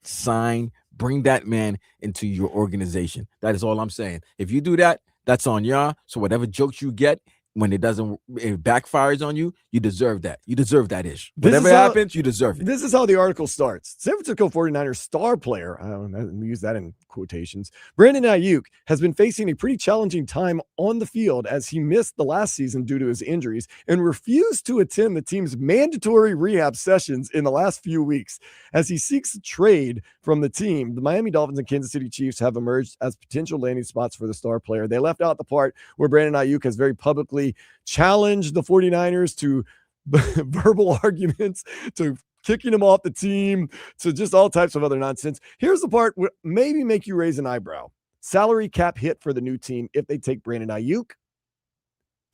sign, bring that man into your organization. That is all I'm saying. If you do that, that's on y'all. So whatever jokes you get, when it backfires on you, you deserve that. You deserve that ish. Whatever happens, you deserve it. This is how the article starts. San Francisco 49ers star player, I don't know, let me use that in quotations, Brandon Ayuk has been facing a pretty challenging time on the field as he missed the last season due to his injuries and refused to attend the team's mandatory rehab sessions in the last few weeks. As he seeks a trade from the team, the Miami Dolphins and Kansas City Chiefs have emerged as potential landing spots for the star player. They left out the part where Brandon Ayuk has very publicly challenged the 49ers to verbal arguments, to kicking him off the team, to just all types of other nonsense. Here's the part where maybe make you raise an eyebrow. Salary cap hit for the new team if they take Brandon Ayuk.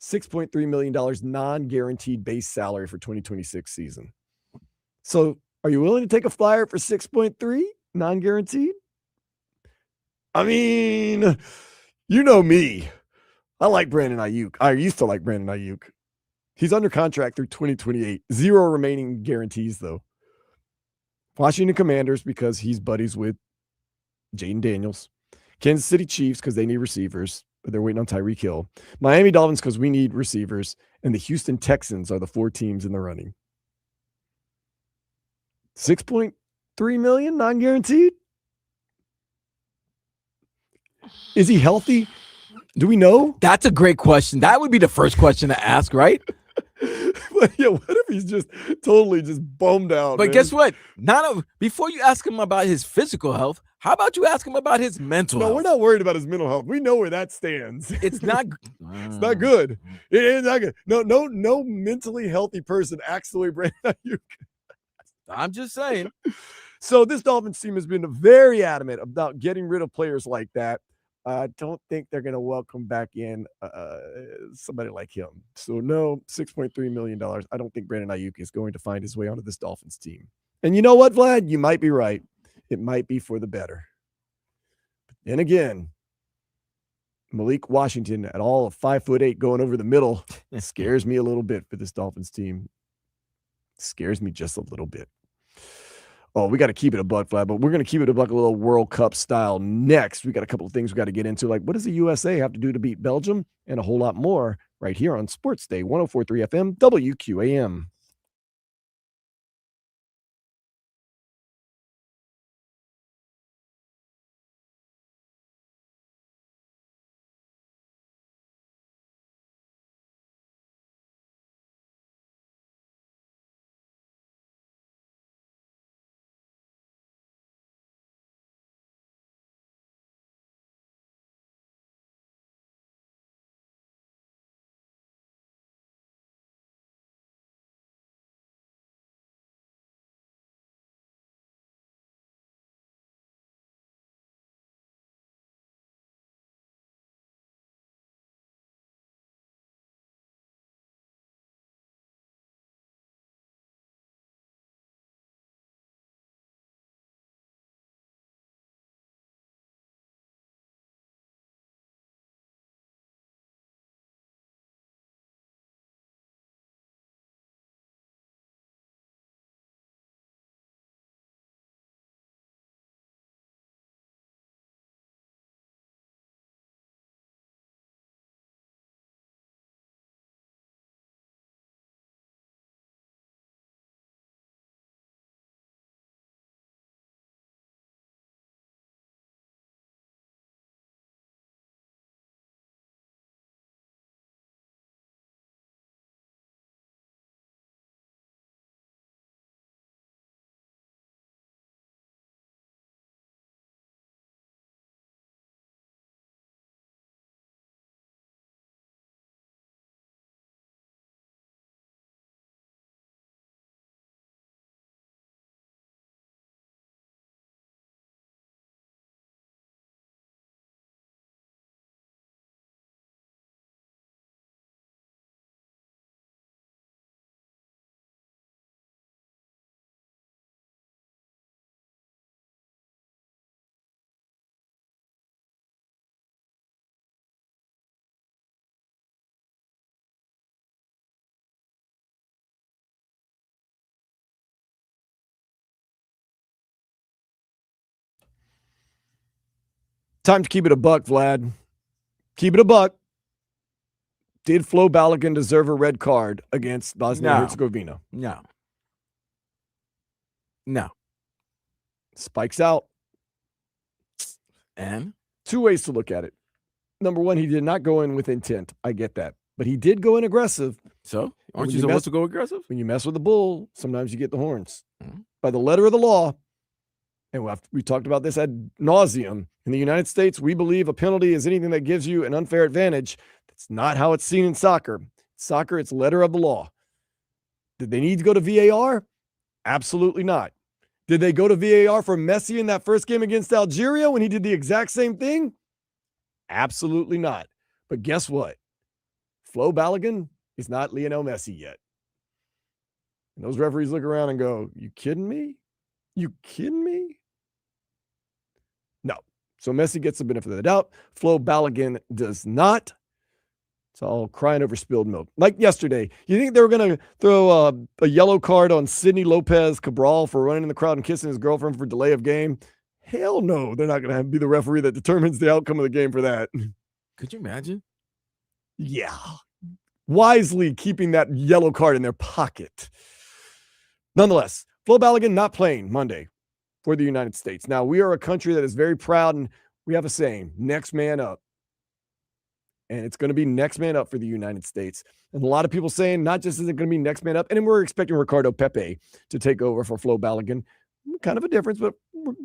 $6.3 million non-guaranteed base salary for 2026 season. So are you willing to take a flyer for 6.3 non-guaranteed? I mean, you know me. I like Brandon Ayuk. I used to like Brandon Ayuk. He's under contract through 2028. 0 remaining guarantees, though. Washington Commanders, because he's buddies with Jaden Daniels. Kansas City Chiefs, because they need receivers, but they're waiting on Tyreek Hill. Miami Dolphins, because we need receivers. And the Houston Texans are the 4 teams in the running. 6.3 million non-guaranteed? Is he healthy? Do we know? That's a great question. That would be the first question to ask, right? But yeah, what if he's just totally just bummed out? But guess what? Before you ask him about his physical health, how about you ask him about his mental health? No, we're not worried about his mental health. We know where that stands. It's not it's not good. It is not good. No mentally healthy person acts the way Brandon Ayuk. I'm just saying. So this Dolphins team has been very adamant about getting rid of players like that. I don't think they're going to welcome back in somebody like him. So no, $6.3 million. I don't think Brandon Ayuk is going to find his way onto this Dolphins team. And you know what, Vlad? You might be right. It might be for the better. But then again, Malik Washington at all of 5'8" going over the middle scares me a little bit for this Dolphins team. Scares me just a little bit. Oh, we got to keep it a buck, Vlad, but we're going to keep it a buck a little World Cup style next. We got a couple of things we got to get into, like what does the USA have to do to beat Belgium, and a whole lot more right here on Sports Day 104.3 FM WQAM. Time to keep it a buck, Vlad. Keep it a buck. Did Flo Balogun deserve a red card against Bosnia and Herzegovina? No. Spikes out. And Two ways to look at it. Number one, he did not go in with intent. I get that. But he did go in aggressive. so, aren't you supposed to go aggressive? When you mess with the bull, sometimes you get the horns. By the letter of the law, and we talked about this ad nauseum, in the United States, we believe a penalty is anything that gives you an unfair advantage. That's not how it's seen in soccer. Soccer, it's letter of the law. Did they need to go to VAR? Absolutely not. Did they go to VAR for Messi in that first game against Algeria when he did the exact same thing? Absolutely not. But guess what? Flo Balogun is not Lionel Messi yet. And those referees look around and go, you kidding me? You kidding me? No. So Messi gets the benefit of the doubt. Flo Balogun does not. It's all crying over spilled milk. Like yesterday, you think they were going to throw a yellow card on Sidney Lopez Cabral for running in the crowd and kissing his girlfriend for delay of game? Hell no. They're not going to be the referee that determines the outcome of the game for that. Could you imagine? Yeah. Wisely keeping that yellow card in their pocket. Nonetheless, Flo Balogun not playing Monday for the United States. Now, we are a country that is very proud, and we have a saying, next man up. And it's going to be next man up for the United States. And a lot of people saying not just is it going to be next man up, and then we're expecting Ricardo Pepe to take over for Flo Balogun. Kind of a difference, but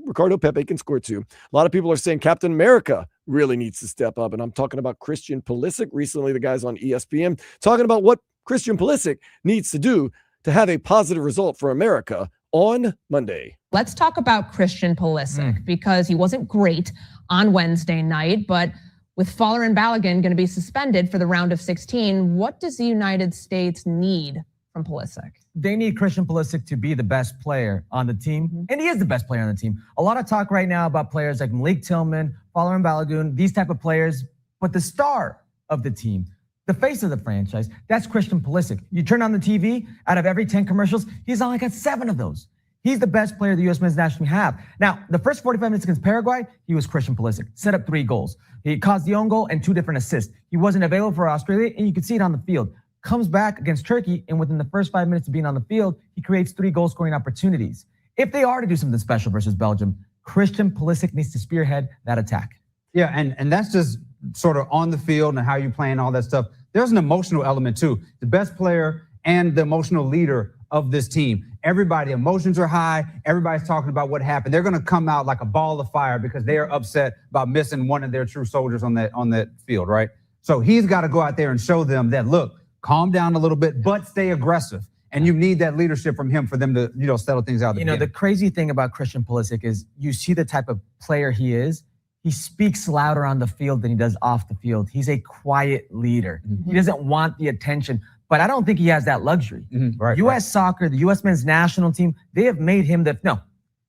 Ricardo Pepe can score too. A lot of people are saying Captain America really needs to step up. And I'm talking about Christian Pulisic. Recently, the guys on ESPN talking about what Christian Pulisic needs to do to have a positive result for America on Monday. Let's talk about Christian Pulisic because he wasn't great on Wednesday night, but with Fowler and Balogun going to be suspended for the round of 16, what does the United States need from Pulisic? They need Christian Pulisic to be the best player on the team, and he is the best player on the team. A lot of talk right now about players like Malik Tillman, Fowler and Balogun, these type of players, but the star of the team, the face of the franchise, that's Christian Pulisic. You turn on the TV, out of every 10 commercials, he's only got 7 of those. He's the best player the U.S. men's national team have. Now, the first 45 minutes against Paraguay, he was Christian Pulisic. Set up 3 goals. He caused the own goal and 2 different assists. He wasn't available for Australia, and you could see it on the field. Comes back against Turkey, and within the first 5 minutes of being on the field, he creates 3 goal-scoring opportunities. If they are to do something special versus Belgium, Christian Pulisic needs to spearhead that attack. Yeah, and that's just sort of on the field and how you play and all that stuff. There's an emotional element too. The best player and the emotional leader of this team. Everybody, emotions are high. Everybody's talking about what happened. They're going to come out like a ball of fire because they are upset about missing one of their true soldiers on that field, right? So he's got to go out there and show them that, look, calm down a little bit, but stay aggressive. And you need that leadership from him for them to, settle things out. The crazy thing about Christian Pulisic is you see the type of player he is. He speaks louder on the field than he does off the field. He's a quiet leader. Mm-hmm. He doesn't want the attention, but I don't think he has that luxury. Mm-hmm. Right, U.S. soccer, the U.S. men's national team, they have made him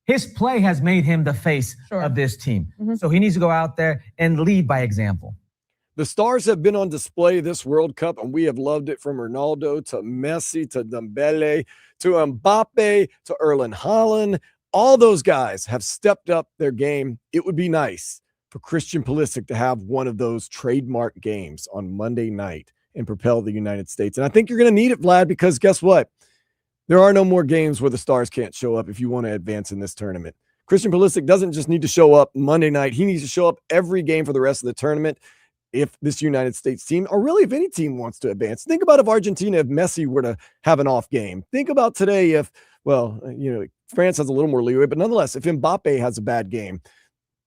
his play has made him the face of this team. Mm-hmm. So he needs to go out there and lead by example. The stars have been on display this World Cup, and we have loved it from Ronaldo to Messi to Dembele to Mbappe to Erling Haaland. All those guys have stepped up their game. It would be nice for Christian Pulisic to have one of those trademark games on Monday night and propel the United States. And I think you're going to need it, Vlad, because guess what? There are no more games where the stars can't show up if you want to advance in this tournament. Christian Pulisic doesn't just need to show up Monday night. He needs to show up every game for the rest of the tournament if this United States team, or really if any team wants to advance. Think about if Argentina, if Messi were to have an off game. Think about today if, France has a little more leeway, but nonetheless, if Mbappe has a bad game,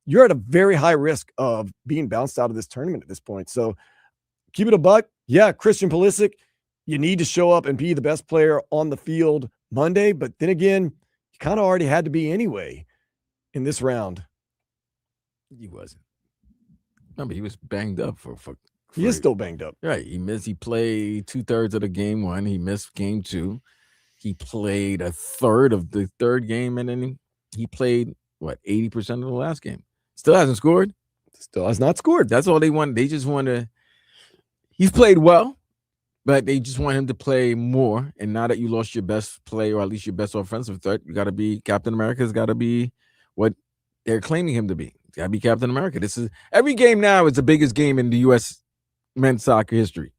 you're at a very high risk of being bounced out of this tournament at this point. So keep it a buck. Yeah, Christian Pulisic, you need to show up and be the best player on the field Monday. But then again, you kind of already had to be anyway in this round. He wasn't. Remember, he was banged up for he is still banged up. Right. He played 2/3 of the game 1. He missed game 2. He played a third of the third game, and then he played, 80% of the last game. Still hasn't scored. Still has not scored. That's all they want. They just want to – he's played well, but they just want him to play more. And now that you lost your best player, or at least your best offensive threat, you got to be – Captain America's got to be what they're claiming him to be. Gotta be Captain America. This is every game now is the biggest game in the U.S. men's soccer history.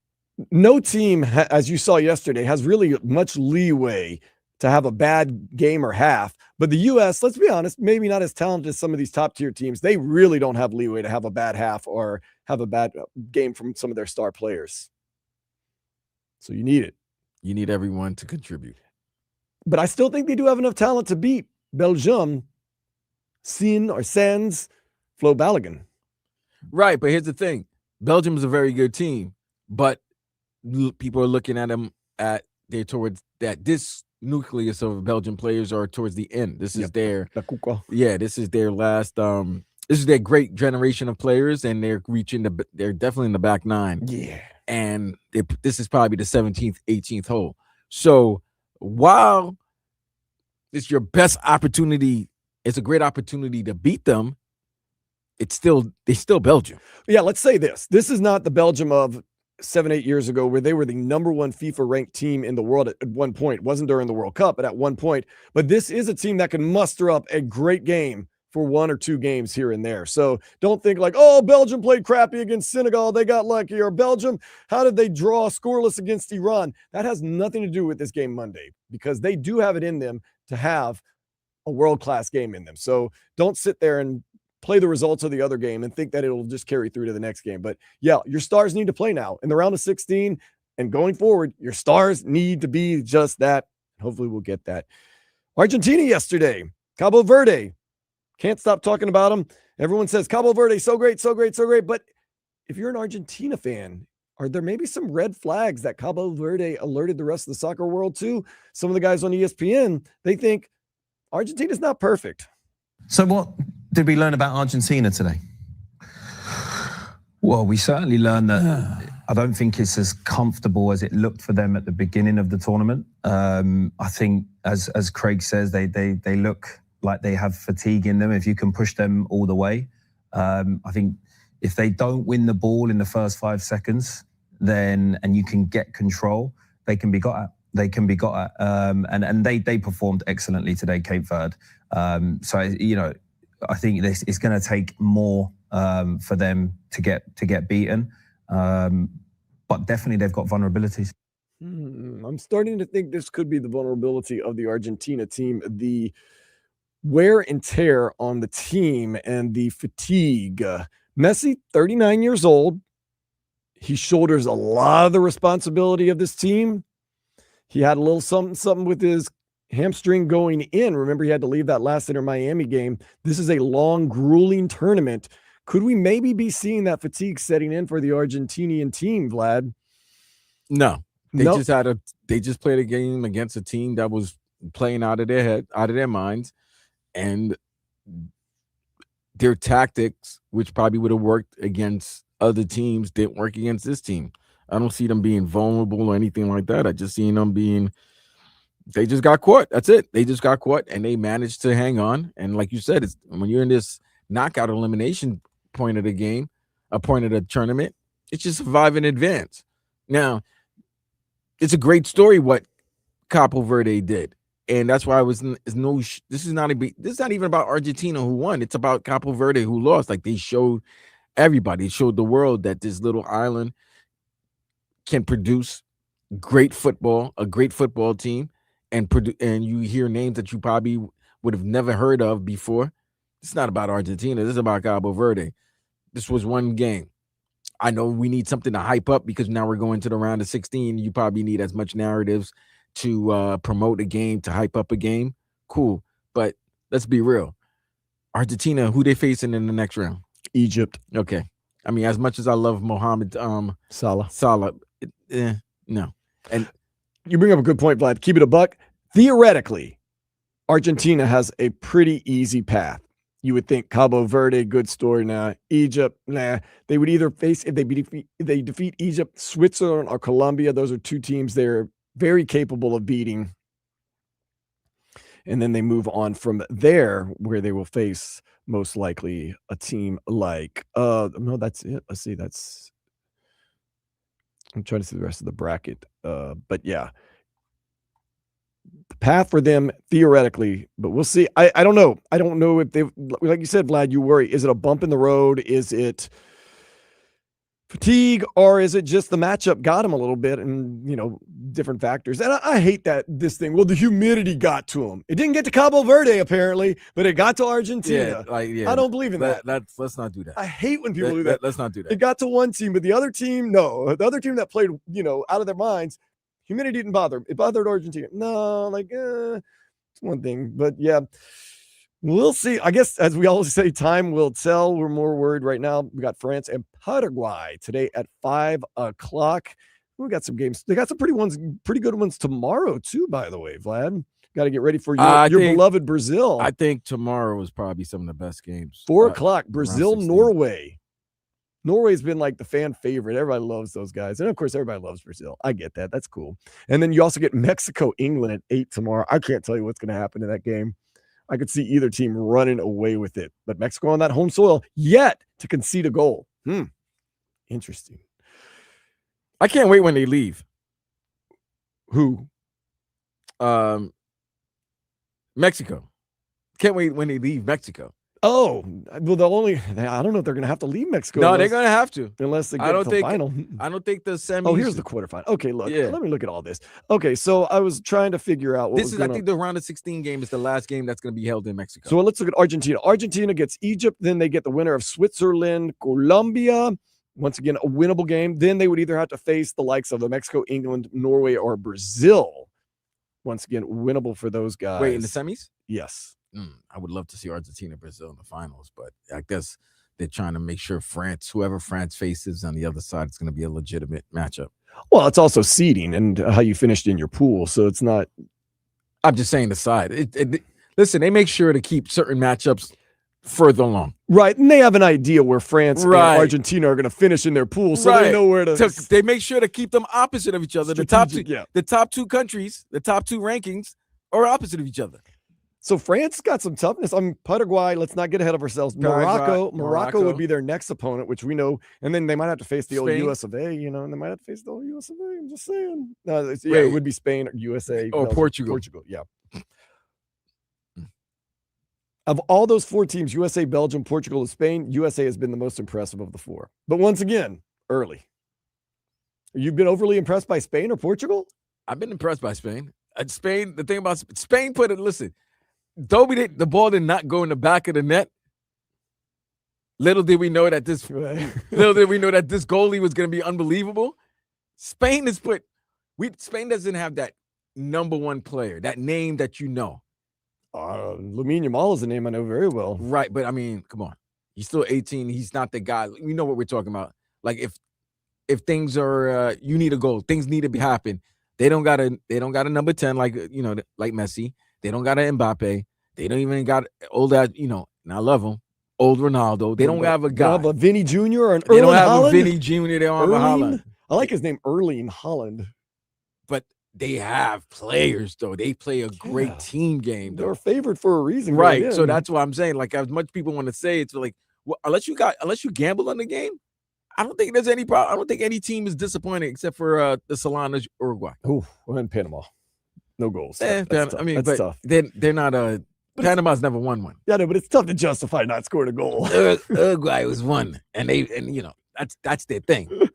No team, as you saw yesterday, has really much leeway to have a bad game or half. But the U.S., let's be honest, maybe not as talented as some of these top-tier teams. They really don't have leeway to have a bad half or have a bad game from some of their star players. So you need it. You need everyone to contribute. But I still think they do have enough talent to beat Belgium, Sens, Flo Balogun. Right, but here's the thing. Belgium is a very good team, but people are looking at them they're towards that this nucleus of Belgian players are towards the end. This is their this is their last this is their great generation of players, and they're they're definitely in the back nine. Yeah. And this is probably the 17th, 18th hole. So while it's your best opportunity, it's a great opportunity to beat them, they're still Belgium. Yeah, let's say this. This is not the Belgium of 7-8 years ago where they were the number one FIFA ranked team in the world at one point. It wasn't during the World Cup, but at one point. But this is a team that can muster up a great game for 1 or 2 games here and there. So don't think like, oh, Belgium played crappy against Senegal, they got lucky. Or Belgium, how did they draw scoreless against Iran? That has nothing to do with this game Monday, because they do have it in them to have a world-class game in them. So don't sit there and play the results of the other game and think that it'll just carry through to the next game. But yeah, your stars need to play now in the round of 16 and going forward. Your stars need to be just that. Hopefully we'll get that. Argentina yesterday, Cabo Verde. Can't stop talking about them. Everyone says Cabo Verde, so great, so great, so great. But if you're an Argentina fan, are there maybe some red flags that Cabo Verde alerted the rest of the soccer world to? Some of the guys on ESPN, they think Argentina's not perfect. So what did we learn about Argentina today? Well, we certainly learned that I don't think it's as comfortable as it looked for them at the beginning of the tournament. I think, as Craig says, they look like they have fatigue in them if you can push them all the way. I think if they don't win the ball in the first 5 seconds, and you can get control, they can be got at. And they performed excellently today, Cape Verde. So I think it's going to take more for them to get beaten. But definitely they've got vulnerabilities. I'm starting to think this could be the vulnerability of the Argentina team, the wear and tear on the team and the fatigue. Messi, 39 years old. He shoulders a lot of the responsibility of this team. He had a little something with his hamstring going in. Remember, he had to leave that last Inter Miami game. This is a long, grueling tournament. Could we maybe be seeing that fatigue setting in for the Argentinian team, Vlad? No. They just played a game against a team that was playing out of their head, out of their minds, and their tactics, which probably would have worked against other teams, didn't work against this team. I don't see them being vulnerable or anything like that. I just seen them they just got caught. That's it. They just got caught and they managed to hang on. And like you said, when you're in this knockout elimination point of the game, a point of the tournament, it's just survive and advance. Now, it's a great story what Cabo Verde did. And that's why this is not even about Argentina who won. It's about Cabo Verde who lost. Like, they showed everybody, it showed the world that this little island can produce great football, a great football team, and you hear names that you probably would have never heard of before. It's not about Argentina. This is about Cabo Verde. This was one game. I know we need something to hype up because now we're going to the round of 16. You probably need as much narratives to promote a game, to hype up a game. Cool. But let's be real. Argentina, who they facing in the next round? Egypt. Okay. I mean, as much as I love Mohamed Salah, no. And you bring up a good point, Vlad. Keep it a buck. Theoretically, Argentina has a pretty easy path. You would think Cabo Verde, good story. Now Egypt, they would either face, if they defeat Egypt, Switzerland or Colombia. Those are two teams they're very capable of beating. And then they move on from there, where they will face most likely a team like no, that's it. Let's see, I'm trying to see the rest of the bracket. But yeah, path for them theoretically, but we'll see. I don't know. I don't know if they, like you said, Vlad, you worry. Is it a bump in the road? Is it fatigue, or is it just the matchup got him a little bit and, different factors? And I hate that this thing. Well, the humidity got to him. It didn't get to Cabo Verde apparently, but it got to Argentina. I don't believe in that. Let's not do that. I hate when people do that. Let's not do that. It got to one team, but the other team, no. The other team that played, out of their minds, humidity didn't bother them. It bothered Argentina. No, it's one thing. But yeah, we'll see. I guess, as we always say, time will tell. We're more worried right now. We got France and Paraguay today at 5:00. We got some games. They got some pretty good ones tomorrow too, by the way, Vlad. Got to get ready for your beloved Brazil. I think tomorrow is probably some of the best games. 4:00, Brazil, Norway. Norway's been like the fan favorite. Everybody loves those guys. And of course, everybody loves Brazil. I get that. That's cool. And then you also get Mexico, England at 8 tomorrow. I can't tell you what's going to happen in that game. I could see either team running away with it. But Mexico on that home soil yet to concede a goal. Interesting. I can't wait when they leave. Who? Mexico. Can't wait when they leave Mexico. Oh, well, I don't know if they're going to have to leave Mexico. No, they're going to have to. Unless they get to the final. I don't think the semis. Oh, here's the quarterfinal. Okay, look. Yeah. Let me look at all this. Okay, so I was trying to figure out what I think the round of 16 game is the last game that's going to be held in Mexico. So let's look at Argentina. Argentina gets Egypt. Then they get the winner of Switzerland, Colombia. Once again, a winnable game. Then they would either have to face the likes of the Mexico, England, Norway, or Brazil. Once again, winnable for those guys. Wait, in the semis? Yes. I would love to see Argentina, Brazil in the finals, but I guess they're trying to make sure whoever France faces on the other side, it's going to be a legitimate matchup. Well, it's also seeding and how you finished in your pool, so it's not. I'm just saying the side. Listen, they make sure to keep certain matchups further along. Right, and they have an idea where France and Argentina are going to finish in their pool, so they know where to. They make sure to keep them opposite of each other. The top two countries, the top two rankings are opposite of each other. So France got some toughness. Paraguay, let's not get ahead of ourselves. Morocco would be their next opponent, which we know. And then they might have to face the old US of A, and they might have to face the old US of A. I'm just saying. It would be Spain or USA. Or Portugal. Portugal, yeah. Of all those 4 teams, USA, Belgium, Portugal, and Spain, USA has been the most impressive of the 4. But once again, early. You've been overly impressed by Spain or Portugal? I've been impressed by Spain. Spain, the thing about Spain listen, the ball did not go in the back of the net. Little did we know that this goalie was going to be unbelievable. Spain doesn't have that number one player, that name that you know. Lamine Yamal is a name I know very well. Right, but I mean, come on. He's still 18. He's not the guy. We know what we're talking about. Like if things are you need a goal, things need to happen. They don't got a number 10 like Messi. They don't got an Mbappe. They don't even got old and I love him. Old Ronaldo. They don't have a guy. They don't have a Vinny Jr. or an They Erling don't have Haaland? a Vinny Jr. They don't have a Haaland. I like his name, Erling Haaland. But they have players, though. They play a great team game, though. They're favored for a reason. Right. So that's why I'm saying, like, as much people want to say, it's like, well, unless you gamble on the game, I don't think there's any problem. I don't think any team is disappointing except for the Solana Uruguay. Oh, we're in Panama. No goals. That's tough. They're not Panama's never won one. Yeah, no, but it's tough to justify not scoring a goal. Uruguay was one, and that's their thing.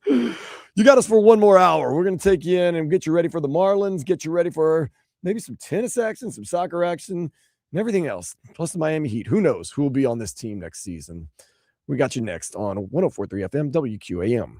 You got us for one more hour. We're going to take you in and get you ready for the Marlins, get you ready for maybe some tennis action, some soccer action, and everything else. Plus the Miami Heat. Who knows who will be on this team next season? We got you next on 104.3 FM WQAM.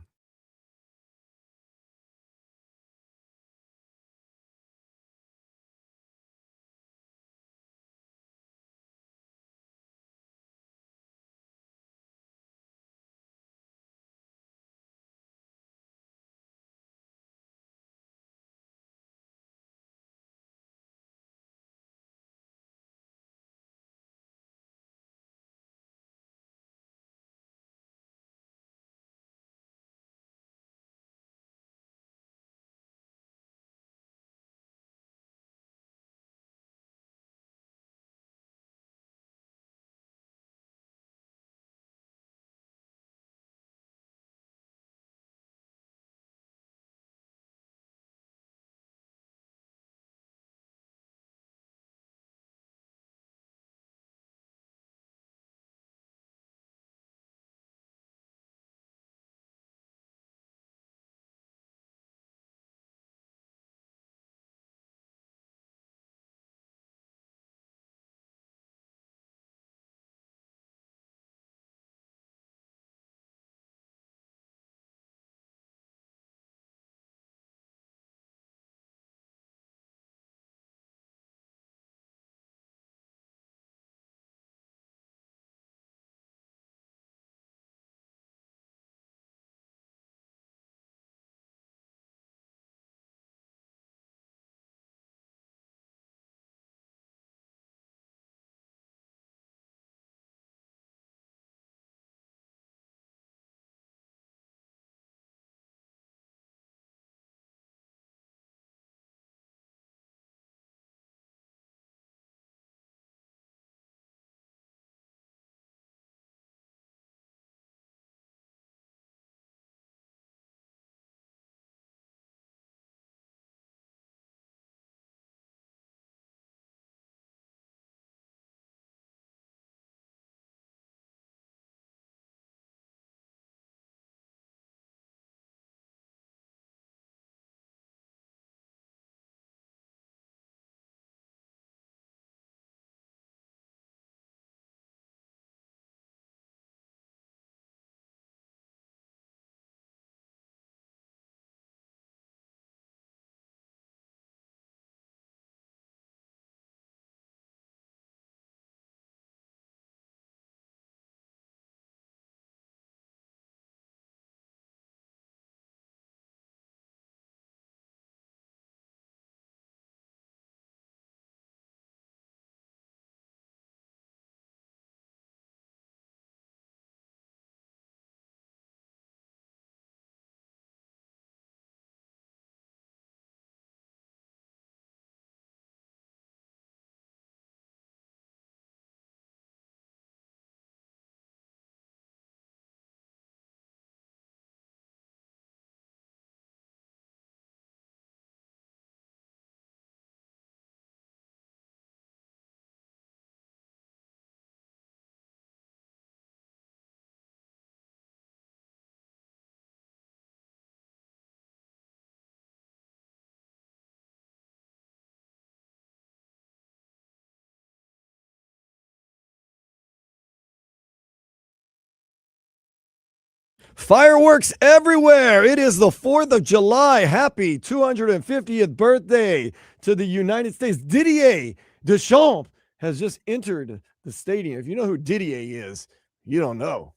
Fireworks everywhere. It is the 4th of July. Happy 250th birthday to the United States. Didier Deschamps has just entered the stadium. If you know who Didier is, you don't know.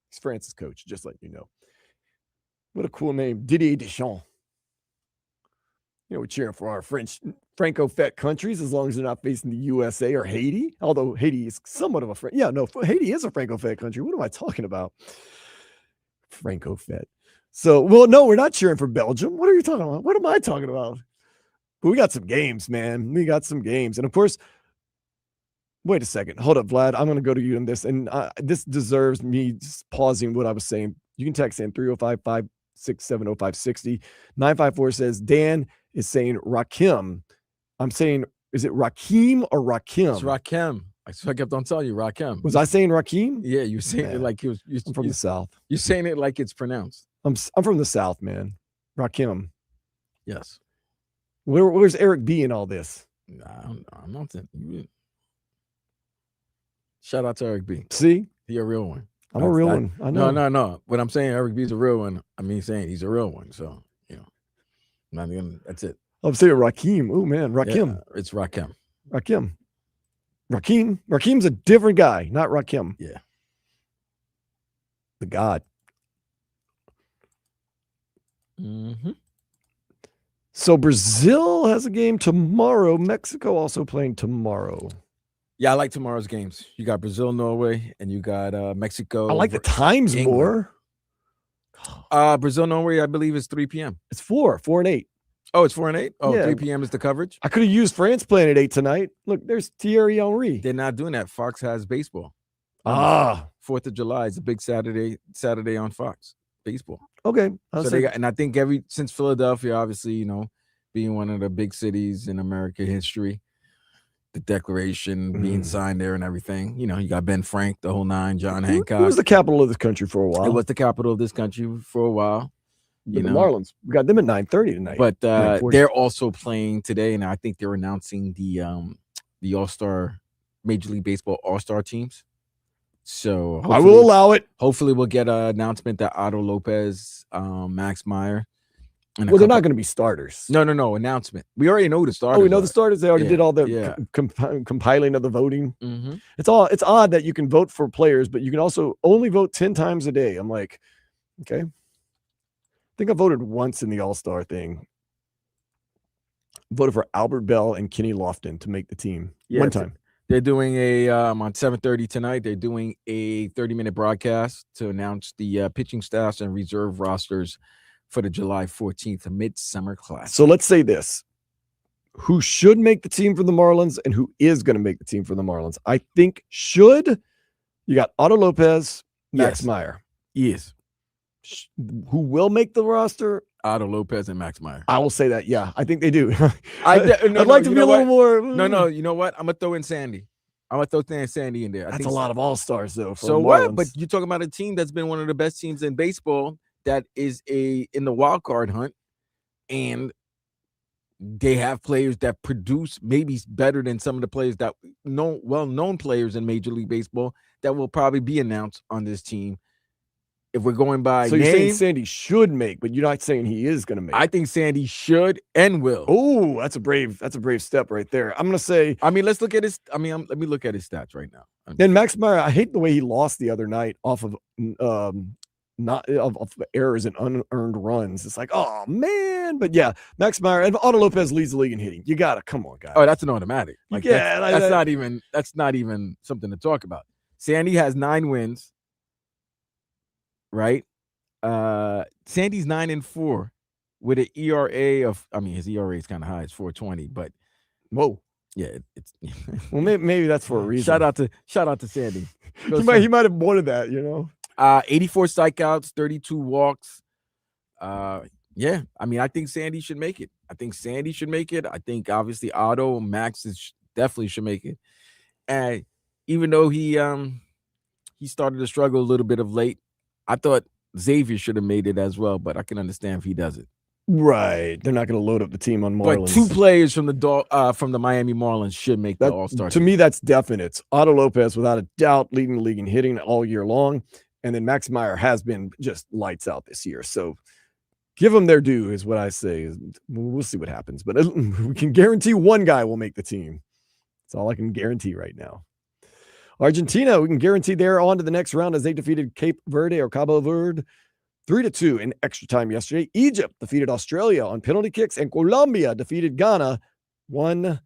He's France's coach, just like you know. What a cool name, Didier Deschamps. You know, we're cheering for our Franco-Fat countries as long as they're not facing the USA or Haiti, although Haiti is somewhat of a Haiti is a Franco-Fat country. What am I talking about? Franco-Fat. So, well, no, we're not cheering for Belgium. What are you talking about? What am I talking about? But we got some games, man. We got some games. And of course, wait a second. Hold up, Vlad. I'm going to go to you on this. And this deserves me just pausing what I was saying. You can text in 305-567-0560. 954 says, Dan is saying Rakim. I'm saying, is it Rakim or Rakim? It's Rakim. I kept on telling you, Rakim. Was I saying Rakim? Yeah, you saying it like you was. I'm from the South. You're saying it like it's pronounced. I'm from the South, man. Rakim. Yes. Where's Eric B in all this? I'm not. Shout out to Eric B. See? He's a real one. I'm a real one. I know. No. When I'm saying Eric B's a real one, I mean saying he's a real one. So, that's it. I'm saying Rakim. Oh, man. Rakim. Yeah, it's Rakim. Rakim. Rakim's a different guy, not Rakim. Yeah. The God. Mm-hmm. So Brazil has a game tomorrow. Mexico also playing tomorrow. Yeah, I like tomorrow's games. You got Brazil, Norway, and you got Mexico. I like the times more. Brazil, Norway, I believe is 3 p.m. It's 4 and 8. Oh, it's 4 and 8? Oh, Yeah. 3 p.m. is the coverage? I could have used France playing at 8 tonight. Look, there's Thierry Henry. They're not doing that. Fox has baseball. 4th of July is a big Saturday on Fox. Baseball. Okay. And I think since Philadelphia, obviously, being one of the big cities in American history, the Declaration being signed there and everything, you got Ben Frank, the whole nine, John Hancock. It was the capital of this country for a while. It was the capital of this country for a while. The Marlins. We got them at 9:30 tonight. But they're also playing today, and I think they're announcing the All-Star Major League Baseball All-Star teams. So I will allow it. Hopefully, we'll get an announcement that Otto Lopez, Max Meyer. Well, they're not going to be starters. No, announcement. We already know the starters. Oh, we know the starters. They already did all the Yeah. compiling of the voting. Mm-hmm. It's odd that you can vote for players, but you can also only vote 10 times a day. I'm like, okay. I think I voted once in the All-Star thing. Voted for Albert Bell and Kenny Lofton to make the team. One time. They're doing on 7:30 tonight. They're doing a 30-minute broadcast to announce the pitching staffs and reserve rosters for the July 14th Midsummer Classic. So let's say this. Who should make the team for the Marlins and who is going to make the team for the Marlins? I think should. You got Otto Lopez, Max Meyer. Yes. Who will make the roster? Otto Lopez and Max Meyer. I will say that. Yeah, I think they do. I'd like to be a little more. No, you know what? I'm going to throw in Sandy. I'm going to throw Sandy in there. That's a lot of all-stars, though. So what? But you're talking about a team that's been one of the best teams in baseball that is in the wild card hunt, and they have players that produce maybe better than some of the players that well-known players in Major League Baseball that will probably be announced on this team. If we're going by so you're saying Sandy should make, but you're not saying he is going to make. I think Sandy should and will. Oh, that's a brave step right there. I'm going to say. I mean, let's look at his. I mean, let me look at his stats right now. And Max Meyer, I hate the way he lost the other night off of of errors and unearned runs. It's like, oh man, but yeah, Max Meyer and Otto Lopez leads the league in hitting. You got to come on, guys. Oh, that's an automatic. Like, yeah, that's not even something to talk about. Sandy has 9 wins. Right, Sandy's 9-4 with an ERA of. I mean, his ERA is kind of high; it's 4.20. But whoa, yeah, it's. Well, maybe that's for a reason. Shout out to Sandy. He might have wanted that, 84 strikeouts, 32 walks. Yeah, I mean, I think Sandy should make it. I think obviously Otto, Max definitely should make it. And even though he started to struggle a little bit of late. I thought Xavier should have made it as well, but I can understand if he doesn't. Right. They're not going to load up the team on Marlins. But 2 players from the Miami Marlins should make the All-Star team. To me, that's definite. It's Otto Lopez, without a doubt, leading the league in hitting all year long. And then Max Meyer has been just lights out this year. So give them their due is what I say. We'll see what happens. But we can guarantee one guy will make the team. That's all I can guarantee right now. Argentina, we can guarantee they're on to the next round as they defeated Cape Verde or Cabo Verde 3-2 in extra time yesterday. Egypt defeated Australia on penalty kicks, and Colombia defeated Ghana 1-0.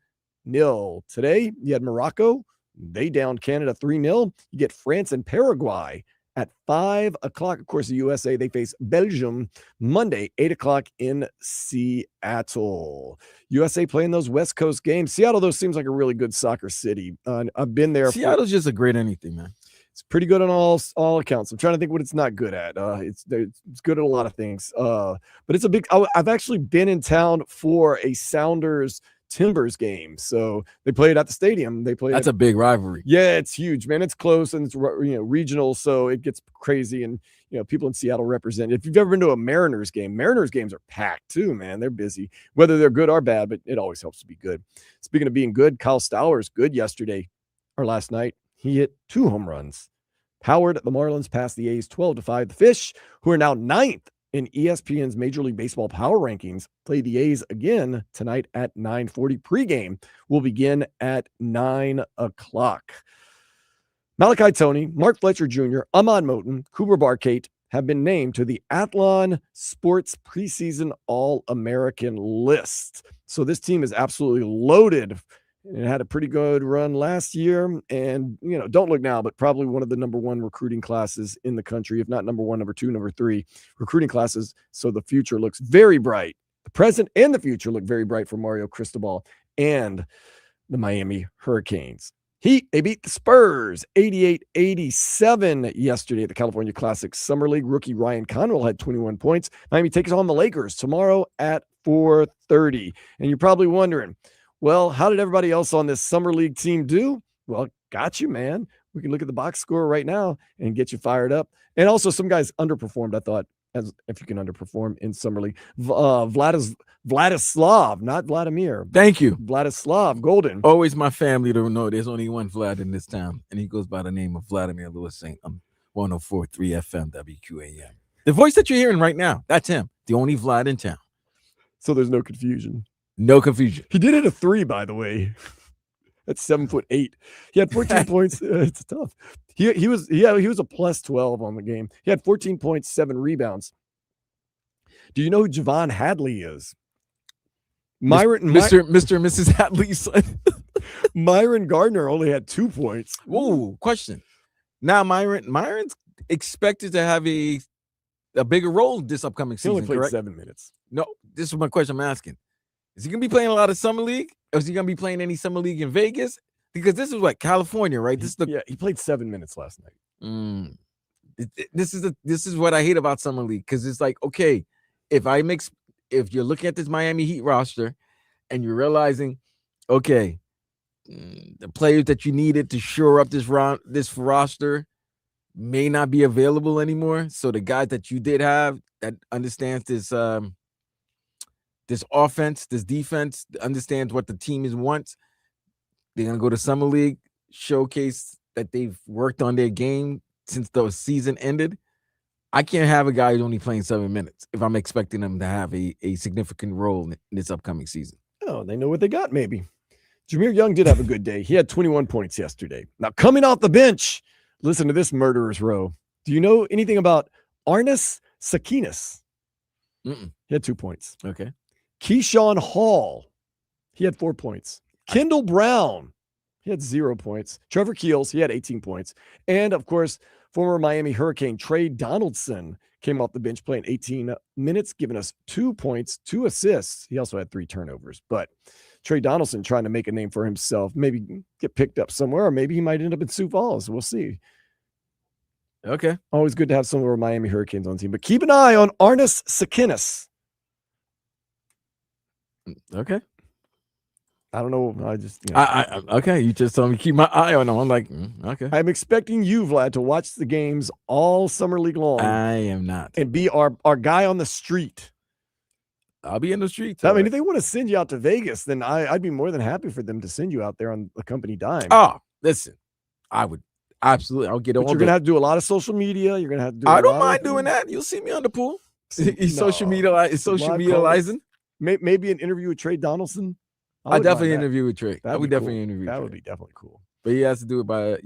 Today, you had Morocco. They downed Canada 3-0. You get France and Paraguay at 5 o'clock. Of course, the USA, they face Belgium Monday, 8 o'clock in Seattle. USA playing those West Coast games. Seattle, though, seems like a really good soccer city. I've been there. Seattle's just a great anything, man. It's pretty good on all accounts. I'm trying to think what it's not good at. It's good at a lot of things. But it's a big. I've actually been in town for a Sounders Timbers game. So they play it at the stadium. That's a big rivalry. Yeah, it's huge, man. It's close and it's regional, so it gets crazy. And people in Seattle represent. If you've ever been to a Mariners game, Mariners games are packed too, man. They're busy, whether they're good or bad, but it always helps to be good. Speaking of being good, Kyle Stowers good yesterday or last night. He hit 2 home runs. Powered the Marlins past the A's 12-5. The Fish, who are now 9th in ESPN's Major League Baseball power rankings, play the A's again tonight at 9:40. Pregame will begin at 9 o'clock. Malachi Toney, Mark Fletcher Jr., Ahmad Moten, Cooper Barkate have been named to the Athlon Sports preseason All-American list. So this team is absolutely loaded. It had a pretty good run last year. And, don't look now, but probably one of the number 1 recruiting classes in the country, if not number 1, number 2, number 3 recruiting classes. So the future looks very bright. The present and the future look very bright for Mario Cristobal and the Miami Hurricanes. Heat, they beat the Spurs 88-87 yesterday at the California Classic Summer League. Rookie Ryan Conwell had 21 points. Miami takes on the Lakers tomorrow at 4:30. And you're probably wondering, well, how did everybody else on this Summer League team do? Well, got you, man. We can look at the box score right now and get you fired up. And also some guys underperformed, I thought, as if you can underperform in Summer League. Vladislav, not Vladimir. Thank you. Vladislav Golden. Always my family to know there's only one Vlad in this town, and he goes by the name of Vladimir Lewis St. 104.3 FM WQAM. The voice that you're hearing right now, that's him, the only Vlad in town. So there's no confusion. No confusion. He did it a 3, by the way. That's 7'8". He had 14 points. It's tough. He was a plus 12 on the game. He had 14 points, 7 rebounds. Do you know who Javon Hadley is? Mr. and Mrs. Hadley's son. Myron Gardner only had 2 points. Whoa, question. Now Myron's expected to have a bigger role this upcoming season. He only played correct? 7 minutes. No, this is my question I'm asking. Is he going to be playing a lot of Summer League? Or is he going to be playing any Summer League in Vegas? Because this is what, California, right? He played 7 minutes last night. This is what I hate about Summer League, because it's like, okay, if you're looking at this Miami Heat roster and you're realizing, okay, the players that you needed to shore up this roster may not be available anymore. So the guys that you did have that understands this offense, this defense, understands what the team wants, they're going to go to Summer League, showcase that they've worked on their game since the season ended. I can't have a guy who's only playing 7 minutes if I'm expecting them to have a significant role in this upcoming season. Oh, they know what they got, maybe. Jameer Young did have a good day. He had 21 points yesterday. Now, coming off the bench, listen to this murderer's row. Do you know anything about Arnis Sakinis? He had 2 points. Okay. Keyshawn Hall, he had 4 points. Kendall Brown, he had 0 points. Trevor Keels, he had 18 points. And, of course, former Miami Hurricane Trey Donaldson came off the bench playing 18 minutes, giving us 2 points, 2 assists. He also had 3 turnovers. But Trey Donaldson trying to make a name for himself, maybe get picked up somewhere, or maybe he might end up in Sioux Falls. We'll see. Okay. Always good to have some of our Miami Hurricanes on the team. But keep an eye on Arnis Sakinis. Okay. I don't know. I just okay. You just told me keep my eye on him. I'm like, okay. I'm expecting you, Vlad, to watch the games all Summer League long. I am not. And be our guy on the street. I'll be in the streets. I mean, if they want to send you out to Vegas, then I'd be more than happy for them to send you out there on the company dime. Oh, listen, I Absolutely, I'll get But all. you're gonna have to do a lot of social media. You're gonna have to do. I a don't lot of mind doing things. that. You'll see me on the pool. He's No, social media. Social live medializing. Maybe an interview with Trey Donaldson. I wouldn't definitely mind that. interview with Trey. I That'd would be definitely cool. interview. That Trey. would be definitely cool. But he has to do it by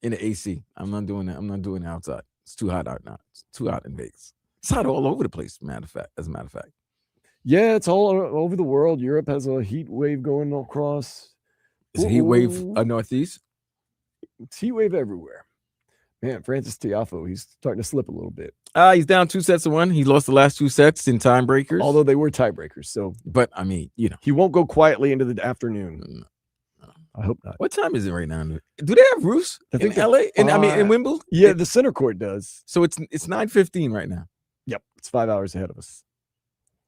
in the AC. I'm not doing that. I'm not doing it outside. It's too hot out now. It's too hot in Vegas. It's hot all over the place. As a matter of fact. Yeah, it's all over the world. Europe has a heat wave going across. Is a heat wave Ooh. northeast? It's heat wave everywhere. Man, Francis Tiafoe, he's starting to slip a little bit. He's down 2-1. He lost the last 2 sets in tiebreakers. Although they were tiebreakers. So, but I mean, he won't go quietly into the afternoon. I hope not. What time is it right now? Do they have roofs in LA? In Wimbledon? Yeah, the center court does. So it's 9:15 right now. Yep, it's 5 hours ahead of us.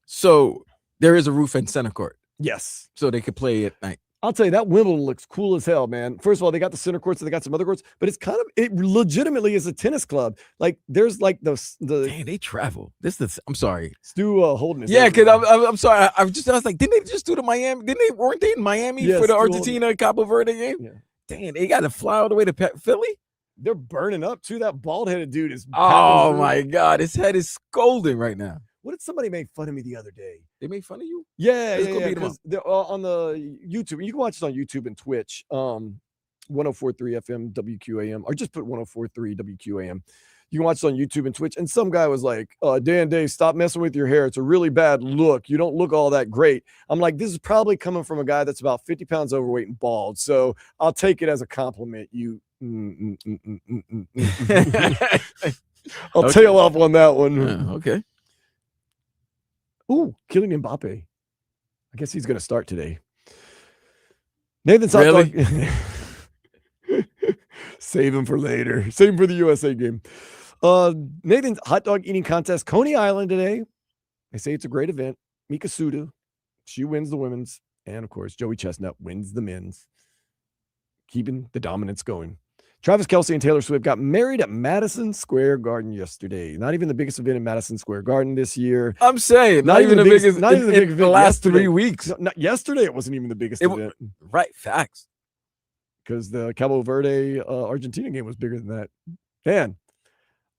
So there is a roof in center court. Yes. So they could play at night. I'll tell you, that Wimbledon looks cool as hell, man. First of all, they got the center courts, and they got some other courts, but it legitimately is a tennis club. Like there's like the Dang, they travel. I'm sorry. Stu Holden is because everywhere. I'm sorry. I was like, didn't they just do the Miami? Weren't they in Miami Yes, for the Stu Argentina Cabo Verde game? Yeah. Dang, they got to fly all the way to Philly. They're burning up too. That bald-headed dude is. Oh my God, his head is scolding right now. What did somebody make fun of me the other day? They made fun of you? Yeah, Let's go beat 'em up. 'cause they're on the YouTube. You can watch it on YouTube and Twitch. 104.3 FM WQAM, or just put 104.3 WQAM. You can watch it on YouTube and Twitch. And some guy was like, Dan Day, stop messing with your hair. It's a really bad look. You don't look all that great. I'm like, this is probably coming from a guy that's about 50 pounds overweight and bald. So I'll take it as a compliment. I'll tail off on that one. Okay. Ooh, Kylian Mbappe. I guess he's going to start today. Nathan's hot Really? dog. Save him for later. Save him for the USA game. Nathan's hot dog eating contest, Coney Island today. They say it's a great event. Mika Suda, she wins the women's. And, of course, Joey Chestnut wins the men's. Keeping the dominance going. Travis Kelce and Taylor Swift got married at Madison Square Garden yesterday. Not even the biggest event in Madison Square Garden this year. I'm saying not even the biggest. Not even the biggest the last 3 weeks. No, not yesterday. It wasn't even the biggest event. Right, facts. Because the Cabo Verde Argentina game was bigger than that. Man,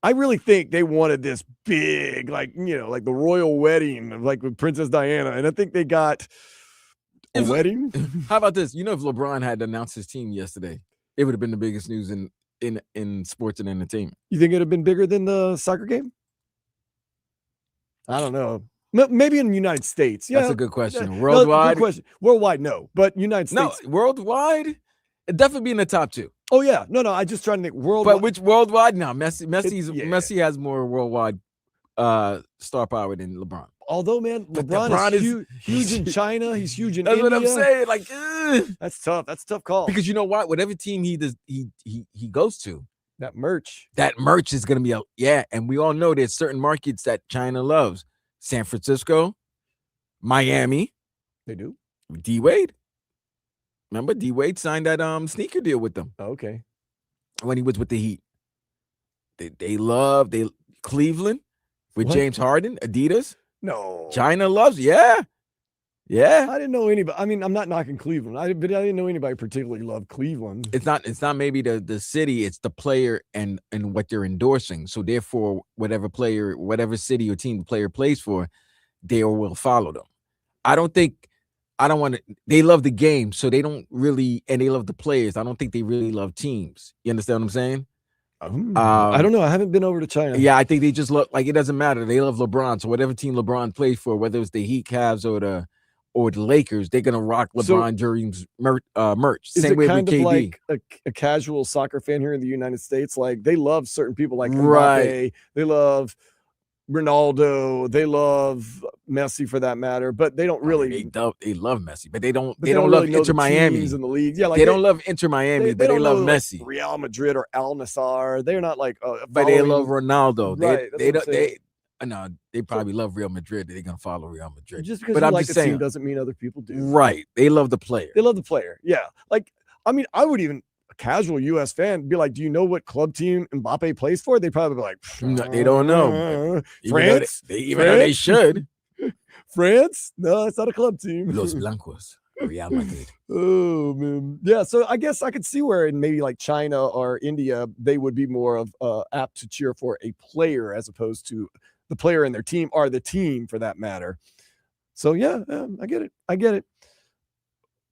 I really think they wanted this big, like the royal wedding, like with Princess Diana, and I think they got a wedding. How about this? If LeBron had announced his team yesterday, it would have been the biggest news in sports and entertainment. You think it'd have been bigger than the soccer game? I don't know. Maybe in the United States. Yeah, that's a good question. Yeah, Worldwide, good question. Worldwide, no, but United States. No, worldwide, it'd definitely be in the top 2. Oh yeah, no. I just trying to think worldwide. But which worldwide? No, Messi has more worldwide star power than LeBron. Although, man, LeBron is huge in China. He's huge in India. That's what I'm saying. Like, that's tough. That's a tough call. Because you know what? Whatever team he goes to, that merch is going to be and we all know there's certain markets that China loves. San Francisco, Miami. They do. D Wade. Remember, D Wade signed that sneaker deal with them. Okay. When he was with the Heat. They love Cleveland with James Harden, Adidas. No. China loves, yeah. I didn't know anybody. I mean, I'm not knocking Cleveland. But I didn't know anybody particularly loved Cleveland. It's not maybe the city, it's the player and what they're endorsing. So therefore, whatever city or team the player plays for, they will follow them. They love the game, so they don't really, and they love the players. I don't think they really love teams. You understand what I'm saying? I don't know. I haven't been over to China. Yeah, I think they just look like it doesn't matter. They love LeBron. So whatever team LeBron plays for, whether it's the Heat, Cavs, or the Lakers, they're gonna rock LeBron James merch. Is Same it way kind with of KD. like a casual soccer fan here in the United States? Like they love certain people like Right. Mbappe. They love Ronaldo. They love Messi for that matter, but they don't really. They love Messi, but they don't really love know Inter the Miami. teams in the league. Yeah, like they don't love Inter Miami, but they don't love know, like, Messi. Real Madrid or Al Nassr. They're not like. But they love Ronaldo. Right, They probably love Real Madrid. They're gonna follow Real Madrid. Just because but you I'm like just the saying, team doesn't mean other people do. right? They love the player. They love the player. Yeah. Like, I mean, I would even a casual US fan be like, do you know what club team Mbappe plays for? They'd probably be like, No, they don't know. France? Even though they should. France? No, it's not a club team. Los Blancos. Oh yeah, I'm not good. Oh man, yeah. So I guess I could see where in maybe like China or India, they would be more of apt to cheer for a player as opposed to the player in their team or the team for that matter. So yeah, I get it. I get it.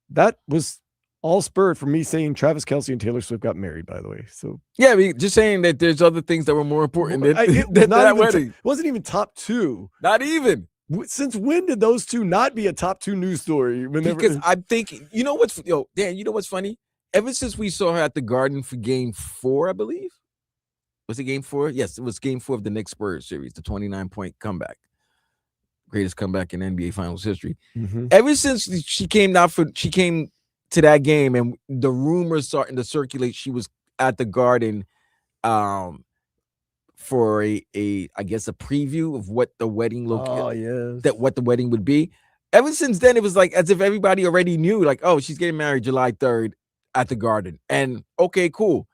That was all spurred from me saying Travis Kelce and Taylor Swift got married. By the way, so Yeah, just saying that there's other things that were more important than, it was than not that even wedding. wasn't even top two. Not even. Since when did those two not be a top two news story? Because I'm thinking, you know what's Dan, you know what's funny? Ever since we saw her at the Garden for Game 4, I believe. Was it Game 4? Yes, it was Game 4 of the Knicks Spurs series, the 29-point comeback. Greatest comeback in NBA Finals history. Mm-hmm. Ever since she came to that game and the rumors starting to circulate, she was at the Garden for I guess a preview of what the wedding what the wedding would be. Ever since then, it was like as if everybody already knew, like, oh, she's getting married July 3rd at the Garden. And okay, cool.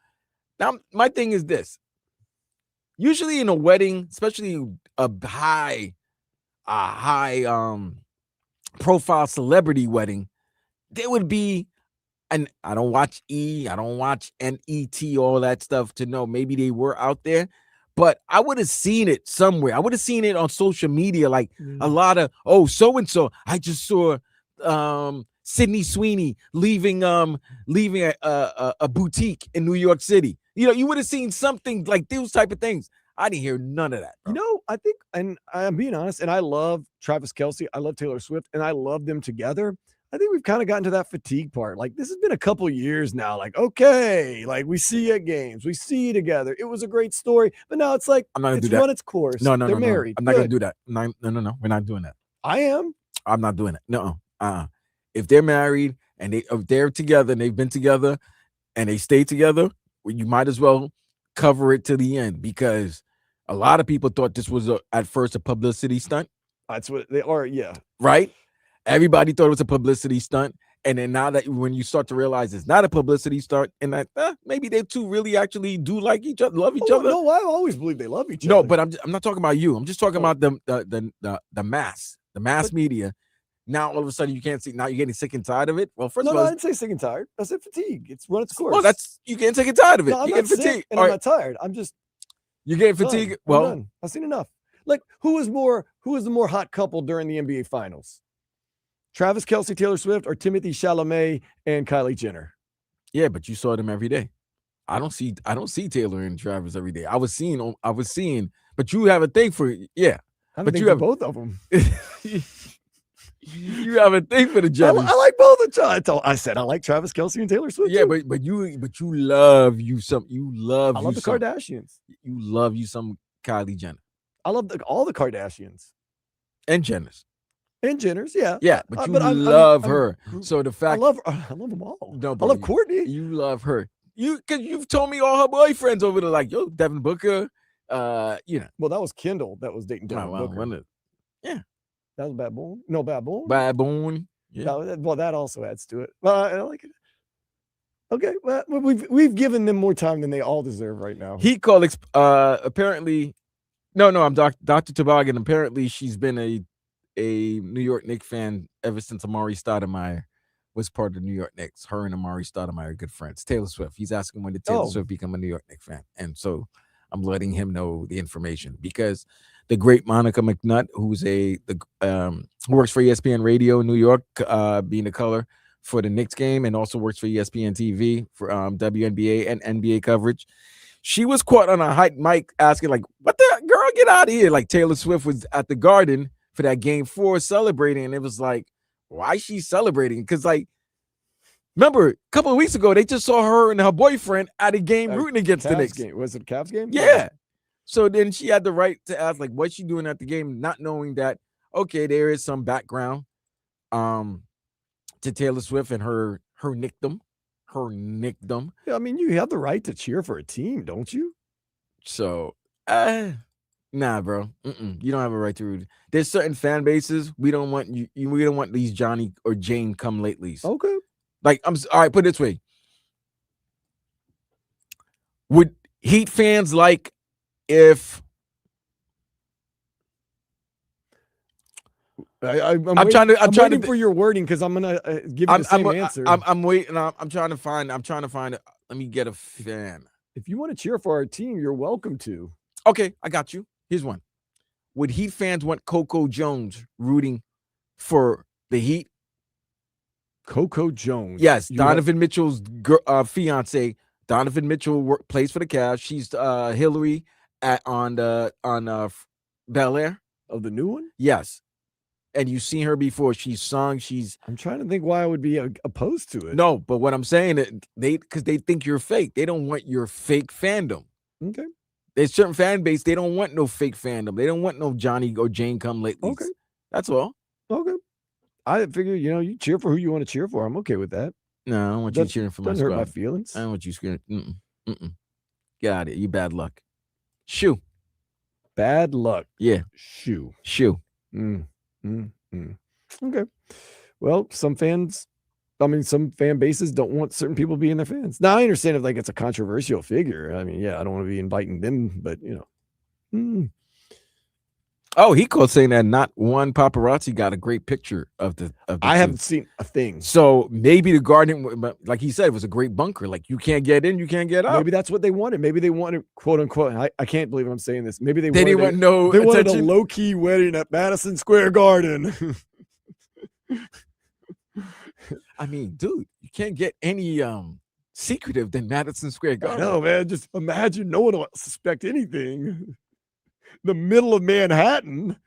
Now, my thing is this. Usually in a wedding, especially a high profile celebrity wedding, there would be, and I don't watch I don't watch NET, all that stuff to know maybe they were out there, but I would have seen it somewhere. I would have seen it on social media, like a lot of, oh, so-and-so. I just saw Sydney Sweeney leaving a boutique in New York City. You know, you would have seen something like those type of things. I didn't hear none of that, bro. You know, I think, and I'm being honest, and I love Travis Kelce, I love Taylor Swift, and I love them together. I think we've kind of gotten to that fatigue part. Like, this has been a couple years now. Like, okay, like we see you at games, we see you together. It was a great story, but now it's like I'm not gonna it's do that. run its course. No, they're married. I'm not gonna do that. No, we're not doing that. I am. I'm not doing it. No, if they're married and if they're together and they've been together and they stay together, well, you might as well cover it to the end, because a lot of people thought this was at first a publicity stunt. That's what they are. Yeah. Right. Everybody thought it was a publicity stunt. And then now that when you start to realize it's not a publicity stunt, and that maybe they two really actually do like each other, love each other. No, I always believe they love each other. No, but I'm not talking about you. I'm just talking about the mass media. Now all of a sudden you can't see. Now you're getting sick and tired of it. Well, first of all, I didn't say sick and tired. I said fatigue. It's run its course. Oh, that's you getting sick and tired of it. No, I'm you're not getting sick fatigued. and All I'm right. not tired. I'm just You're getting fatigued. done. Well, I'm done. I've seen enough. Like, who is the more hot couple during the NBA Finals? Travis Kelce, Taylor Swift, or Timothy Chalamet and Kylie Jenner? yeah, but you saw them every day. I don't see Taylor and Travis every day. I was seeing, but you have a thing for But you have both of them. You have a thing for the Jenners. I like both of them. I said I like Travis Kelce and Taylor Swift. Yeah, too. but you love some. I love the Kardashians. You love you some Kylie Jenner I love all the Kardashians and Jenners. and Jenners. Yeah, Yeah, but you I'm- love I'm- her. So the I fact love them all. No, I but love Courtney. you love her. Because you've told me all her boyfriends over there, like Devin Booker. Well, that was Kendall that was dating Devin Booker. That was Bad Boon. No, Bad Boon. Bad Boon. Yeah. No, that also adds to it. Well, I like it. Okay, well, we've given them more time than they all deserve right now. He called apparently. No, I'm Dr. Toboggan. Apparently, she's been a New York Knicks fan ever since Amari Stoudemire was part of the New York Knicks. Her and Amari Stoudemire are good friends. Taylor Swift. He's asking when did Taylor Swift become a New York Knicks fan, and so I'm letting him know the information because the great Monica McNutt, who's who works for ESPN Radio in New York, being the color for the Knicks game, and also works for ESPN TV for WNBA and NBA coverage. She was caught on a hot mic asking, like, what the girl, get out of here. Like Taylor Swift was at the Garden for that Game 4 celebrating, and it was like, why is she celebrating? Because, like, remember, a couple of weeks ago, they just saw her and her boyfriend at a game rooting against the Cavs Knicks. game. Was it a Cavs game? Yeah. So then she had the right to ask, like, what's she doing at the game, not knowing that, okay, there is some background to Taylor Swift and her nickdom. Her nickdom. Yeah, I mean, you have the right to cheer for a team, don't you? So, nah, bro. You don't have a right to root. There's certain fan bases we don't want we don't want these Johnny or Jane come latelys. Okay. Like, all right, put it this way. Would Heat fans like if I'm trying to. I'm trying waiting to. for your wording because I'm gonna give you the same answer. I'm waiting. I'm trying to find. I'm trying to find it. Let me get a fan. If you want to cheer for our team, you're welcome to. Okay, I got you. Here's one. Would Heat fans want Coco Jones rooting for the Heat? Coco Jones. Yes, Donovan Mitchell's fiance. Donovan Mitchell plays for the Cavs. She's Hillary on Bel Air. Of the new one? Yes. And you've seen her before. She's sung. I'm trying to think why I would be opposed to it. No, but what I'm saying is because they think you're fake. They don't want your fake fandom. Okay. There's certain fan base. They don't want no fake fandom. They don't want no Johnny or Jane come lately. Okay. That's all. Okay. I figure, you cheer for who you want to cheer for. I'm okay with that. No, I don't want you cheering for my Doesn't hurt squad. my feelings. I don't want you scaring. Get out of it. You bad luck. Shoo. Bad luck. Yeah. Shoo. Okay. Well, some fan bases don't want certain people being their fans. Now, I understand if it's a controversial figure. I mean, yeah, I don't want to be inviting them, but Oh, he called saying that not one paparazzi got a great picture of the I haven't seen a thing. So maybe the Garden, like he said, was a great bunker. Like you can't get in, you can't get out. Maybe that's what they wanted. Maybe they wanted, quote unquote. I can't believe I'm saying this. Maybe they didn't want no They wanted attention? a low key wedding at Madison Square Garden. I mean, dude, you can't get any secretive than Madison Square Garden. No, man. Just imagine no one will suspect anything. The middle of Manhattan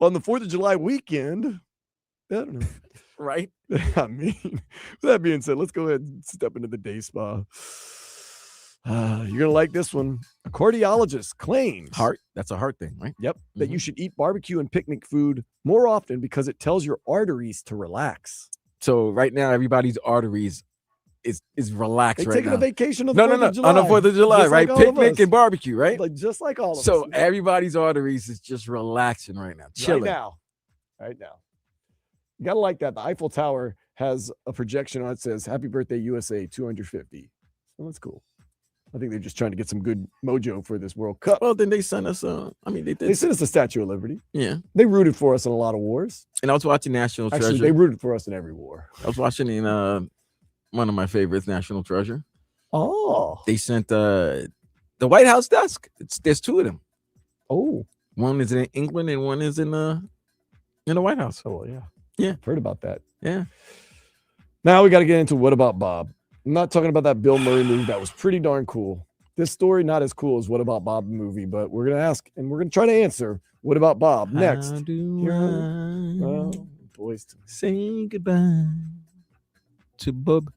on the 4th of July weekend. I don't know. Right? I mean, with that being said, let's go ahead and step into the day spa. You're going to like this one. A cardiologist claims. Heart. That's a heart thing, right? Yep. That you should eat barbecue and picnic food more often because it tells your arteries to relax. So right now, everybody's arteries is relaxed They're right taking now. a vacation on the 4th of July. On the 4th of July, Just right? like all of Picnic us. and barbecue, right? Like just like all of us. So everybody's arteries is just relaxing right now, chilling. Right now. You got to like that. The Eiffel Tower has a projection on it that says, Happy Birthday, USA 250. Well, that's cool. I think they're just trying to get some good mojo for this World Cup. Well, then they sent us, they did. They sent us the Statue of Liberty. Yeah. They rooted for us in a lot of wars. And I was watching National Actually, Treasure. they rooted for us in every war. I was watching in one of my favorites, National Treasure. Oh. They sent the White House desk. There's two of them. Oh. One is in England and one is in the White House. Oh, yeah. Yeah. I've heard about that. Yeah. Now we got to get into What About Bob? I'm not talking about that Bill Murray movie. That was pretty darn cool. This story, not as cool as What About Bob movie, but we're going to ask and we're going to try to answer What About Bob next. How do I boys, say goodbye to Bob?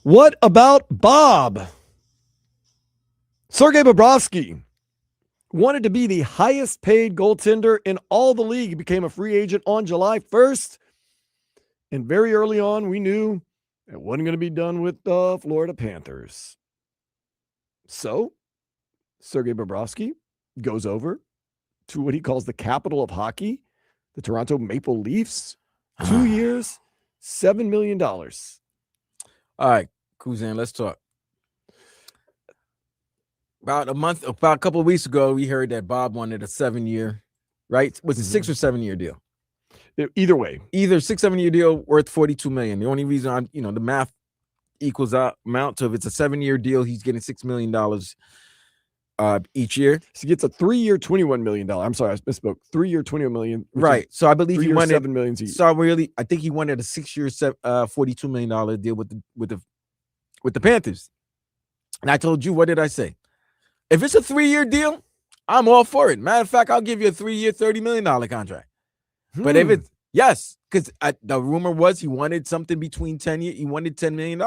What about Bob? Sergei Bobrovsky wanted to be the highest paid goaltender in all the league. He became a free agent on July 1st. And very early on, we knew it wasn't going to be done with the Florida Panthers. So Sergei Bobrovsky goes over to what he calls the capital of hockey, the Toronto Maple Leafs. 2 years, $7 million. All right, Kuzan, let's talk. About a couple of weeks ago, we heard that Bob wanted a 7-year, right? Was it 6 or 7 year deal? Either way, either 6-7 year deal worth $42 million. The only reason the math equals out amount to if it's a 7-year deal, he's getting $6 million each year. So he gets a 3-year, $21 million. I'm sorry, I misspoke. 3-year, $21 million. Right. So I believe he wanted $7 million. So I think he wanted a 6-year, $42 million deal with the Panthers. And I told you, what did I say? If it's a 3-year deal, I'm all for it. Matter of fact, I'll give you a 3-year, $30 million contract. But if it's yes, because the rumor was he wanted something between 10 years. He wanted $10 million.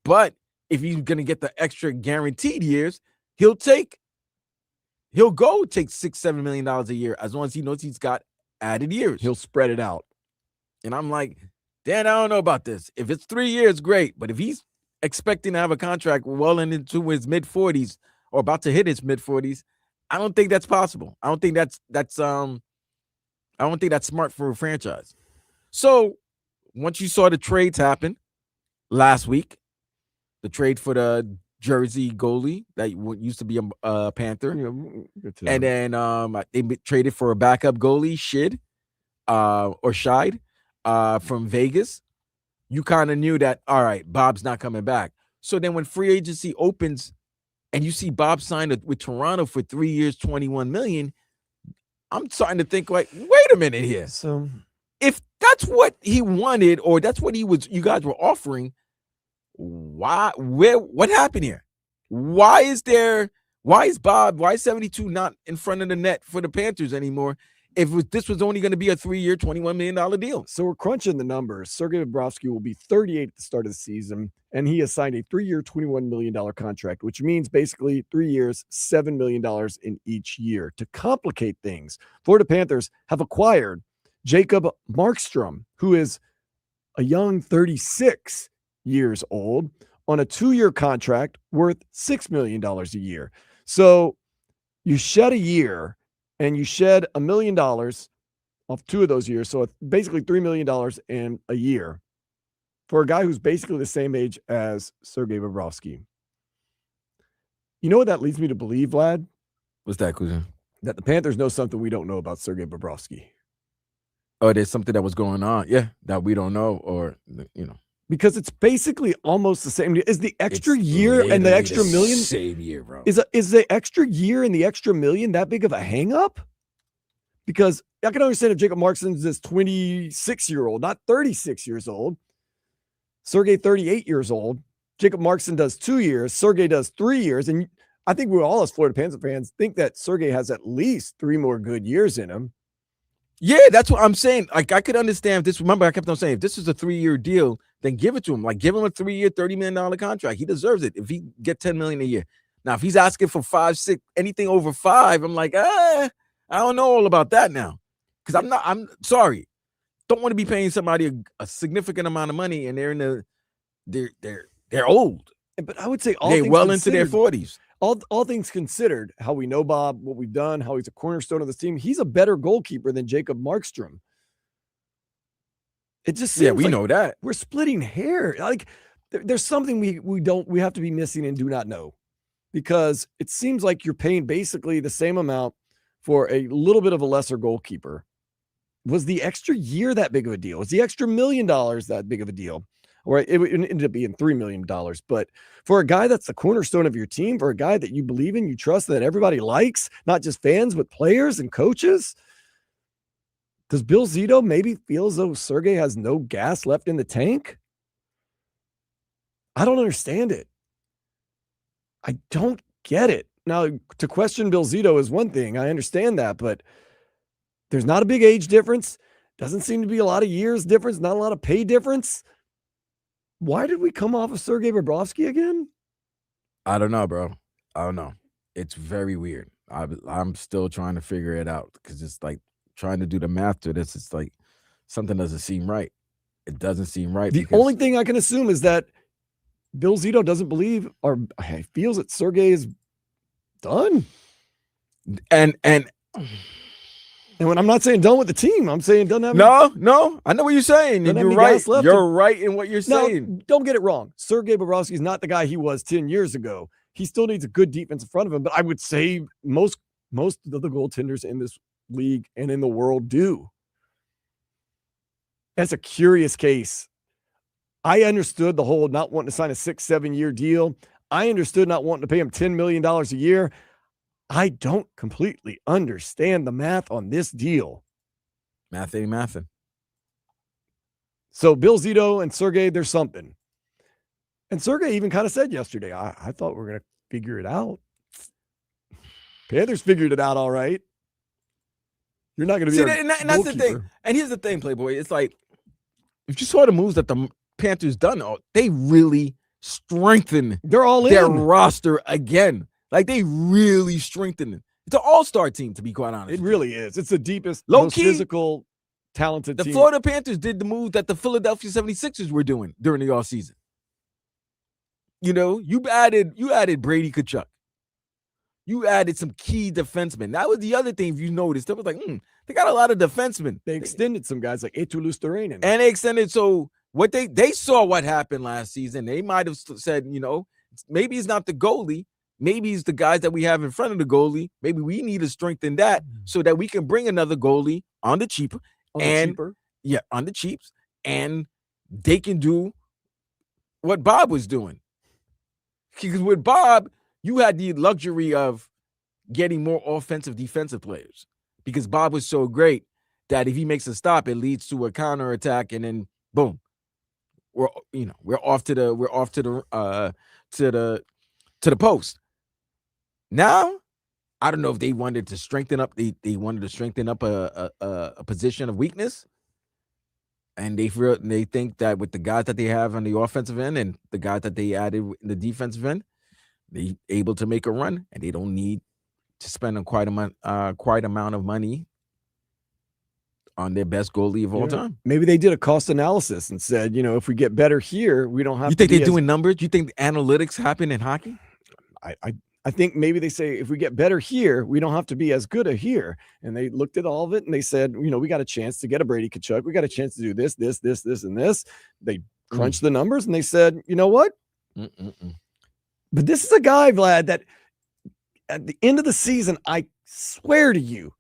But if he's gonna get the extra guaranteed years, he'll go take $6-7 million a year as long as he knows he's got added years. He'll spread it out. And I'm like, Dan, I don't know about this. If it's 3 years, great. But if he's expecting to have a contract well into his mid-40s or about to hit his mid-40s, I don't think that's possible. I don't think that's smart for a franchise. So once you saw the trades happen last week, the trade for the Jersey goalie that used to be a Panther, and then they traded for a backup goalie, Scheid from Vegas. You kind of knew that, all right, Bob's not coming back. So then when free agency opens and you see Bob signed with Toronto for 3 years, $21 million, I'm starting to think like, wait a minute here. So if that's what he wanted, or that's what you guys were offering, what happened here? Why is 72 not in front of the net for the Panthers anymore? If this was only going to be a 3-year, $21 million deal. So we're crunching the numbers. Sergei Bobrovsky will be 38 at the start of the season, and he has signed a 3-year, $21 million contract, which means basically 3 years, $7 million in each year. To complicate things, Florida Panthers have acquired Jacob Markstrom, who is a young 36 years old, on a 2-year contract worth $6 million a year. So you shed a year, and you shed $1 million off 2 of those years. So it's basically $3 million in a year for a guy who's basically the same age as Sergei Bobrovsky. You know what that leads me to believe, Vlad? What's that, Kuzan? That the Panthers know something we don't know about Sergei Bobrovsky. Oh, there's something that was going on. Yeah, that we don't know, or, Because it's basically almost the same. Is the extra year and the extra million same year, bro? Is the extra year and the extra million that big of a hang up? Because I can understand if Jacob Markstrom is this 26-year-old, not 36 years old. Sergei 38 years old. Jacob Markstrom does 2 years. Sergei does 3 years. And I think we all as Florida Panther fans think that Sergei has at least 3 more good years in him. Yeah, that's what I'm saying. Like, I could understand this. Remember, I kept on saying, if this is a 3-year deal, then give it to him. Like, give him a 3-year, $30 million contract. He deserves it if he get $10 million a year. Now, if he's asking for 5, 6, anything over 5, I'm like, I don't know all about that now. Because I'm sorry. Don't want to be paying somebody a significant amount of money, and they're old. But I would say they're well into their 40s. All things considered, how we know Bob, what we've done, how he's a cornerstone of this team, he's a better goalkeeper than Jacob Markstrom. It just seems we know that. We're splitting hair. Like there's something we have to be missing and do not know, because it seems like you're paying basically the same amount for a little bit of a lesser goalkeeper. Was the extra year that big of a deal? Was the extra $1 million that big of a deal? Or it ended up being $3 million. But for a guy that's the cornerstone of your team, for a guy that you believe in, you trust, that everybody likes, not just fans, but players and coaches, does Bill Zito maybe feel as though Sergei has no gas left in the tank? I don't understand it. I don't get it. Now, to question Bill Zito is one thing. I understand that, but there's not a big age difference. Doesn't seem to be a lot of years difference, not a lot of pay difference. Why did we come off of Sergei Bobrovsky again? I don't know, bro. I don't know. It's very weird. I'm still trying to figure it out because it's like trying to do the math to this. It's like something doesn't seem right. It doesn't seem right. The only thing I can assume is that Bill Zito doesn't believe or feels that Sergei is done. And when I'm not saying done with the team, I'm saying done. No. I know what you're saying. And you're right. You're right in what you're saying. Now, don't get it wrong. Sergei Bobrovsky is not the guy he was 10 years ago. He still needs a good defense in front of him, but I would say most of the goaltenders in this league and in the world do. That's a curious case. I understood the whole not wanting to sign a 6-7 year deal. I understood not wanting to pay him $10 million a year. I don't completely understand the math on this deal. Math ain't mathin'. So Bill Zito and Sergei, there's something. And Sergei even kind of said yesterday, I thought we were going to figure it out. Panthers figured it out all right. You're not going to be and that's the thing. And here's the thing, Playboy. It's like, if you saw the moves that the Panthers done, they really strengthened their roster again. Like, they really strengthened it. It's an all-star team, to be quite honest. It really is. It's the deepest, most Low-key, physical, talented the team. Florida Panthers did the move that the Philadelphia 76ers were doing during the offseason. You know, you added Brady Tkachuk. You added some key defensemen. That was the other thing, if you noticed. They was like, they got a lot of defensemen. They extended some guys like Eetu Luostarinen. And they extended. So what they saw what happened last season. They might have said, maybe it's not the goalie. Maybe it's the guys that we have in front of the goalie. Maybe we need to strengthen that so that we can bring another goalie on the cheaper. Yeah, on the cheaps. And they can do what Bob was doing. Because with Bob, you had the luxury of getting more offensive, defensive players. Because Bob was so great that if he makes a stop, it leads to a counterattack, and then boom, we're off to the post. Now, I don't know if they wanted to strengthen up. They wanted to strengthen up a position of weakness, and they think that with the guys that they have on the offensive end and the guys that they added in the defensive end, they able to make a run, and they don't need to spend a quite amount of money on their best goalie of all time. Maybe they did a cost analysis and said, if we get better here, we don't have. You think they're doing numbers? You think analytics happen in hockey? I think maybe they say if we get better here, we don't have to be as good at here. And they looked at all of it and they said, we got a chance to get a Brady Tkachuk. We got a chance to do this, and this. They crunched the numbers and they said, you know what? But this is a guy, Vlad, that at the end of the season, I swear to you,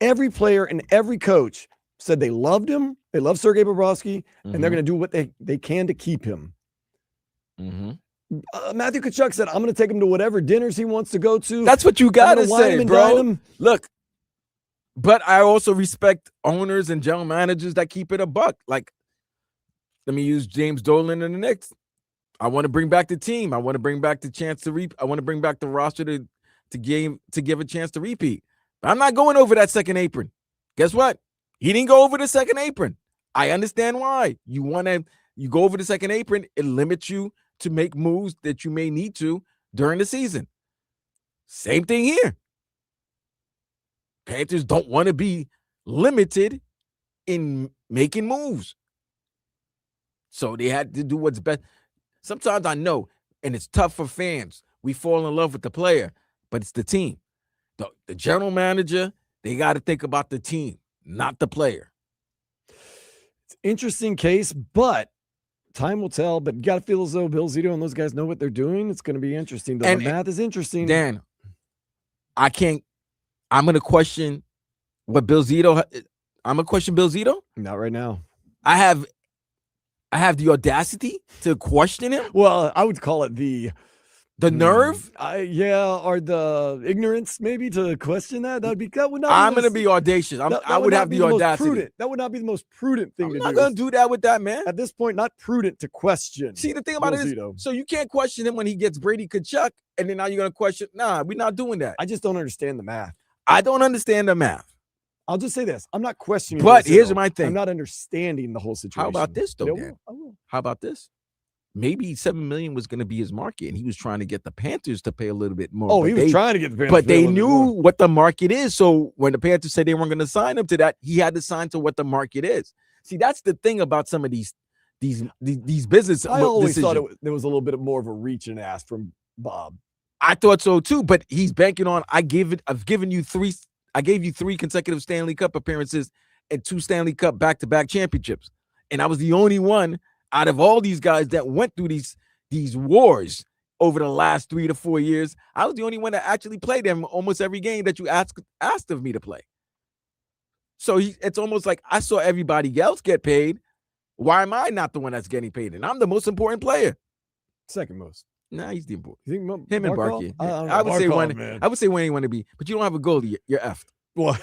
every player and every coach said they loved him. They love Sergei Bobrovsky, and they're going to do what they can to keep him. Matthew Tkachuk said, I'm going to take him to whatever dinners he wants to go to. That's what you got to say, bro. Look, but I also respect owners and general managers that keep it a buck. Like, let me use James Dolan and the Knicks. I want to bring back the team. I want to bring back the chance to I want to bring back the roster to give a chance to repeat. But I'm not going over that second apron. Guess what? He didn't go over the second apron. I understand why. You go over the second apron, it limits you to make moves that you may need to during the season. Same thing here. Panthers don't want to be limited in making moves. So they had to do what's best. Sometimes I know, and it's tough for fans. We fall in love with the player, but it's the team. The general manager, they got to think about the team, not the player. It's an interesting case, but time will tell. But you got to feel as though Bill Zito and those guys know what they're doing. It's going to be interesting. The math is interesting. Dan, I'm going to question what Bill Zito. I'm going to question Bill Zito. Not right now. I have the audacity to question him. Well, I would call it the nerve. Or the ignorance, maybe, to question that. That would not. I'm going to be audacious. I would have the audacity. That would not be the most prudent thing to do. I'm not going to do that with that man. At this point, not prudent to question. See, the thing about it is, so you can't question him when he gets Brady Tkachuk, and then now you're going to question. Nah, we're not doing that. I just don't understand the math. I don't understand the math. I'll just say this. I'm not questioning. But here's my thing. I'm not understanding the whole situation. How about this, though, Dan? How about this? maybe $7 million was going to be his market, and he was trying to get the Panthers to pay a little bit more. Oh, he was trying to get the Panthers, but to pay a they little bit knew more. what the market is. So when the Panthers said they weren't going to sign him to that, he had to sign to what the market is. See, that's the thing about some of these business. I always thought decisions. there was a little bit more of a reach and ask from Bob. I thought so too, but he's banking on. I've given you three. I gave you 3 consecutive Stanley Cup appearances and 2 Stanley Cup back-to-back championships, and I was the only one out of all these guys that went through these wars over the last 3 to 4 years. I was the only one that actually played them almost every game that you asked of me to play. So it's almost like I saw everybody else get paid. Why am I not the one that's getting paid? And I'm the most important player. Second most. Nah, he's the important. You think Him and Barkov? Barkey. I would say Barkov, one. man. I would say when you want to be, but you don't have a goalie. You're effed. What?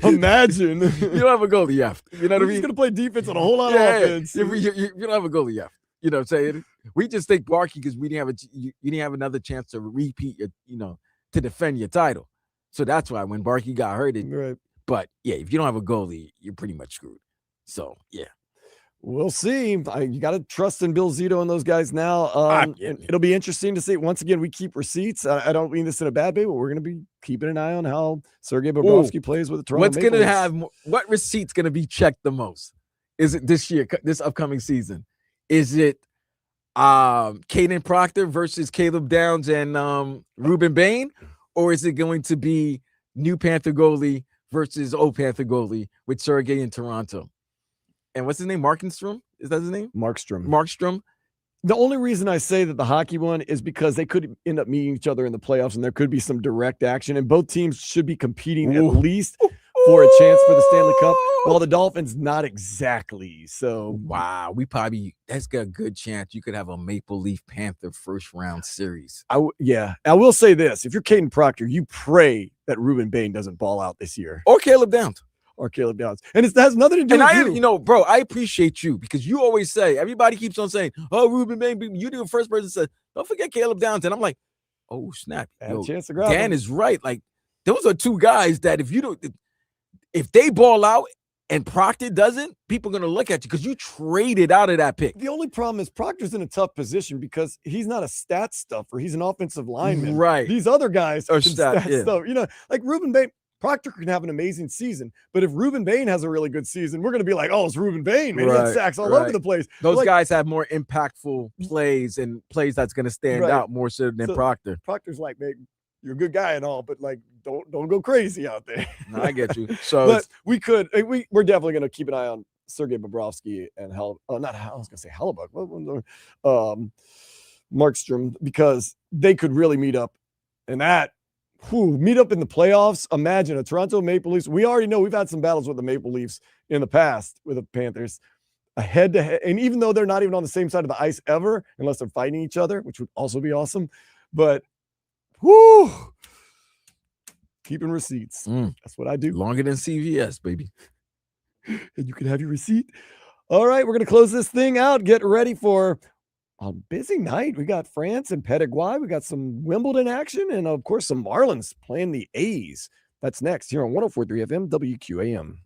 Imagine. You don't have a goalie. You're effed. You know what I mean? He's gonna play defense on a whole lot of Yeah, offense. you don't have a goalie. You're effed. You know what I'm saying? We just think Barkey because we didn't have you didn't have another chance to repeat your, to defend your title. So that's why when Barkey got hurt, Right. But yeah, if you don't have a goalie, you're pretty much screwed. So yeah. We'll see. You got to trust in Bill Zito and those guys now. And it'll be interesting to see. Once again, we keep receipts. I don't mean this in a bad way, but we're going to be keeping an eye on how Sergei Bobrovsky plays with the Toronto What's Maple going to Leafs. have what receipt's going to be checked the most? Is it this year, this upcoming season? Is it Caden Proctor versus Caleb Downs and Ruben Bain, or is it going to be new Panther goalie versus old Panther goalie with Sergei in Toronto? And what's his name? Markstrom? Is that his name? Markstrom. Markstrom. The only reason I say that the hockey one is because they could end up meeting each other in the playoffs and there could be some direct action, and both teams should be competing at least for a chance for the Stanley Cup, while the Dolphins not exactly. So wow, that's got a good chance you could have a Maple Leaf Panther first round series. I will say this: if you're Caden Proctor, you pray that Ruben Bain doesn't ball out this year, or Caleb Downs. And it has nothing to do with you. Bro, I appreciate you because you always say, everybody keeps on saying, oh, Ruben Bain, you're the first person that said, don't forget Caleb Downs. And I'm like, oh, snap. Had a chance to grab Dan him. is right. Like, those are 2 guys that if they ball out and Proctor doesn't, people are going to look at you because you traded out of that pick. The only problem is Proctor's in a tough position because he's not a stat stuffer. He's an offensive lineman. Right. These other guys Or can stat, stat yeah. stuff. Like Ruben Bain. Proctor can have an amazing season, but if Ruben Bain has a really good season, we're going to be like, oh, it's Ruben Bain, man. He had sacks all over the place. Those guys have more impactful plays and plays that's going to stand out more so than Proctor. Proctor's like, man, you're a good guy and all, but like, don't go crazy out there. No, I get you. So, but we're definitely going to keep an eye on Sergei Bobrovsky and Markstrom, because they could really meet up, and meet up in the playoffs. Imagine a Toronto Maple Leafs. We already know we've had some battles with the Maple Leafs in the past with the Panthers, a head-to-head. And even though they're not even on the same side of the ice ever, unless they're fighting each other, which would also be awesome. But keeping receipts. That's what I do. Longer than CVS, baby. And you can have your receipt. All right, we're going to close this thing out. Get ready for a busy night. We got France and Paraguay. We got some Wimbledon action, and of course, some Marlins playing the A's. That's next here on 104.3 FM WQAM.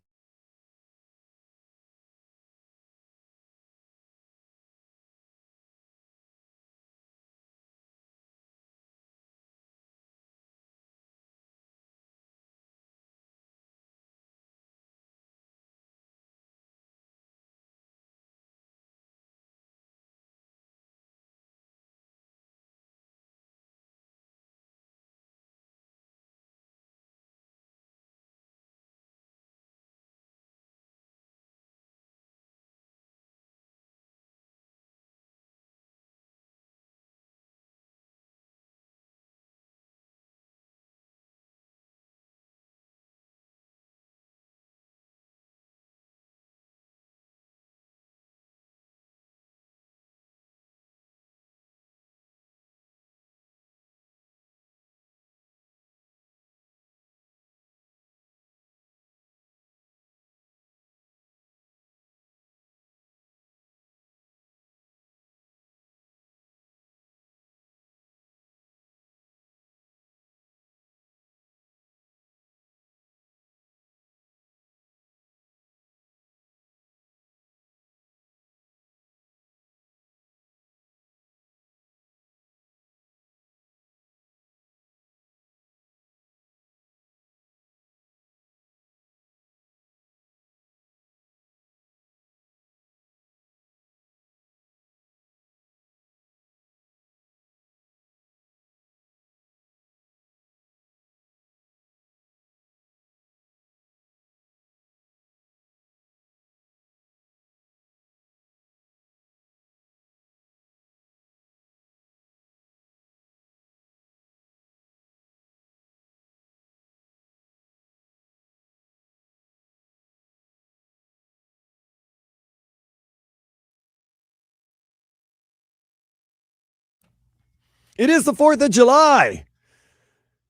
It is the 4th of July.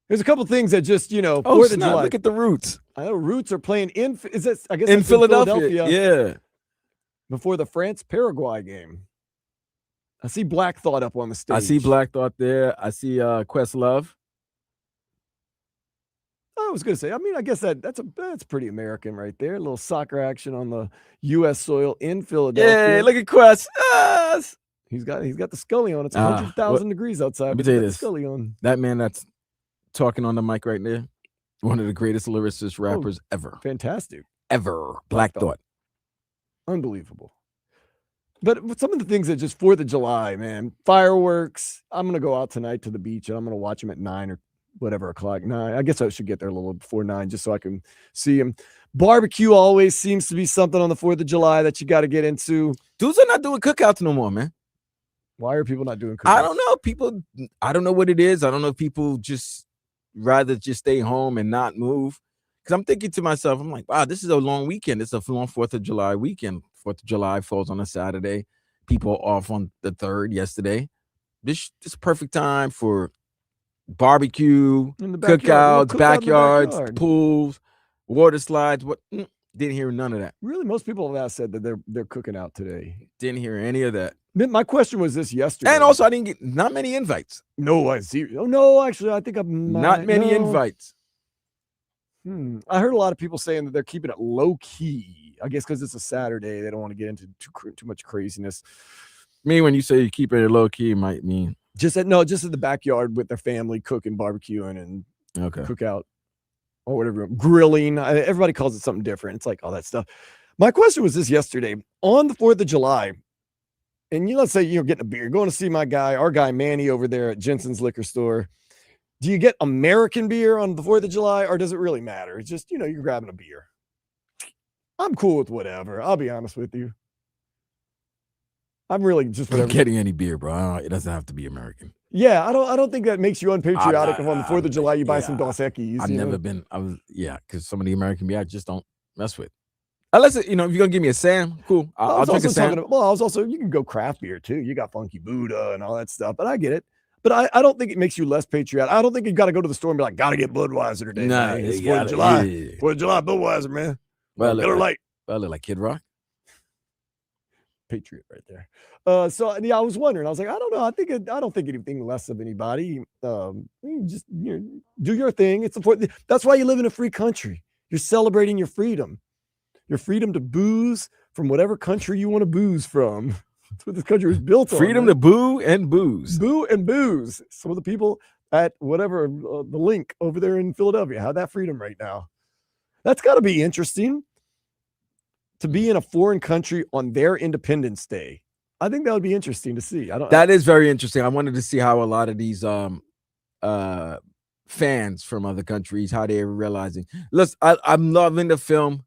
There's a couple things that just, 4th of July. Look at the Roots. I know Roots are playing I guess In that's Philadelphia. Yeah. Before the France-Paraguay game. I see Black Thought up on the stage. I see Black Thought there. I see Questlove. I was going to say, I guess that's pretty American right there. A little soccer action on the U.S. soil in Philadelphia. Yeah, look at Quest. He's got the Scully on. It's 100,000 degrees outside. Let me tell you this. Scully on. That man that's talking on the mic right there, one of the greatest lyricist rappers ever. Fantastic. Ever. Black Thought. Unbelievable. But some of the things that just 4th of July, man, fireworks. I'm going to go out tonight to the beach and I'm going to watch them at 9 or whatever o'clock. 9. I guess I should get there a little before 9 just so I can see them. Barbecue always seems to be something on the 4th of July that you got to get into. Dudes are not doing cookouts no more, man. Why are people not doing cookouts? I don't know. I don't know what it is. I don't know if people just rather just stay home and not move. Because I'm thinking to myself, I'm like, wow, this is a long weekend. It's a long 4th of July weekend. 4th of July falls on a Saturday. People are off on the 3rd yesterday. This is perfect time for barbecue, cookouts, backyards, pools, water slides. What? Didn't hear none of that. Really, most people have said that they're cooking out today. Didn't hear any of that. My question was this yesterday. And also, I didn't get not many invites. No, I see. Oh, no, actually, I think not many invites. I heard a lot of people saying that they're keeping it low key. I guess because it's a Saturday, they don't want to get into too much craziness. Me, when you say you keep it low key, might mean just in the backyard with their family, cooking, barbecuing, and cookout or whatever, grilling. Everybody calls it something different. It's like all that stuff. My question was this yesterday on the 4th of July. And let's say you're getting a beer, going to see our guy Manny over there at Jensen's liquor store. Do you get American beer on the 4th of July, or does it really matter? It's just, you're grabbing a beer. I'm cool with whatever. I'll be honest with you. I'm really just whatever. I'm getting any beer, bro. It doesn't have to be American. Yeah, I don't think that makes you unpatriotic if on the 4th of July you buy some Dos Equis. I've never been. Because some of the American beer I just don't mess with. Unless if you're gonna give me a Sam, cool. I'll drink a Sam. I was also you can go craft beer too. You got Funky Buddha and all that stuff, but I get it. But I don't think it makes you less patriotic. I don't think you got to go to the store and be like, got to get Budweiser today. Nah, it's 4th of July. 4th of July, Budweiser, man. Well, Get her light. I look like Kid Rock. Patriot right there. So I was wondering. I was like, I don't know. I don't think anything less of anybody. You just do your thing. It's important. That's why you live in a free country. You're celebrating your freedom. Your freedom to booze from whatever country you want to booze from. That's what this country was built on. Freedom to boo and booze. Boo and booze. Some of the people at whatever the link over there in Philadelphia have that freedom right now. That's got to be interesting to be in a foreign country on their Independence Day. I think that would be interesting to see. That is very interesting. I wanted to see how a lot of these fans from other countries, how they're realizing. Listen, I'm loving the film,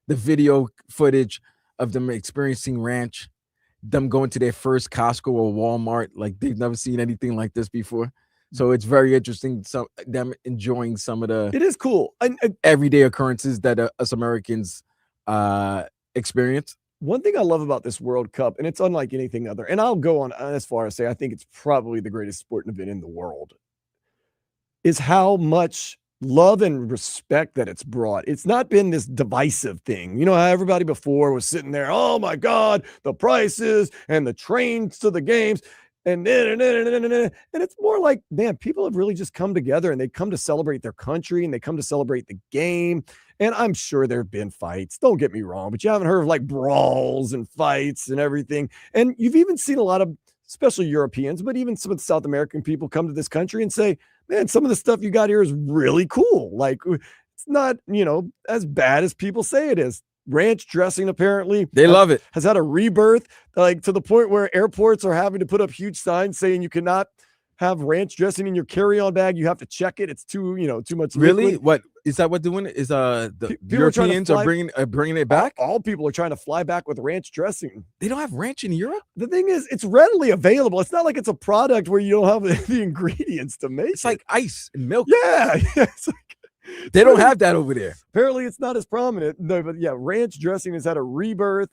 the video footage of them experiencing ranch, them going to their first Costco or Walmart, like they've never seen anything like this before. So it's very interesting. Them enjoying some of the. It is cool. Everyday occurrences that us Americans experience. One thing I love about this World Cup, and it's unlike anything other, and I'll go on as far as say I think it's probably the greatest sporting event in the world, is how much love and respect that it's brought. It's not been this divisive thing. You know how everybody before was sitting there, oh my God, the prices and the trains to the games. And it's more like, man, people have really just come together and they come to celebrate their country and they come to celebrate the game. And I'm sure there have been fights. Don't get me wrong, but you haven't heard of like brawls and fights and everything. And you've even seen a lot of, especially Europeans, but even some of the South American people come to this country and say, man, some of the stuff you got here is really cool. Like it's not, as bad as people say it is. Ranch dressing, apparently, they love it, has had a rebirth, like to the point where airports are having to put up huge signs saying you cannot have ranch dressing in your carry-on bag. You have to check it. It's too much. Really? Liquid. What is that? What doing is the Europeans are bringing it back? All people are trying to fly back with ranch dressing. They don't have ranch in Europe. The thing is, it's readily available. It's not like it's a product where you don't have the ingredients to make. It's like ice and milk. Yeah. It's like, they don't have that over there. Apparently, it's not as prominent. No, but yeah, ranch dressing has had a rebirth.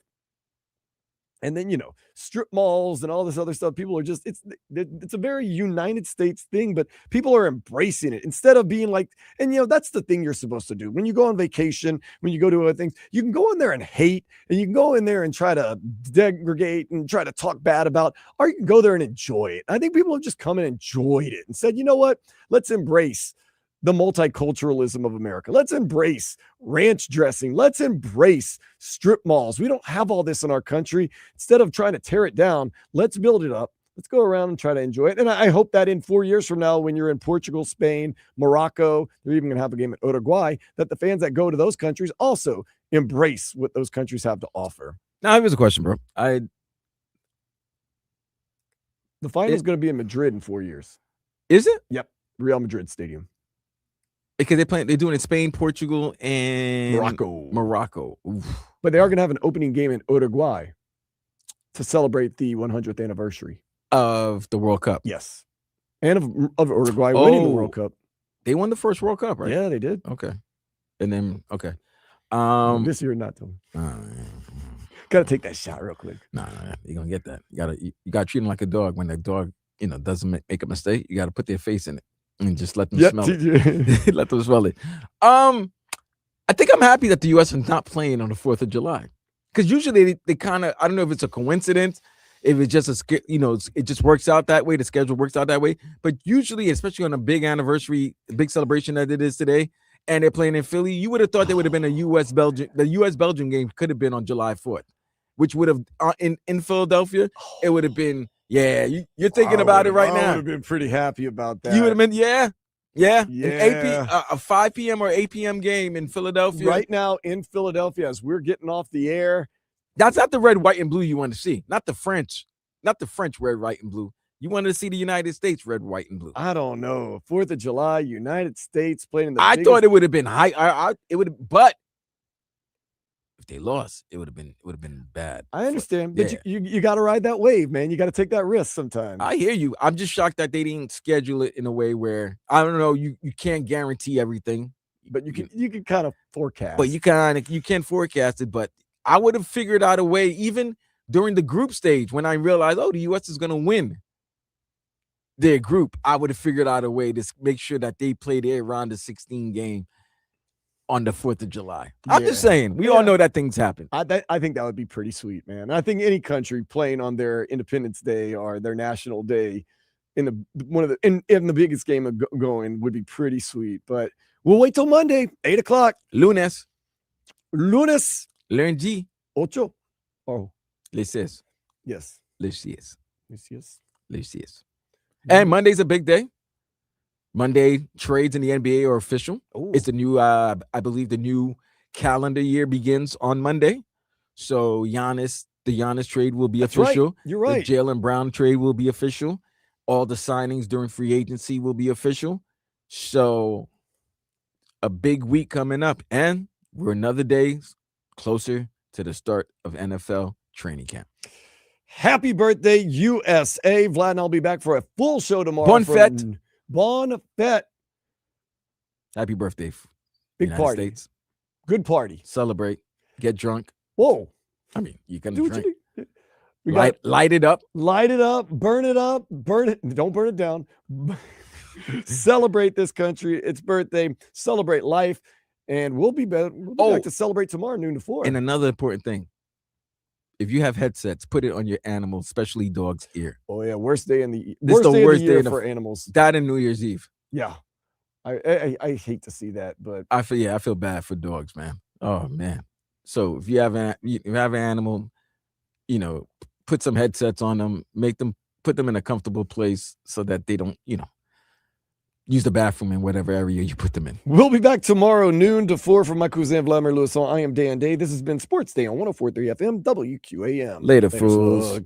And then, strip malls and all this other stuff. People are just, it's a very United States thing, but people are embracing it instead of being like, and that's the thing you're supposed to do. When you go on vacation, when you go to other things, you can go in there and hate, and you can go in there and try to degrade and try to talk bad about, or you can go there and enjoy it. I think people have just come and enjoyed it and said, you know what, let's embrace the multiculturalism of America. Let's embrace ranch dressing. Let's embrace strip malls. We don't have all this in our country. Instead of trying to tear it down, let's build it up. Let's go around and try to enjoy it. And I hope that in 4 years from now, when you're in Portugal, Spain, Morocco, they're even going to have a game at Uruguay, that the fans that go to those countries also embrace what those countries have to offer. Now, here's a question, bro. The final is going to be in Madrid in 4 years. Is it? Yep. Real Madrid Stadium. Because they're doing it in Spain, Portugal, and Morocco. Oof. But they are going to have an opening game in Uruguay to celebrate the 100th anniversary of the World Cup. Yes. And of Uruguay winning the World Cup. They won the first World Cup, right? Yeah, they did. Okay. And then, okay. This year, not to. Got to take that shot real quick. Nah, you're going to get that. You got to treat them like a dog. When the dog, doesn't make a mistake, you got to put their face in it. And just let them smell it. Let them smell it. I think I'm happy that the U.S. is not playing on the 4th of July. Because usually they kind of, I don't know if it's a coincidence, if it's just it just works out that way, the schedule works out that way. But usually, especially on a big anniversary, big celebration that it is today, and they're playing in Philly, you would have thought there would have been a U.S.-Belgium game could have been on July 4th, which would have, in Philadelphia, it would have been, you're thinking about it right now. I would have been pretty happy about that. You would have been, yeah. A 5 p.m. or 8 p.m. game in Philadelphia. Right now in Philadelphia, as we're getting off the air. That's not the red, white, and blue you want to see. Not the French red, white, and blue. You wanted to see the United States red, white, and blue. I don't know. 4th of July, United States playing in the thought it would have been high. But if they lost, it would have been bad. I understand, but you got to ride that wave, man. You got to take that risk sometimes. I hear you. I'm just shocked that they didn't schedule it in a way where, I don't know, you can't guarantee everything, but you can kind of forecast. But you can forecast it. But I would have figured out a way, even during the group stage, when I realized, the U.S. is going to win their group, I would have figured out a way to make sure that they play their round of 16 game on the 4th of July. I'm just saying, we all know that things happen. I think that would be pretty sweet, man. I think any country playing on their Independence Day or their National Day in the biggest game going would be pretty sweet. But we'll wait till Monday, 8 o'clock. Lunes. Lundi. Ocho. Oh. Les 6. Yes. Les 6. Les 6. And Monday's a big day. Monday trades in the NBA are official. Ooh. It's the new, I believe the new calendar year begins on Monday. So the Giannis trade will be official. Right. You're right. The Jaylen Brown trade will be official. All the signings during free agency will be official. So a big week coming up. And we're another day closer to the start of NFL training camp. Happy birthday, USA. Vlad and I'll be back for a full show tomorrow. Bon fête. Bon fête. Happy birthday. Big United party. States. Good party. Celebrate. Get drunk. Whoa. I mean, you can Do drink. Light it up. Light it up. Burn it up. Burn it. Don't burn it down. Celebrate this country. It's birthday. Celebrate life. And we'll be back to celebrate tomorrow, noon to 4. And another important thing. If you have headsets, put it on your animal, especially dog's ear. Oh yeah, worst day in the This is the worst day for animals. That and New Year's Eve. Yeah, I hate to see that, but I feel bad for dogs, man. Oh man. So if you have an animal, put some headsets on them, put them in a comfortable place so that they don't, use the bathroom in whatever area you put them in. We'll be back tomorrow, noon to 4 from my cousin Vladimir Lewisson. I am Dan Day. This has been Sports Day on 104.3 FM WQAM. Later, fools.